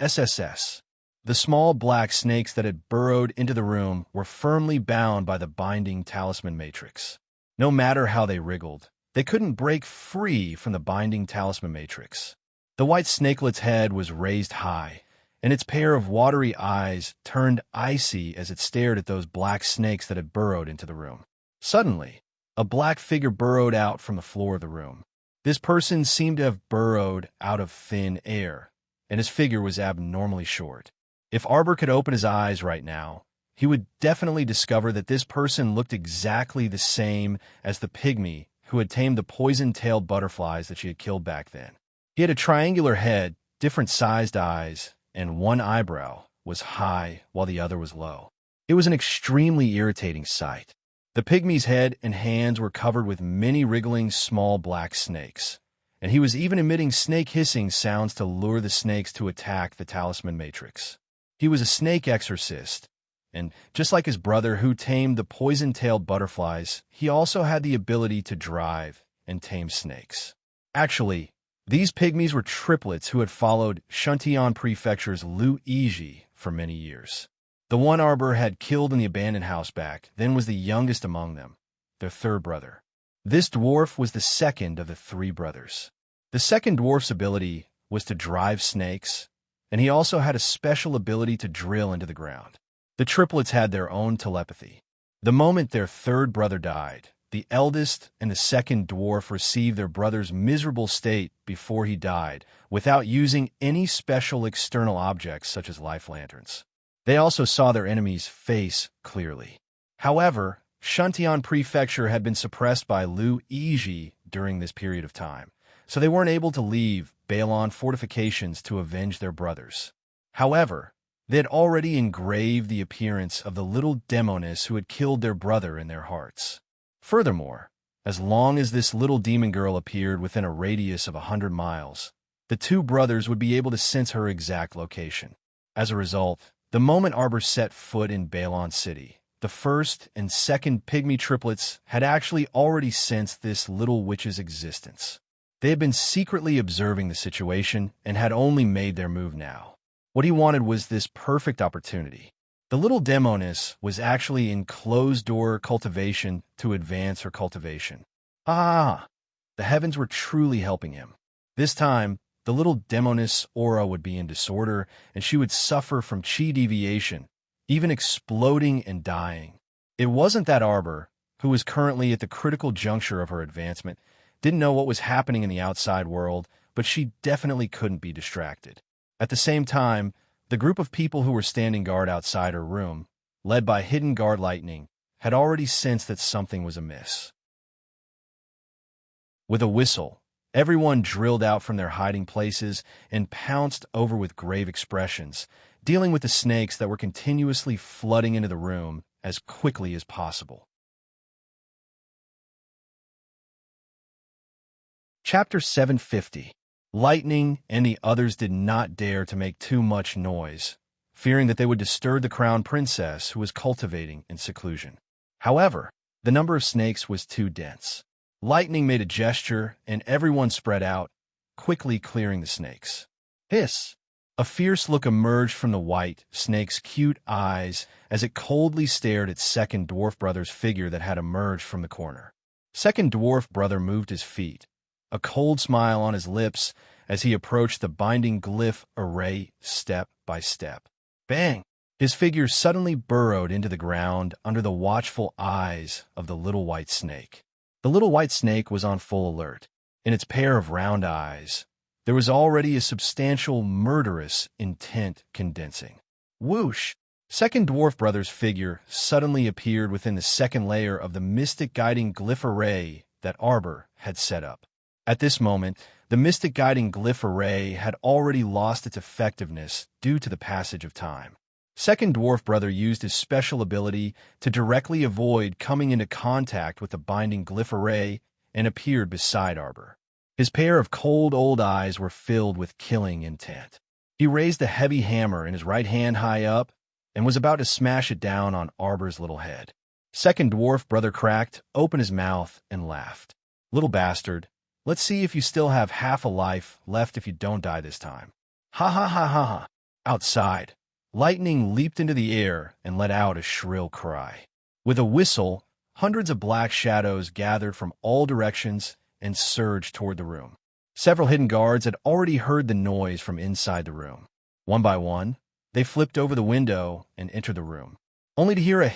The small black snakes that had burrowed into the room were firmly bound by the binding talisman matrix. No matter how they wriggled, they couldn't break free from the binding talisman matrix. The white snakelet's head was raised high, and its pair of watery eyes turned icy as it stared at those black snakes that had burrowed into the room. Suddenly, a black figure burrowed out from the floor of the room. This person seemed to have burrowed out of thin air, and his figure was abnormally short. If Arbor could open his eyes right now, he would definitely discover that this person looked exactly the same as the pygmy who had tamed the poison-tailed butterflies that she had killed back then. He had a triangular head, different-sized eyes, and one eyebrow was high while the other was low. It was an extremely irritating sight. The pygmy's head and hands were covered with many wriggling small black snakes, and he was even emitting snake hissing sounds to lure the snakes to attack the talisman matrix. He was a snake exorcist, and just like his brother who tamed the poison-tailed butterflies, he also had the ability to drive and tame snakes. Actually, these pygmies were triplets who had followed Shantian Prefecture's Lu Iji for many years. The one Arbor had killed in the abandoned house back then was the youngest among them, their third brother. This dwarf was the second of the three brothers. The second dwarf's ability was to drive snakes, and he also had a special ability to drill into the ground. The triplets had their own telepathy. The moment their third brother died, the eldest and the second dwarf received their brother's miserable state before he died without using any special external objects such as life lanterns. They also saw their enemy's face clearly. However, Shantian Prefecture had been suppressed by Lu Iji during this period of time, so they weren't able to leave Balon fortifications to avenge their brothers. However, they had already engraved the appearance of the little demoness who had killed their brother in their hearts. Furthermore, as long as this little demon girl appeared within a radius of 100 miles, the two brothers would be able to sense her exact location. As a result, the moment Arbor set foot in Balon City, the first and second pygmy triplets had actually already sensed this little witch's existence. They had been secretly observing the situation and had only made their move now. What he wanted was this perfect opportunity. The little demoness was actually in closed-door cultivation to advance her cultivation. The heavens were truly helping him. This time, the little demoness aura would be in disorder, and she would suffer from chi deviation, even exploding and dying. It wasn't that Arbor, who was currently at the critical juncture of her advancement, didn't know what was happening in the outside world, but she definitely couldn't be distracted. At the same time, the group of people who were standing guard outside her room, led by hidden guard Lightning, had already sensed that something was amiss. With a whistle, everyone drilled out from their hiding places and pounced over with grave expressions, dealing with the snakes that were continuously flooding into the room as quickly as possible. Chapter 750. Lightning and the others did not dare to make too much noise, fearing that they would disturb the crown princess who was cultivating in seclusion. However, the number of snakes was too dense. Lightning made a gesture, and everyone spread out, quickly clearing the snakes. Hiss! A fierce look emerged from the white snake's cute eyes as it coldly stared at second dwarf brother's figure that had emerged from the corner. Second dwarf brother moved his feet, a cold smile on his lips as he approached the binding glyph array step by step. Bang! His figure suddenly burrowed into the ground under the watchful eyes of the little white snake. The little white snake was on full alert. In its pair of round eyes, there was already a substantial murderous intent condensing. Whoosh! Second dwarf brother's figure suddenly appeared within the second layer of the mystic guiding glyph array that Arbor had set up. At this moment, the mystic guiding glyph array had already lost its effectiveness due to the passage of time. Second dwarf brother used his special ability to directly avoid coming into contact with the binding glyph array and appeared beside Arbor. His pair of cold old eyes were filled with killing intent. He raised a heavy hammer in his right hand high up and was about to smash it down on Arbor's little head. Second dwarf brother cracked, opened his mouth, and laughed. "Little bastard, let's see if you still have half a life left if you don't die this time." Ha ha ha ha ha. Outside, lightning leaped into the air and let out a shrill cry. With a whistle, hundreds of black shadows gathered from all directions and surged toward the room. Several hidden guards had already heard the noise from inside the room. One by one, they flipped over the window and entered the room, only to hear a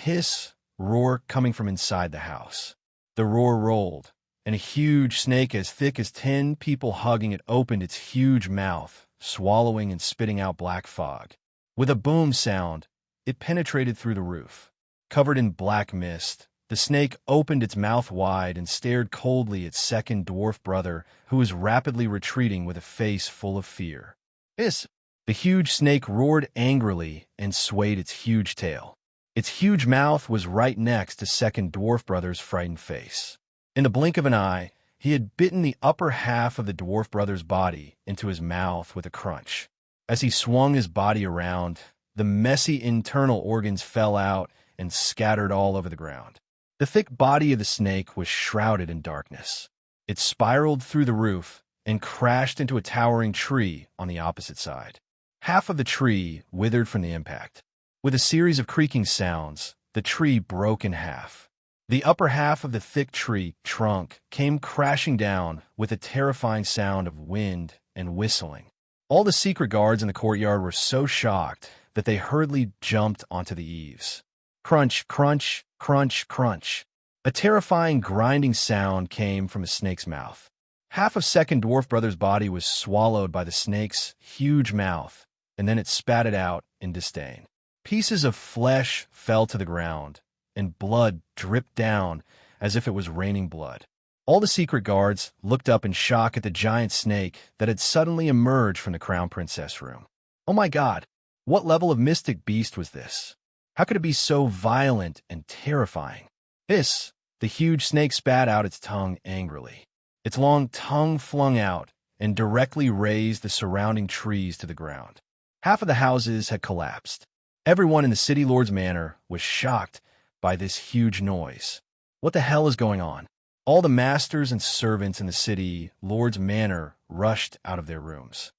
roar coming from inside the house. The roar rolled, and a huge snake as thick as 10 people hugging it opened its huge mouth, swallowing and spitting out black fog. With a boom sound, it penetrated through the roof. Covered in black mist, the snake opened its mouth wide and stared coldly at second dwarf brother, who was rapidly retreating with a face full of fear. "Hiss!" The huge snake roared angrily and swayed its huge tail. Its huge mouth was right next to second dwarf brother's frightened face. In the blink of an eye, he had bitten the upper half of the dwarf brother's body into his mouth with a crunch. As he swung his body around, the messy internal organs fell out and scattered all over the ground. The thick body of the snake was shrouded in darkness. It spiraled through the roof and crashed into a towering tree on the opposite side. Half of the tree withered from the impact. With a series of creaking sounds, the tree broke in half. The upper half of the thick tree trunk came crashing down with a terrifying sound of wind and whistling. All the secret guards in the courtyard were so shocked that they hurriedly jumped onto the eaves. Crunch, crunch, crunch, crunch. A terrifying grinding sound came from a snake's mouth. Half of second dwarf brother's body was swallowed by the snake's huge mouth, and then it spat it out in disdain. Pieces of flesh fell to the ground, and blood dripped down as if it was raining blood. All the secret guards looked up in shock at the giant snake that had suddenly emerged from the crown princess room. Oh my God, what level of mystic beast was this? How could it be so violent and terrifying? Hiss! The huge snake spat out its tongue angrily. Its long tongue flung out and directly razed the surrounding trees to the ground. Half of the houses had collapsed. Everyone in the city lord's manor was shocked by this huge noise. What the hell is going on? All the masters and servants in the city lord's manor rushed out of their rooms.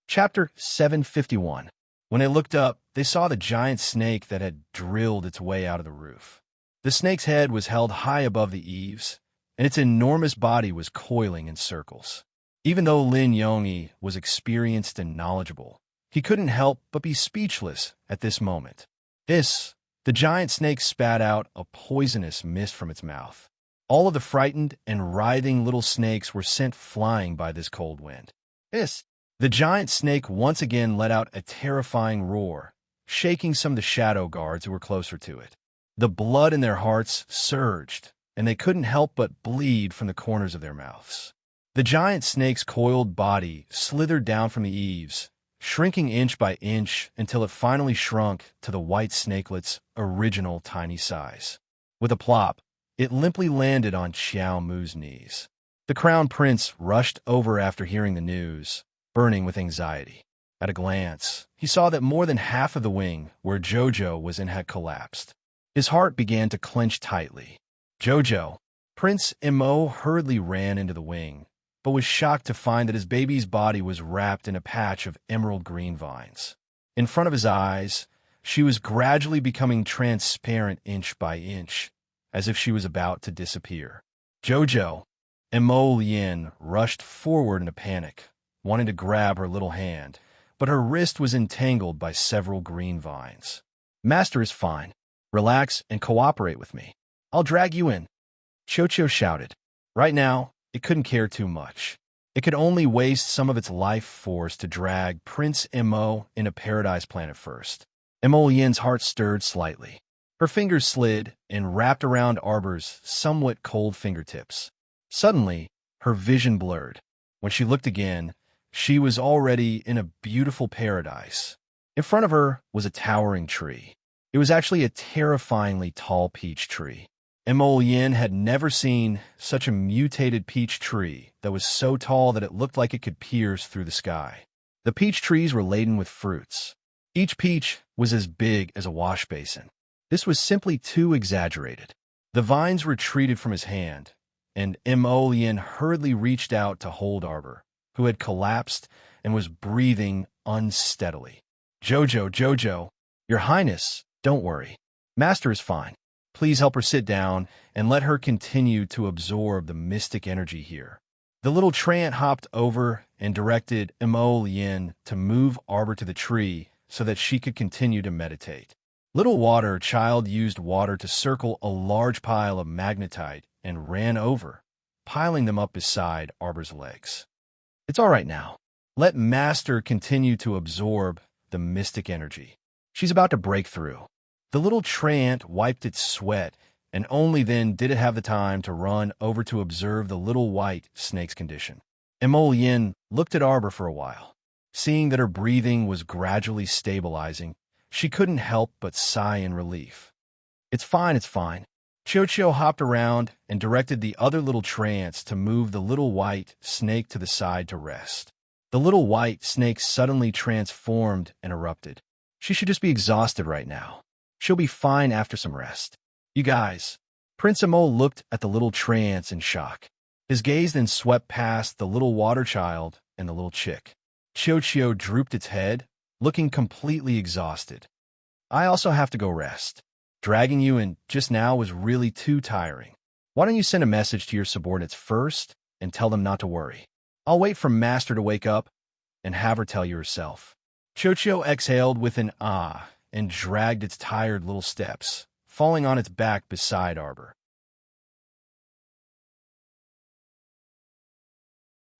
Chapter 751. When they looked up, they saw the giant snake that had drilled its way out of the roof. The snake's head was held high above the eaves, and its enormous body was coiling in circles. Even though Lin Yongyi was experienced and knowledgeable, he couldn't help but be speechless at this moment. The giant snake spat out a poisonous mist from its mouth. All of the frightened and writhing little snakes were sent flying by this cold wind. The giant snake once again let out a terrifying roar, shaking some of the shadow guards who were closer to it. The blood in their hearts surged, and they couldn't help but bleed from the corners of their mouths. The giant snake's coiled body slithered down from the eaves, shrinking inch by inch until it finally shrunk to the white snakelet's original tiny size. With a plop, it limply landed on Xiao Mu's knees. The crown prince rushed over after hearing the news, burning with anxiety. At a glance, he saw that more than half of the wing where Jojo was in had collapsed. His heart began to clench tightly. Jojo! Prince Imo hurriedly ran into the wing, but was shocked to find that his baby's body was wrapped in a patch of emerald green vines. In front of his eyes, she was gradually becoming transparent inch by inch, as if she was about to disappear. Jojo! Imo Lien rushed forward in a panic, wanting to grab her little hand, but her wrist was entangled by several green vines. Master is fine. Relax and cooperate with me. I'll drag you in. Chocho shouted. Right now, it couldn't care too much. It could only waste some of its life force to drag Prince Imo in a paradise planet first. Imo Yin's heart stirred slightly. Her fingers slid and wrapped around Arbor's somewhat cold fingertips. Suddenly, her vision blurred. When she looked again, she was already in a beautiful paradise. In front of her was a towering tree. It was actually a terrifyingly tall peach tree. Emolien had never seen such a mutated peach tree that was so tall that it looked like it could pierce through the sky. The peach trees were laden with fruits. Each peach was as big as a wash basin. This was simply too exaggerated. The vines retreated from his hand, and Emolien hurriedly reached out to hold Arbor, who had collapsed and was breathing unsteadily. Jojo, Your Highness, don't worry. Master is fine. Please help her sit down and let her continue to absorb the mystic energy here. The little treant hopped over and directed Emolien to move Arbor to the tree so that she could continue to meditate. Little Water Child used water to circle a large pile of magnetite and ran over, piling them up beside Arbor's legs. It's all right now. Let Master continue to absorb the mystic energy. She's about to break through. The little treant wiped its sweat, and only then did it have the time to run over to observe the little white snake's condition. Emolien looked at Arbor for a while. Seeing that her breathing was gradually stabilizing, she couldn't help but sigh in relief. It's fine. Chocho hopped around and directed the other little trants to move the little white snake to the side to rest. The little white snake suddenly transformed and erupted. She should just be exhausted right now. She'll be fine after some rest. You guys. Prince Emol looked at the little trance in shock. His gaze then swept past the little water child and the little chick. Chocho drooped its head, looking completely exhausted. I also have to go rest. Dragging you in just now was really too tiring. Why don't you send a message to your subordinates first and tell them not to worry? I'll wait for Master to wake up and have her tell you herself. Chocho exhaled with an ah and dragged its tired little steps, falling on its back beside Arbor.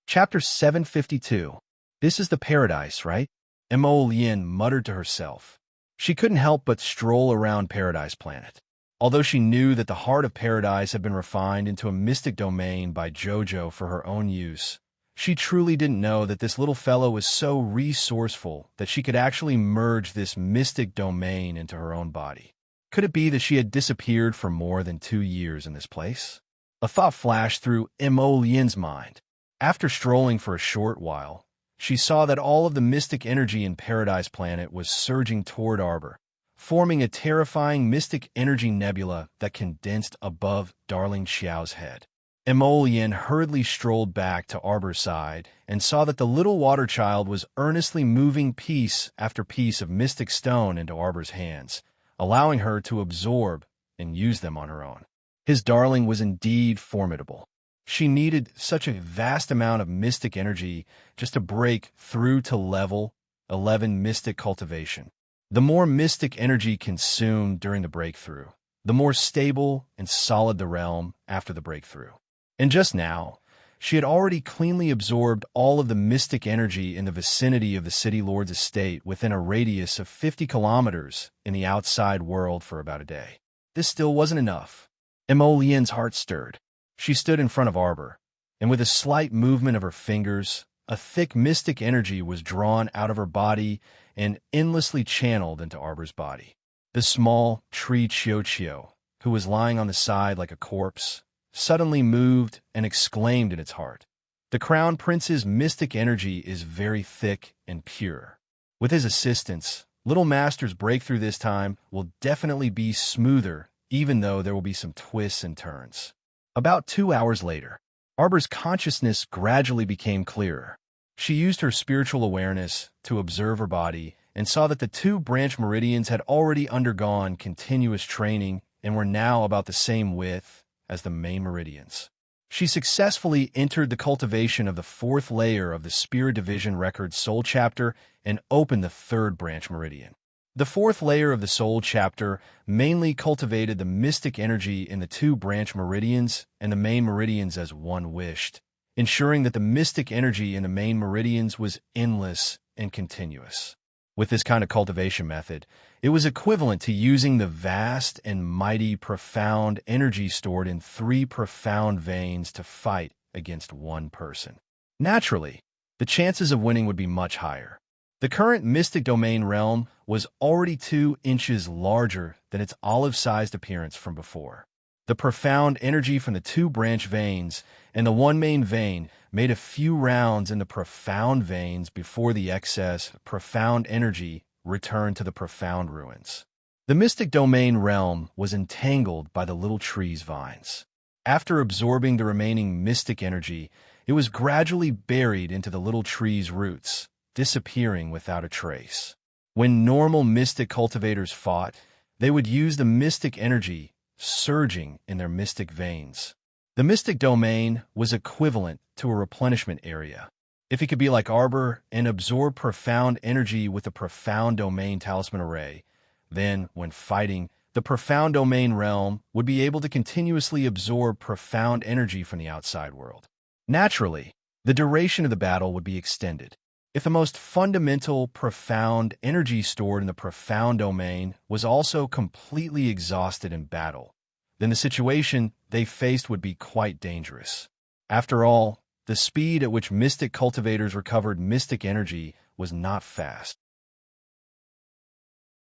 Chapter 752. This is the paradise, right? Emolien muttered to herself. She couldn't help but stroll around Paradise Planet. Although she knew that the heart of paradise had been refined into a mystic domain by Jojo for her own use, she truly didn't know that this little fellow was so resourceful that she could actually merge this mystic domain into her own body. Could it be that she had disappeared for more than 2 years in this place? A thought flashed through Emolien's mind. After strolling for a short while, she saw that all of the mystic energy in Paradise Planet was surging toward Arbor, forming a terrifying mystic energy nebula that condensed above Darling Xiao's head. Emolien hurriedly strolled back to Arbor's side and saw that the little water child was earnestly moving piece after piece of mystic stone into Arbor's hands, allowing her to absorb and use them on her own. His darling was indeed formidable. She needed such a vast amount of mystic energy just to break through to level 11 mystic cultivation. The more mystic energy consumed during the breakthrough, the more stable and solid the realm after the breakthrough. And just now, she had already cleanly absorbed all of the mystic energy in the vicinity of the City Lord's estate within a radius of 50 kilometers in the outside world for about a day. This still wasn't enough. Emolien's heart stirred. She stood in front of Arbor, and with a slight movement of her fingers, a thick mystic energy was drawn out of her body and endlessly channeled into Arbor's body. The small tree Chocho, who was lying on the side like a corpse, suddenly moved and exclaimed in its heart, "The Crown Prince's mystic energy is very thick and pure. With his assistance, Little Master's breakthrough this time will definitely be smoother, even though there will be some twists and turns." About 2 hours later, Arbor's consciousness gradually became clearer. She used her spiritual awareness to observe her body and saw that the 2 branch meridians had already undergone continuous training and were now about the same width as the main meridians. She successfully entered the cultivation of the 4th layer of the Spirit Division Record Soul Chapter and opened the 3rd branch meridian. The 4th layer of the Soul Chapter mainly cultivated the mystic energy in the 2 branch meridians and the main meridians as one wished, ensuring that the mystic energy in the main meridians was endless and continuous. With this kind of cultivation method, it was equivalent to using the vast and mighty profound energy stored in 3 profound veins to fight against one person. Naturally, the chances of winning would be much higher. The current mystic domain realm was already 2 inches larger than its olive-sized appearance from before. The profound energy from the two branch veins and the one main vein made a few rounds in the profound veins before the excess profound energy returned to the profound ruins. The mystic domain realm was entangled by the little tree's vines. After absorbing the remaining mystic energy, it was gradually buried into the little tree's roots, disappearing without a trace. When normal mystic cultivators fought, they would use the mystic energy surging in their mystic veins. The mystic domain was equivalent to a replenishment area. If he could be like Arbor and absorb profound energy with the profound domain talisman array, then, when fighting, the profound domain realm would be able to continuously absorb profound energy from the outside world. Naturally, the duration of the battle would be extended. If the most fundamental, profound energy stored in the profound domain was also completely exhausted in battle, then the situation they faced would be quite dangerous. After all, the speed at which mystic cultivators recovered mystic energy was not fast.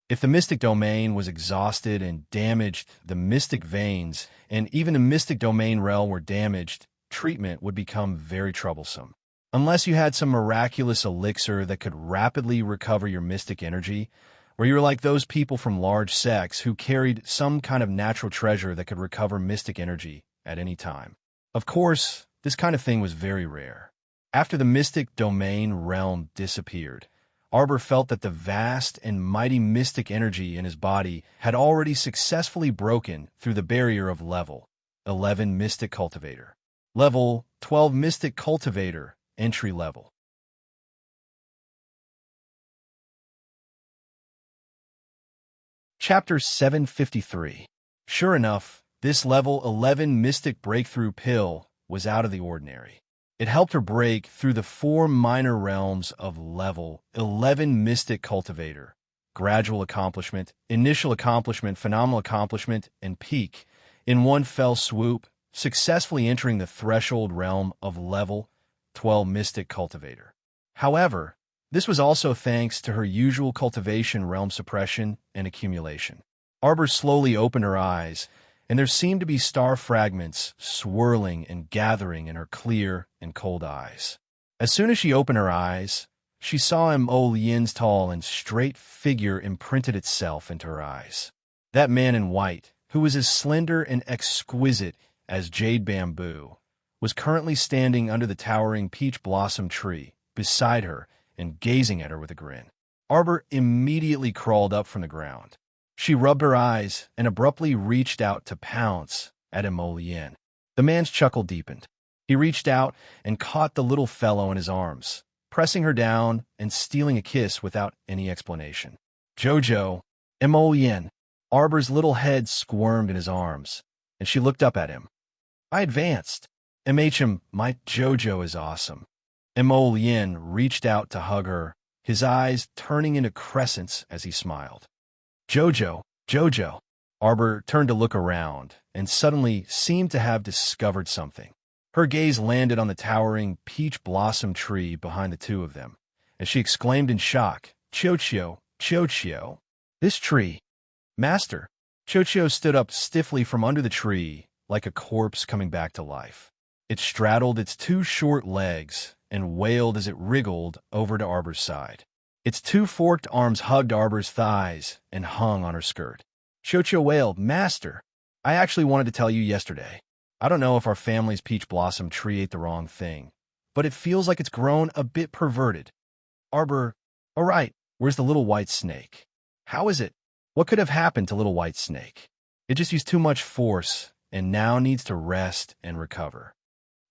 If the mystic domain was exhausted and damaged, the mystic veins and even the mystic domain realm were damaged, treatment would become very troublesome. Unless you had some miraculous elixir that could rapidly recover your mystic energy, or you were like those people from large sects who carried some kind of natural treasure that could recover mystic energy at any time. Of course, this kind of thing was very rare. After the mystic domain realm disappeared, Arbor felt that the vast and mighty mystic energy in his body had already successfully broken through the barrier of level 11 Mystic Cultivator. Level 12 Mystic Cultivator, entry level. Chapter 753. Sure enough, this level 11 Mystic Breakthrough Pill was out of the ordinary. It helped her break through the 4 minor realms of level 11 Mystic Cultivator: gradual accomplishment, initial accomplishment, phenomenal accomplishment, and peak, in one fell swoop, successfully entering the threshold realm of level 12 Mystic Cultivator. However, this was also thanks to her usual cultivation realm suppression and accumulation. Arbor slowly opened her eyes, and there seemed to be star fragments swirling and gathering in her clear and cold eyes. As soon as she opened her eyes, she saw Mo Lian's tall and straight figure imprinted itself into her eyes. That man in white, who was as slender and exquisite as jade bamboo, was currently standing under the towering peach blossom tree beside her and gazing at her with a grin. Arbor immediately crawled up from the ground. She rubbed her eyes and abruptly reached out to pounce at Emolien. The man's chuckle deepened. He reached out and caught the little fellow in his arms, pressing her down and stealing a kiss without any explanation. Jojo, Emolien. Arbor's little head squirmed in his arms, and she looked up at him. I advanced. MHM, my Jojo is awesome. Emolien reached out to hug her, his eyes turning into crescents as he smiled. Jojo, Jojo. Arbor turned to look around and suddenly seemed to have discovered something. Her gaze landed on the towering peach blossom tree behind the two of them, and she exclaimed in shock, Chochio, Chochio. This tree. Master. Chochio stood up stiffly from under the tree, like a corpse coming back to life. It straddled its 2 short legs and wailed as it wriggled over to Arbor's side. Its 2 forked arms hugged Arbor's thighs and hung on her skirt. Chochio wailed, Master, I actually wanted to tell you yesterday. I don't know if our family's peach blossom tree ate the wrong thing, but it feels like it's grown a bit perverted. Arbor, all right, where's the little white snake? How is it? What could have happened to little white snake? It just used too much force and now needs to rest and recover.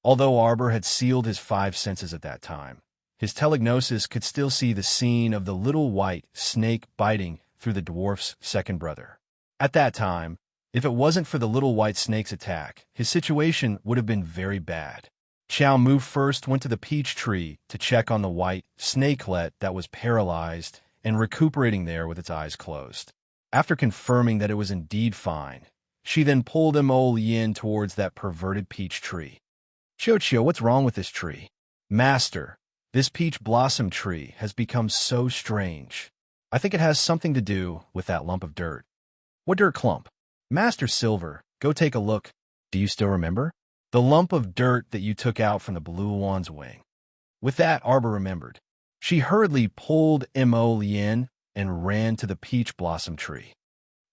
Although Arbor had sealed his 5 senses at that time, his telegnosis could still see the scene of the little white snake biting through the dwarf's second brother. At that time, if it wasn't for the little white snake's attack, his situation would have been very bad. Chow Mu first went to the peach tree to check on the white snakelet that was paralyzed and recuperating there with its eyes closed. After confirming that it was indeed fine, she then pulled Mo Lien towards that perverted peach tree. Chochio, what's wrong with this tree? Master, this peach blossom tree has become so strange. I think it has something to do with that lump of dirt. What dirt clump? Master Silver, Go take a look. Do you still remember? The lump of dirt that you took out from the blue one's wing. With that, Arbor remembered. She hurriedly pulled Mo Lien and ran to the peach blossom tree.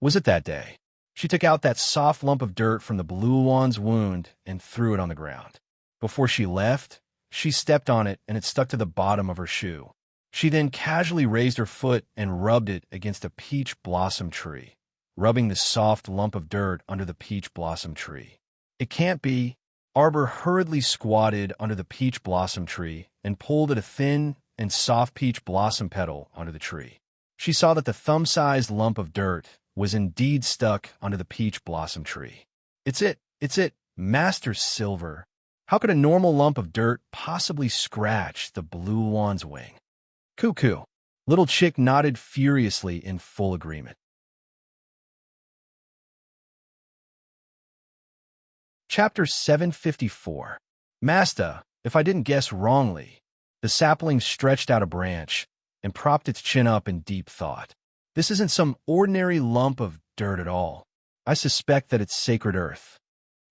Was it that day? She took out that soft lump of dirt from the blue one's wound and threw it on the ground. Before she left, she stepped on it and it stuck to the bottom of her shoe. She then casually raised her foot and rubbed it against a peach blossom tree, rubbing the soft lump of dirt under the peach blossom tree. It can't be. Arbor hurriedly squatted under the peach blossom tree and pulled at a thin and soft peach blossom petal under the tree. She saw that the thumb-sized lump of dirt was indeed stuck under the peach blossom tree. It's it, Master Silver. How could a normal lump of dirt possibly scratch the blue one's wing? Cuckoo. Little Chick nodded furiously in full agreement. Chapter 754. Master, if I didn't guess wrongly, the sapling stretched out a branch and propped its chin up in deep thought. This isn't some ordinary lump of dirt at all. I suspect that it's sacred earth.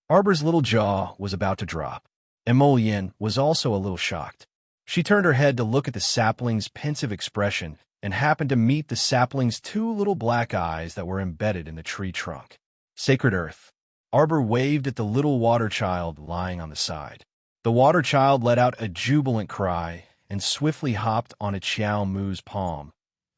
Arbor's little jaw was about to drop. Emolien was also a little shocked. She turned her head to look at the sapling's pensive expression and happened to meet the sapling's two little black eyes that were embedded in the tree trunk. Sacred earth. Arbor waved at the little water child lying on the side. The water child let out a jubilant cry and swiftly hopped on Xiao Mu's palm,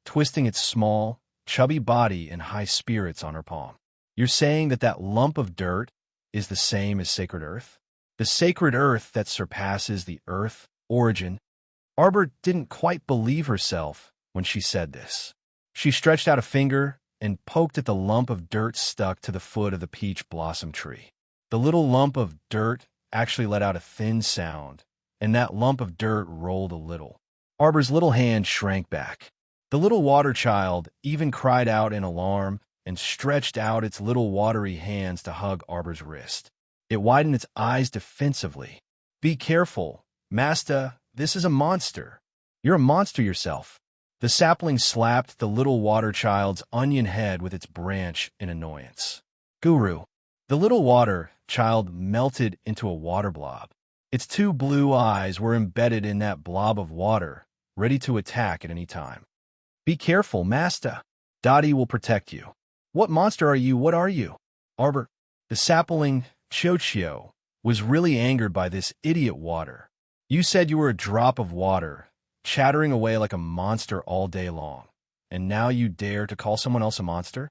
twisting its small, chubby body in high spirits on her palm. You're saying that that lump of dirt is the same as sacred earth? The sacred earth that surpasses the earth origin? Arbor didn't quite believe herself when she said this. She stretched out a finger and poked at the lump of dirt stuck to the foot of the peach blossom tree. The little lump of dirt actually let out a thin sound, and that lump of dirt rolled a little. Arbor's little hand shrank back. The little water child even cried out in alarm and stretched out its little watery hands to hug Arbor's wrist. It widened its eyes defensively. Be careful, Master, this is a monster. You're a monster yourself. The sapling slapped the little water child's onion head with its branch in annoyance. Guru. The little water child melted into a water blob. Its two blue eyes were embedded in that blob of water, ready to attack at any time. Be careful, Master. Dottie will protect you. What monster are you? What are you? Arbor. The sapling, Chochio, was really angered by this idiot water. You said you were a drop of water, chattering away like a monster all day long, and now you dare to call someone else a monster?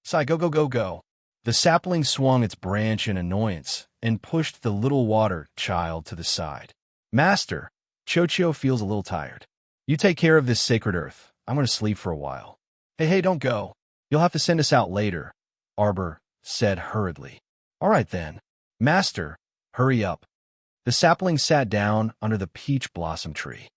Sai, go. The sapling swung its branch in annoyance and pushed the little water child to the side. Master, Chochio feels a little tired. You take care of this sacred earth. I'm going to sleep for a while. Hey, don't go. You'll have to send us out later, Arbor said hurriedly. All right then. Master, hurry up. The sapling sat down under the peach blossom tree.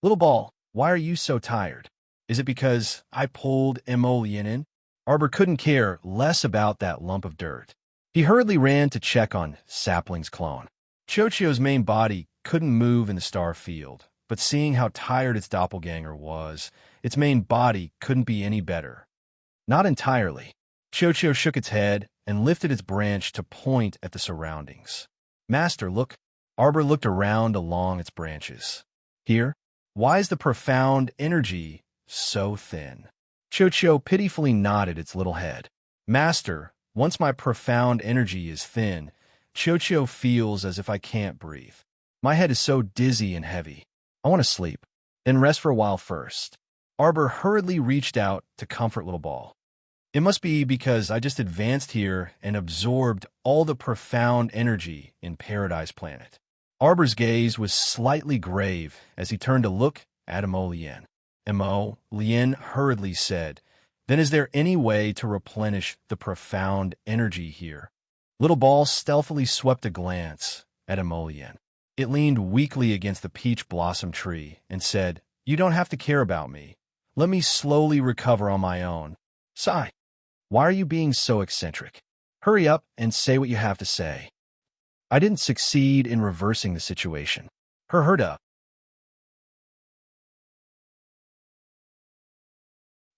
Little ball, why are you so tired? Is it because I pulled Emolien in? Arbor couldn't care less about that lump of dirt. He hurriedly ran to check on Sapling's clone. Chochio's main body couldn't move in the star field, but seeing how tired its doppelganger was, its main body couldn't be any better. Not entirely. Chochio shook its head and lifted its branch to point at the surroundings. Master, look. Arbor looked around along its branches. Here? Why is the profound energy so thin? Chochio pitifully nodded its little head. Master, once my profound energy is thin, Chochio feels as if I can't breathe. My head is so dizzy and heavy. I want to sleep, then rest for a while first. Arbor hurriedly reached out to comfort little ball. It must be because I just advanced here and absorbed all the profound energy in Paradise Planet. Arbor's gaze was slightly grave as he turned to look at Emolien. Emolien hurriedly said, Then is there any way to replenish the profound energy here? Little Ball stealthily swept a glance at Emolien. It leaned weakly against the peach blossom tree and said, You don't have to care about me. Let me slowly recover on my own. Sigh. Why are you being so eccentric? Hurry up and say what you have to say. I didn't succeed in reversing the situation. Hurry up.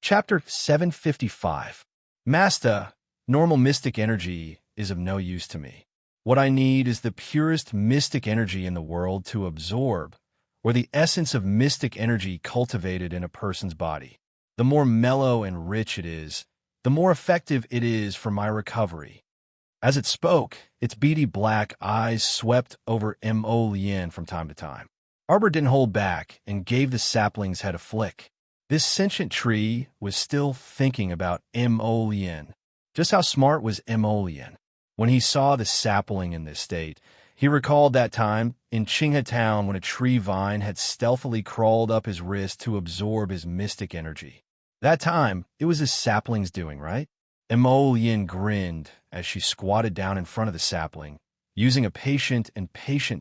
Chapter 755. Master, normal mystic energy is of no use to me. What I need is the purest mystic energy in the world to absorb, or the essence of mystic energy cultivated in a person's body. The more mellow and rich it is, the more effective it is for my recovery. As it spoke, its beady black eyes swept over Mo Lien from time to time. Arbor didn't hold back and gave the sapling's head a flick. This sentient tree was still thinking about Mo Lien. Just how smart was Mo Lien? When he saw the sapling in this state, he recalled that time in Qinghe Town when a tree vine had stealthily crawled up his wrist to absorb his mystic energy. That time, it was his sapling's doing, right? Mo Lien grinned as she squatted down in front of the sapling, using a patient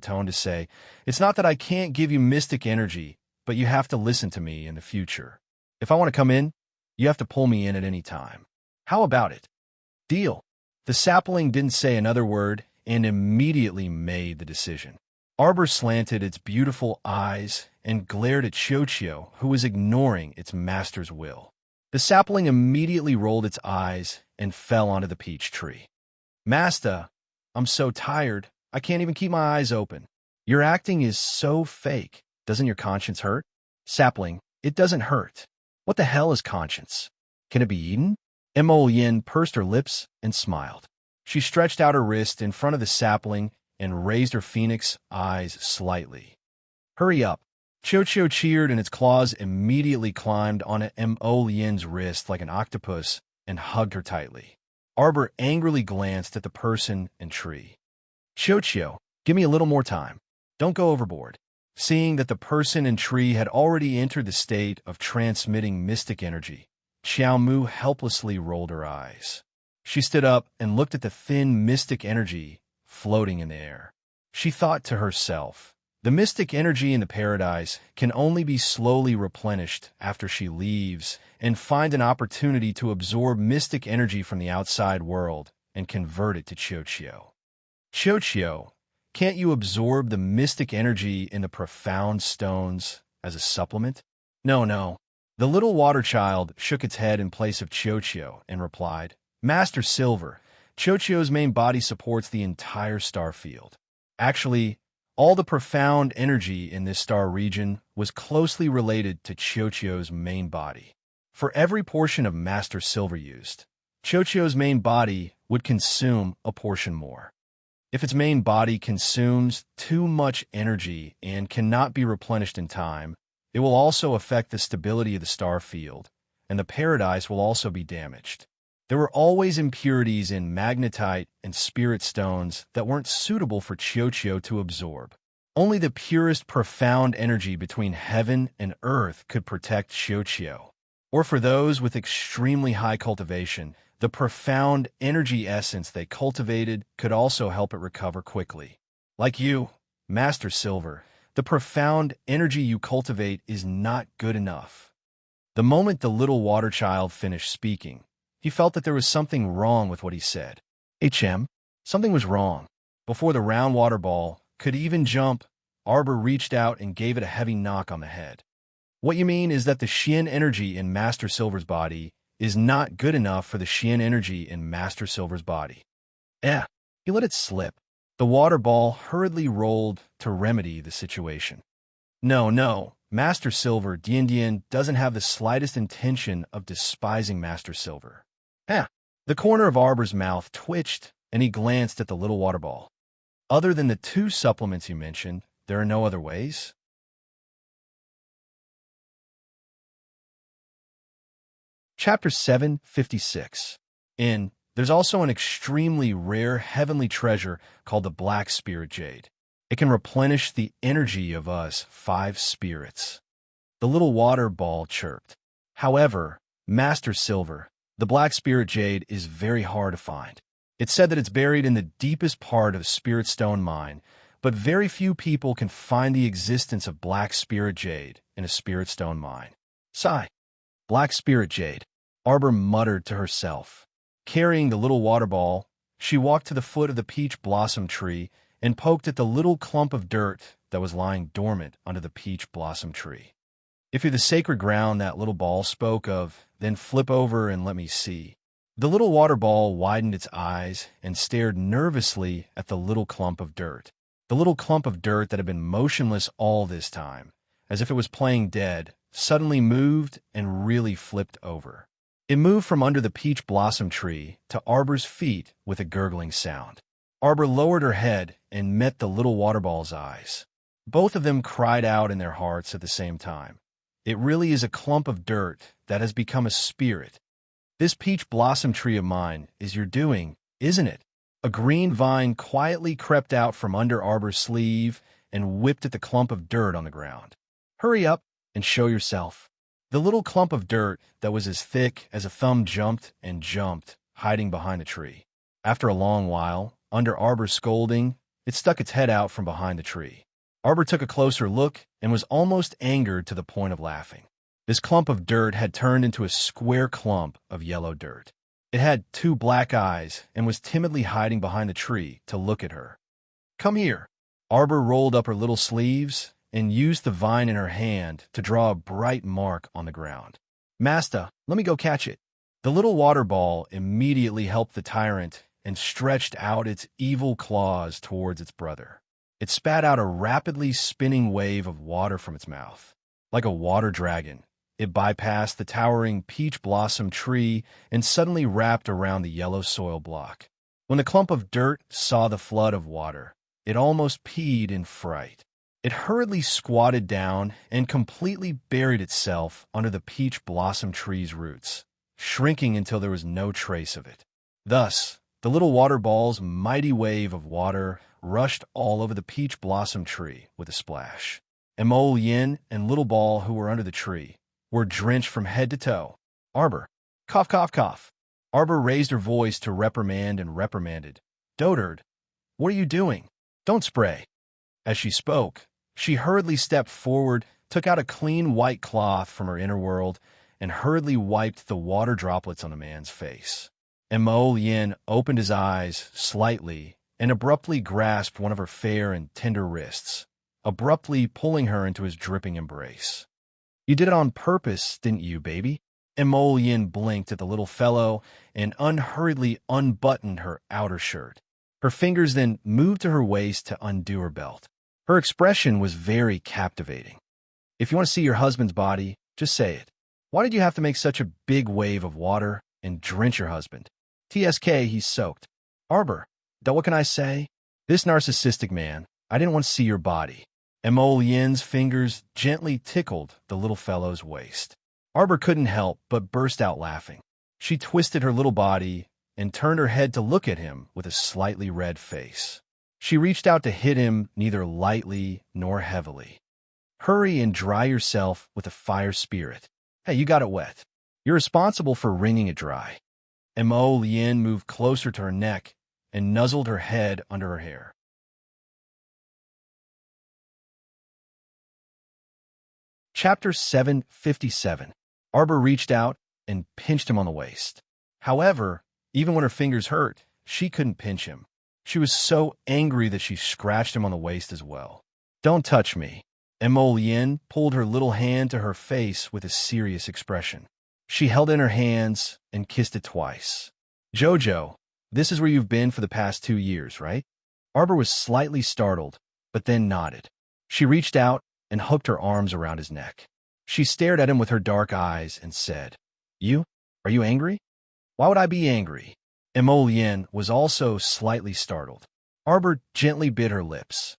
tone to say, "It's not that I can't give you mystic energy, but you have to listen to me in the future. If I want to come in, you have to pull me in at any time. How about it?" "Deal." The sapling didn't say another word and immediately made the decision. Arbor slanted its beautiful eyes and glared at Qiuqiu, who was ignoring its master's will. The sapling immediately rolled its eyes and fell onto the peach tree. "Master, I'm so tired, I can't even keep my eyes open. Your acting is so fake. Doesn't your conscience hurt?" "Sapling, it doesn't hurt. What the hell is conscience? Can it be eaten?" Mo Lien pursed her lips and smiled. She stretched out her wrist in front of the sapling and raised her phoenix eyes slightly. "Hurry up." Qiuqiu cheered, and its claws immediately climbed onto Mo Lien's wrist like an octopus and hugged her tightly. Arbor angrily glanced at the person and tree. "Qiuqiu, give me a little more time. Don't go overboard." Seeing that the person and tree had already entered the state of transmitting mystic energy, Xiaomu helplessly rolled her eyes. She stood up and looked at the thin mystic energy floating in the air. She thought to herself, the mystic energy in the paradise can only be slowly replenished after she leaves and find an opportunity to absorb mystic energy from the outside world and convert it to Qiuqiu. "Qiuqiu, can't you absorb the mystic energy in the profound stones as a supplement?" No. The little water child shook its head in place of Qiuqiu and replied, "Master Silver, Qiuqiu's main body supports the entire star field. Actually, all the profound energy in this star region was closely related to Qiuqiu's main body. For every portion of Master Silver used, Qiuqiu's main body would consume a portion more. If its main body consumes too much energy and cannot be replenished in time, it will also affect the stability of the star field, and the paradise will also be damaged. There were always impurities in magnetite and spirit stones that weren't suitable for Qiuqiu to absorb. Only the purest profound energy between heaven and earth could protect Qiuqiu. Or for those with extremely high cultivation, the profound energy essence they cultivated could also help it recover quickly. Like you, Master Silver, the profound energy you cultivate is not good enough. The moment the little water child finished speaking, he felt that there was something wrong with what he said. Something was wrong. Before the round water ball could even jump, Arbor reached out and gave it a heavy knock on the head. "What you mean is that the Xian energy in Master Silver's body is not good enough for the Xian energy in Master Silver's body." He let it slip. The water ball hurriedly rolled to remedy the situation. No, Master Silver, Dian doesn't have the slightest intention of despising Master Silver. The corner of Arbor's mouth twitched, and he glanced at the little water ball. "Other than the 2 supplements you mentioned, there are no other ways?" Chapter 756. There's also an extremely rare heavenly treasure called the Black Spirit Jade. It can replenish the energy of us 5 spirits. The little water ball chirped. "However, Master Silver, the Black Spirit Jade is very hard to find. It's said that it's buried in the deepest part of Spirit Stone Mine, but very few people can find the existence of Black Spirit Jade in a Spirit Stone Mine." Sigh. Black Spirit Jade, Arbor muttered to herself. Carrying the little water ball, she walked to the foot of the peach blossom tree and poked at the little clump of dirt that was lying dormant under the peach blossom tree. "If you're the sacred ground that little ball spoke of, then flip over and let me see." The little water ball widened its eyes and stared nervously at the little clump of dirt. The little clump of dirt that had been motionless all this time, as if it was playing dead, suddenly moved and really flipped over. It moved from under the peach blossom tree to Arbor's feet with a gurgling sound. Arbor lowered her head and met the little water ball's eyes. Both of them cried out in their hearts at the same time. It really is a clump of dirt that has become a spirit. This peach blossom tree of mine is your doing, isn't it? A green vine quietly crept out from under Arbor's sleeve and whipped at the clump of dirt on the ground. Hurry up and show yourself. The little clump of dirt that was as thick as a thumb jumped and jumped, hiding behind the tree. After a long while, under Arbor's scolding, it stuck its head out from behind the tree. Arbor took a closer look and was almost angered to the point of laughing. This clump of dirt had turned into a square clump of yellow dirt. It had 2 black eyes and was timidly hiding behind the tree to look at her. Come here. Arbor rolled up her little sleeves and used the vine in her hand to draw a bright mark on the ground. Master, let me go catch it. The little water ball immediately helped the tyrant and stretched out its evil claws towards its brother. It spat out a rapidly spinning wave of water from its mouth. Like a water dragon, it bypassed the towering peach blossom tree and suddenly wrapped around the yellow soil block. When the clump of dirt saw the flood of water, it almost peed in fright. It hurriedly squatted down and completely buried itself under the peach blossom tree's roots, shrinking until there was no trace of it. Thus, the little water ball's mighty wave of water rushed all over the peach blossom tree with a splash. Emol Yin and Little Ball, who were under the tree, were drenched from head to toe. Arbor, cough, cough, cough. Arbor raised her voice to reprimand and reprimanded. Dotard, what are you doing? Don't spray. As she spoke, she hurriedly stepped forward, took out a clean white cloth from her inner world, and hurriedly wiped the water droplets on the man's face. Emol Yin opened his eyes slightly and abruptly grasped one of her fair and tender wrists, abruptly pulling her into his dripping embrace. You did it on purpose, didn't you, baby? Emol Yin blinked at the little fellow and unhurriedly unbuttoned her outer shirt. Her fingers then moved to her waist to undo her belt. Her expression was very captivating. If you want to see your husband's body, just say it. Why did you have to make such a big wave of water and drench your husband? TSK, he's soaked. Arbor, what can I say? This narcissistic man, I didn't want to see your body. Emol Yin's fingers gently tickled the little fellow's waist. Arbor couldn't help but burst out laughing. She twisted her little body and turned her head to look at him with a slightly red face. She reached out to hit him neither lightly nor heavily. Hurry and dry yourself with a fire spirit. Hey, you got it wet. You're responsible for wringing it dry. Emol Yin moved closer to her neck and nuzzled her head under her hair. Chapter 757. Arbor reached out and pinched him on the waist. However, even when her fingers hurt, she couldn't pinch him. She was so angry that she scratched him on the waist as well. Don't touch me. Emol Yin pulled her little hand to her face with a serious expression. She held in her hands and kissed it twice. Jojo, this is where you've been for the past 2 years, right? Arbor was slightly startled, but then nodded. She reached out and hooked her arms around his neck. She stared at him with her dark eyes and said, Are you angry? Why would I be angry? Emol Yin was also slightly startled. Arbor gently bit her lips.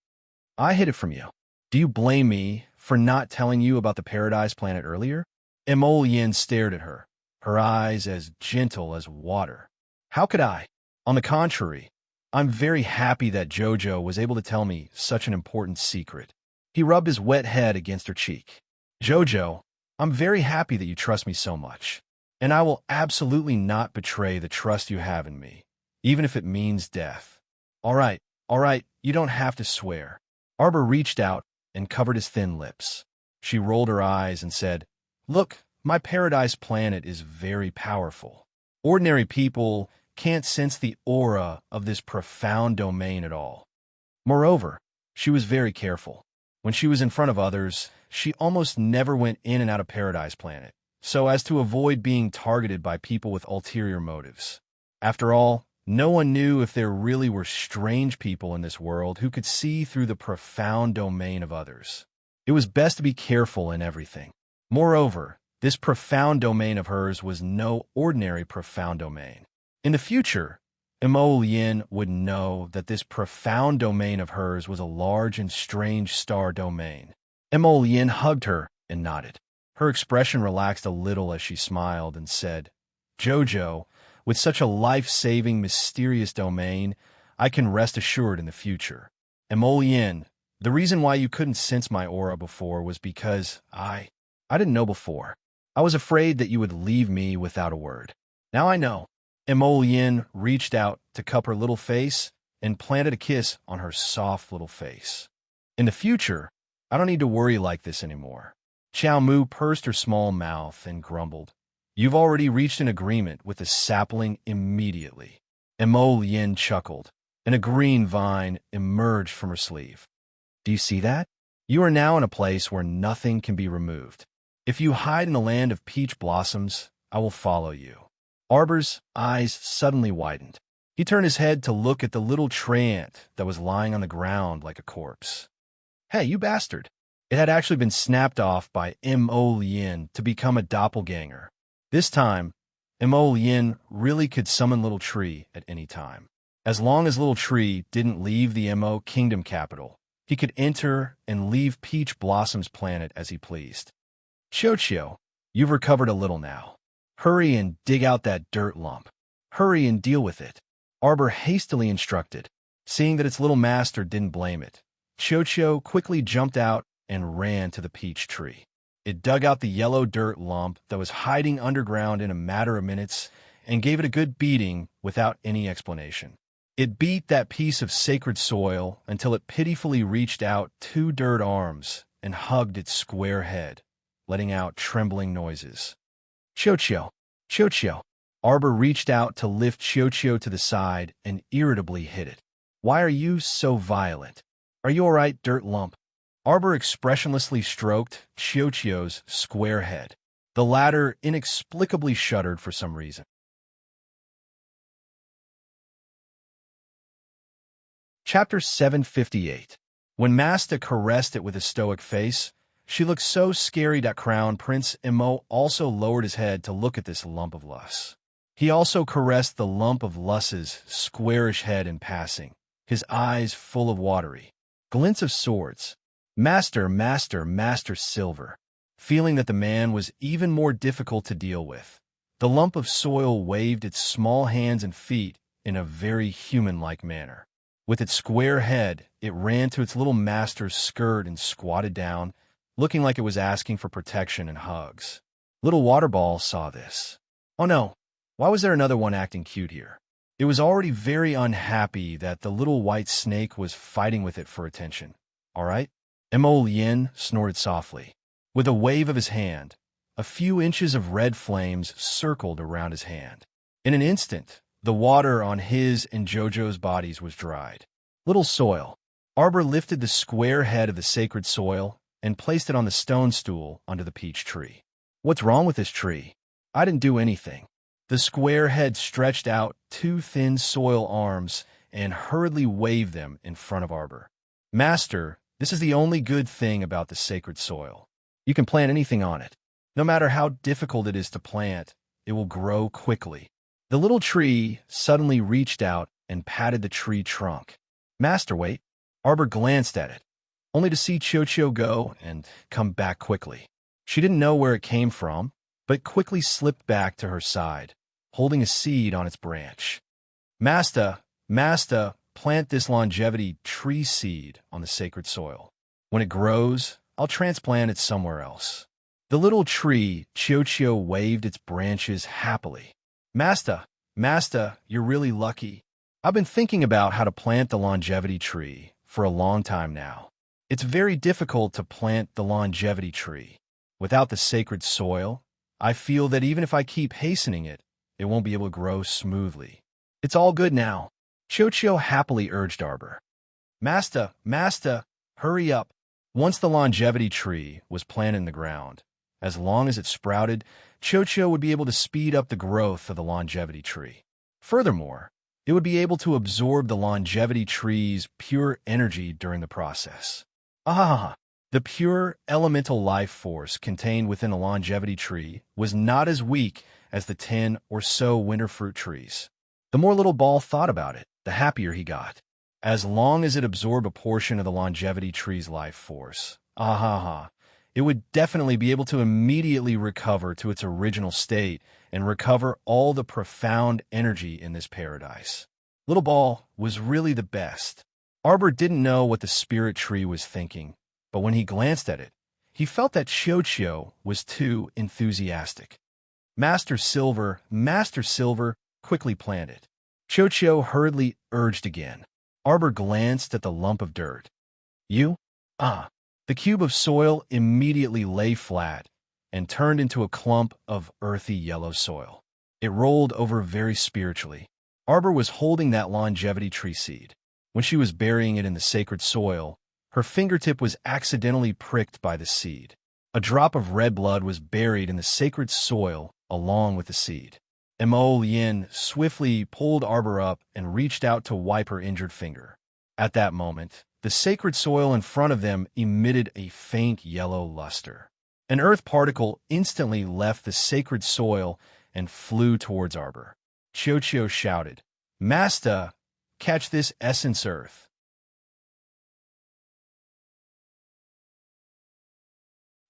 I hid it from you. Do you blame me for not telling you about the Paradise Planet earlier? Emol Yin stared at her, her eyes as gentle as water. How could I? On the contrary, I'm very happy that Jojo was able to tell me such an important secret. He rubbed his wet head against her cheek. Jojo, I'm very happy that you trust me so much, and I will absolutely not betray the trust you have in me, even if it means death. All right, you don't have to swear. Arbor reached out and covered his thin lips. She rolled her eyes and said, Look, my Paradise Planet is very powerful. Ordinary people can't sense the aura of this profound domain at all. Moreover, she was very careful. When she was in front of others, she almost never went in and out of Paradise Planet, so as to avoid being targeted by people with ulterior motives. After all, no one knew if there really were strange people in this world who could see through the profound domain of others. It was best to be careful in everything. Moreover, this profound domain of hers was no ordinary profound domain. In the future, Imogen would know that this profound domain of hers was a large and strange star domain. Imogen hugged her and nodded. Her expression relaxed a little as she smiled and said, "Jojo, with such a life-saving, mysterious domain, I can rest assured in the future. Imogen, the reason why you couldn't sense my aura before was because I didn't know before. I was afraid that you would leave me without a word. Now I know." Imogen reached out to cup her little face and planted a kiss on her soft little face. "In the future, I don't need to worry like this anymore." Xiao Mu pursed her small mouth and grumbled, "You've already reached an agreement with the sapling immediately." Imogen chuckled, and a green vine emerged from her sleeve. "Do you see that? You are now in a place where nothing can be removed. If you hide in the land of peach blossoms, I will follow you." Arbor's eyes suddenly widened. He turned his head to look at the little tree ant that was lying on the ground like a corpse. "Hey, you bastard!" It had actually been snapped off by Imogen to become a doppelganger. This time, Imogen really could summon Little Tree at any time. As long as Little Tree didn't leave the Mo Kingdom capital, he could enter and leave Peach Blossom's planet as he pleased. "Chocho, you've recovered a little now. Hurry and dig out that dirt lump. Hurry and deal with it," Arbor hastily instructed. Seeing that its little master didn't blame it, Chocho quickly jumped out and ran to the peach tree. It dug out the yellow dirt lump that was hiding underground in a matter of minutes and gave it a good beating without any explanation. It beat that piece of sacred soil until it pitifully reached out 2 dirt arms and hugged its square head, letting out trembling noises. "Chocho, Chocho." Arbor reached out to lift Chocho to the side and irritably hit it. "Why are you so violent? Are you all right, dirt lump?" Arbor expressionlessly stroked Chocho's square head. The latter inexplicably shuddered for some reason. Chapter 758. When Masta caressed it with a stoic face, she looked so scary that Crown Prince Imo also lowered his head to look at this lump of lus. He also caressed the lump of lus's squarish head in passing, his eyes full of watery glints of swords. "Master, master, master Silver." Feeling that the man was even more difficult to deal with, the lump of soil waved its small hands and feet in a very human-like manner. With its square head, it ran to its little master's skirt and squatted down, looking like it was asking for protection and hugs. Little Waterball saw this. Oh no, why was there another one acting cute here? It was already very unhappy that the little white snake was fighting with it for attention. "All right?" Imogen snorted softly. With a wave of his hand, a few inches of red flames circled around his hand. In an instant, the water on his and Jojo's bodies was dried. "Little soil." Arbor lifted the square head of the sacred soil and placed it on the stone stool under the peach tree. "What's wrong with this tree? I didn't do anything." The square head stretched out 2 thin soil arms and hurriedly waved them in front of Arbor. "Master, this is the only good thing about the sacred soil. You can plant anything on it. No matter how difficult it is to plant, it will grow quickly." The little tree suddenly reached out and patted the tree trunk. "Master, wait." Arbor glanced at it, only to see Chocho go and come back quickly. She didn't know where it came from, but quickly slipped back to her side, holding a seed on its branch. "Masta, Masta, plant this longevity tree seed on the sacred soil. When it grows, I'll transplant it somewhere else." The little tree, Chocho, waved its branches happily. "Masta, Masta, you're really lucky. I've been thinking about how to plant the longevity tree for a long time now. It's very difficult to plant the longevity tree. Without the sacred soil, I feel that even if I keep hastening it, it won't be able to grow smoothly. It's all good now." Chocho happily urged Arbor. "Masta, Masta, hurry up." Once the longevity tree was planted in the ground, As long as it sprouted, Cho-Cho would be able to speed up the growth of the longevity tree. Furthermore, it would be able to absorb the longevity tree's pure energy during the process. Ah! The pure elemental life force contained within the longevity tree was not as weak as the 10 or so winter fruit trees. The more Little Ball thought about it, the happier he got. As long as it absorbed a portion of the longevity tree's life force, it would definitely be able to immediately recover to its original state and recover all the profound energy in this paradise. Little Ball was really the best. Arbor didn't know what the spirit tree was thinking, but when he glanced at it, he felt that Cho-Cho was too enthusiastic. Master Silver, quickly planted. Cho-Cho hurriedly urged again. Arbor glanced at the lump of dirt. You? The cube of soil immediately lay flat and turned into a clump of earthy yellow soil. It rolled over very spiritually. Arbor was holding that longevity tree seed. When she was burying it in the sacred soil, her fingertip was accidentally pricked by the seed. A drop of red blood was buried in the sacred soil along with the seed. Yin swiftly pulled Arbor up and reached out to wipe her injured finger. At that moment, the sacred soil in front of them emitted a faint yellow luster. An earth particle instantly left the sacred soil and flew towards Arbor. Cho-Cho shouted, "Master, catch this essence earth."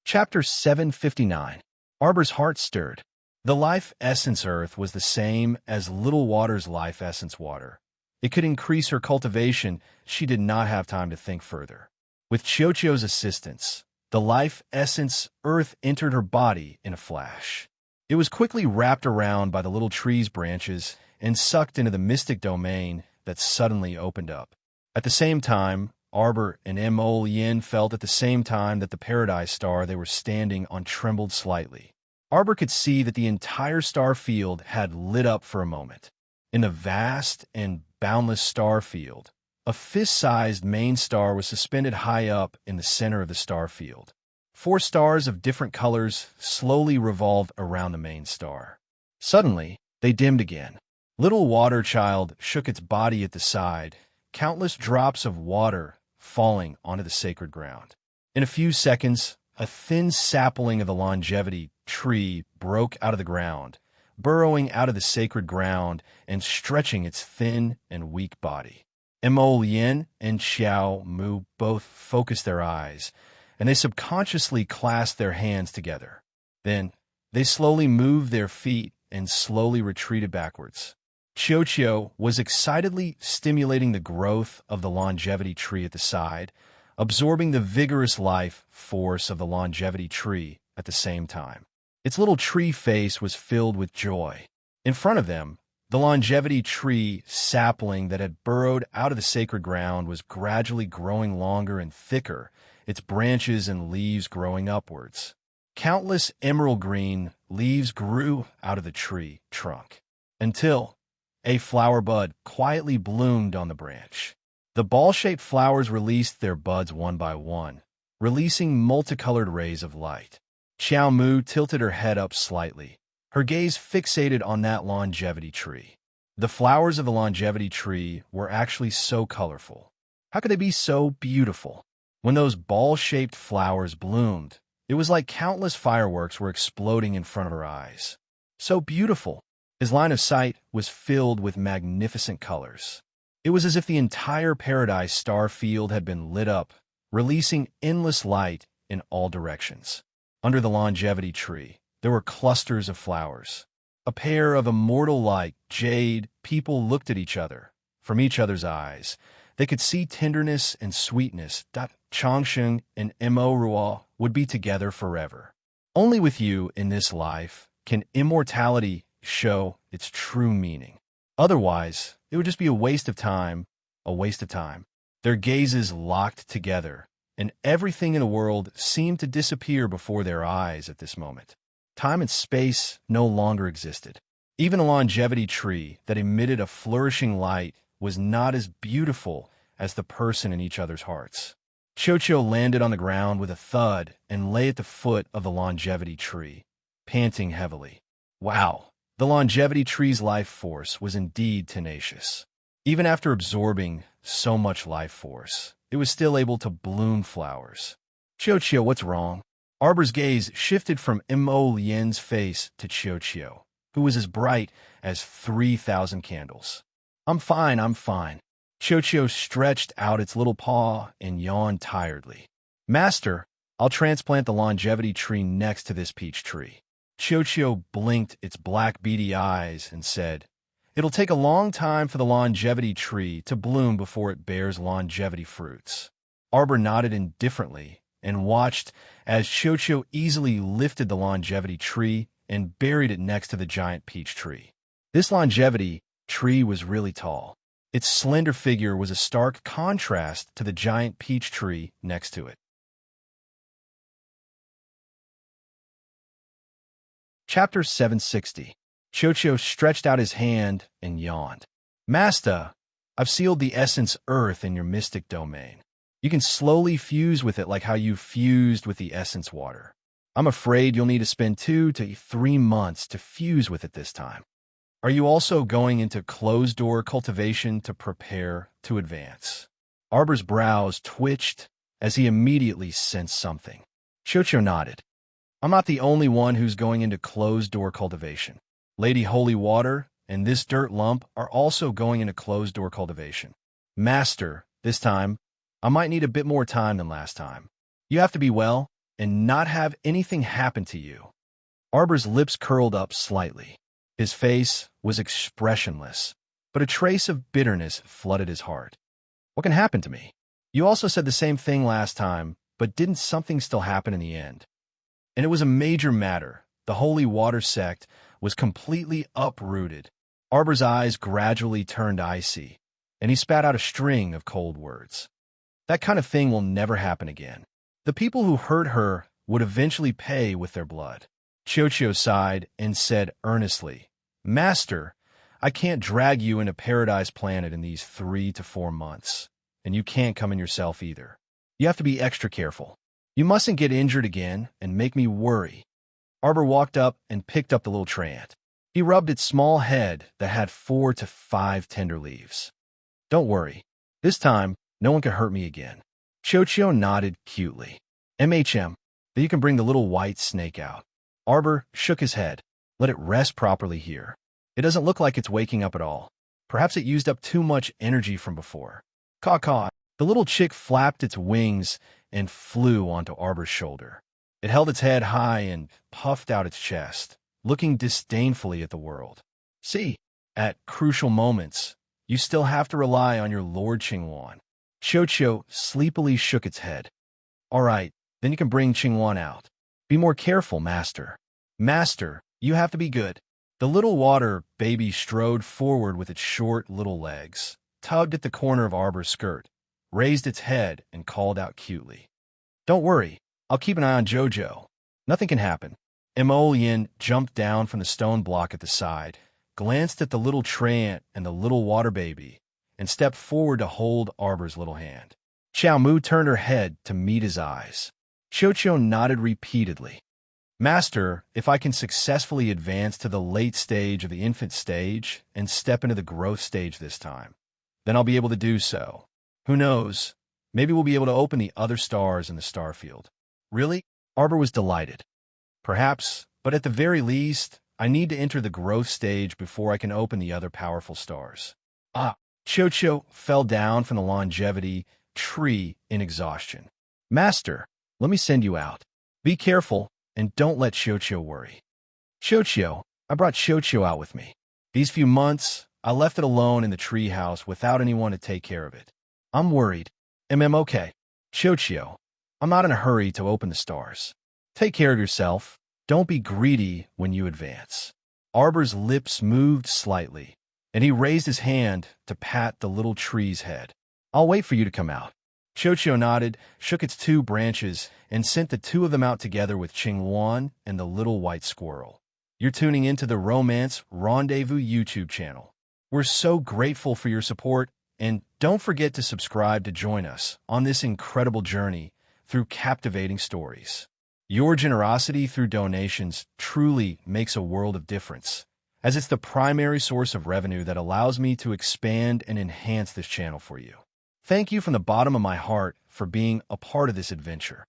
Chapter 759. Arbor's heart stirred. The life essence earth was the same as Little Water's life essence water. It could increase her cultivation. She did not have time to think further. With Cho-Cho's assistance, the life essence earth entered her body in a flash. It was quickly wrapped around by the little tree's branches and sucked into the mystic domain that suddenly opened up. At the same time, Arbor and Yin felt at the same time that the paradise star they were standing on trembled slightly. Arbor could see that the entire star field had lit up for a moment. In the vast and boundless star field, a fist-sized main star was suspended high up in the center of the star field. 4 stars of different colors slowly revolved around the main star. Suddenly, they dimmed again. Little Water Child shook its body at the side, countless drops of water falling onto the sacred ground. In a few seconds, a thin sapling of the longevity tree broke out of the ground, burrowing out of the sacred ground and stretching its thin and weak body. Yin and Xiao Mu both focused their eyes, and they subconsciously clasped their hands together. Then, they slowly moved their feet and slowly retreated backwards. Cho-Cho was excitedly stimulating the growth of the longevity tree at the side, absorbing the vigorous life force of the longevity tree at the same time. Its little tree face was filled with joy. In front of them, the longevity tree sapling that had burrowed out of the sacred ground was gradually growing longer and thicker, its branches and leaves growing upwards. Countless emerald green leaves grew out of the tree trunk, until a flower bud quietly bloomed on the branch. The ball-shaped flowers released their buds one by one, releasing multicolored rays of light. Xiao Mu tilted her head up slightly, her gaze fixated on that longevity tree. The flowers of the longevity tree were actually so colorful. How could they be so beautiful? When those ball-shaped flowers bloomed, it was like countless fireworks were exploding in front of her eyes. So beautiful. His line of sight was filled with magnificent colors. It was as if the entire paradise star field had been lit up, releasing endless light in all directions. Under the longevity tree, there were clusters of flowers. A pair of immortal-like jade people looked at each other. From each other's eyes, they could see tenderness and sweetness. Changsheng and Mo Ruo would be together forever. Only with you in this life can immortality show its true meaning. Otherwise, it would just be a waste of time. Their gazes locked together, and everything in the world seemed to disappear before their eyes at this moment. Time and space no longer existed. Even a longevity tree that emitted a flourishing light was not as beautiful as the person in each other's hearts. Cho landed on the ground with a thud and lay at the foot of the longevity tree, panting heavily. Wow, the longevity tree's life force was indeed tenacious. Even after absorbing so much life force, it was still able to bloom flowers. Cho, what's wrong? Arbor's gaze shifted from Lien's face to Cho, who was as bright as 3,000 candles. I'm fine. Cho stretched out its little paw and yawned tiredly. Master, I'll transplant the longevity tree next to this peach tree. Cho blinked its black beady eyes and said, It'll take a long time for the longevity tree to bloom before it bears longevity fruits. Arbor nodded indifferently and watched as Cho easily lifted the longevity tree and buried it next to the giant peach tree. This longevity tree was really tall. Its slender figure was a stark contrast to the giant peach tree next to it. Chapter 760. Cho stretched out his hand and yawned. Master, I've sealed the essence earth in your mystic domain. You can slowly fuse with it like how you fused with the essence water. I'm afraid you'll need to spend 2 to 3 months to fuse with it this time. Are you also going into closed-door cultivation to prepare to advance? Arbor's brows twitched as he immediately sensed something. Cho nodded. I'm not the only one who's going into closed-door cultivation. Lady Holy Water and this dirt lump are also going into closed-door cultivation. Master, this time, I might need a bit more time than last time. You have to be well and not have anything happen to you. Arbor's lips curled up slightly. His face was expressionless, but a trace of bitterness flooded his heart. What can happen to me? You also said the same thing last time, but didn't something still happen in the end? And it was a major matter. The Holy Water sect was completely uprooted. Arbor's eyes gradually turned icy, and he spat out a string of cold words. That kind of thing will never happen again. The people who hurt her would eventually pay with their blood. Cho sighed and said earnestly, Master, I can't drag you into Paradise Planet in these 3 to 4 months, and you can't come in yourself either. You have to be extra careful. You mustn't get injured again and make me worry. Arbor walked up and picked up the little tree ant. He rubbed its small head that had 4 to 5 tender leaves. Don't worry. This time, no one can hurt me again. Cho nodded cutely. Then you can bring the little white snake out. Arbor shook his head. Let it rest properly here. It doesn't look like it's waking up at all. Perhaps it used up too much energy from before. Caw. The little chick flapped its wings and flew onto Arbor's shoulder. It held its head high and puffed out its chest, looking disdainfully at the world. See, at crucial moments, you still have to rely on your Lord Qingwan. Cho sleepily shook its head. All right, then you can bring Qingwan out. Be more careful, Master. Master, you have to be good. The little water baby strode forward with its short little legs, tugged at the corner of Arbor's skirt, raised its head, and called out cutely. Don't worry, I'll keep an eye on Jojo. Nothing can happen. Lien jumped down from the stone block at the side, glanced at the little tree ant and the little water baby, and stepped forward to hold Arbor's little hand. Xiao Mu turned her head to meet his eyes. Cho nodded repeatedly. Master, if I can successfully advance to the late stage of the infant stage and step into the growth stage this time, then I'll be able to do so. Who knows? Maybe we'll be able to open the other stars in the star field. Really? Arbor was delighted. Perhaps, but at the very least, I need to enter the growth stage before I can open the other powerful stars. Cho fell down from the longevity tree in exhaustion. Master, let me send you out. Be careful, and don't let Cho worry. Cho, I brought Cho out with me. These few months, I left it alone in the tree house without anyone to take care of it. I'm worried. Okay. Cho, I'm not in a hurry to open the stars. Take care of yourself. Don't be greedy when you advance. Arbor's lips moved slightly, and he raised his hand to pat the little tree's head. I'll wait for you to come out. Cho nodded, shook its 2 branches, and sent the 2 of them out together with Qingwan and the little white squirrel. You're tuning into the Romance Rendezvous YouTube channel. We're so grateful for your support, And don't forget to subscribe to join us on this incredible journey through captivating stories. Your generosity through donations truly makes a world of difference, as it's the primary source of revenue that allows me to expand and enhance this channel for you. Thank you from the bottom of my heart for being a part of this adventure.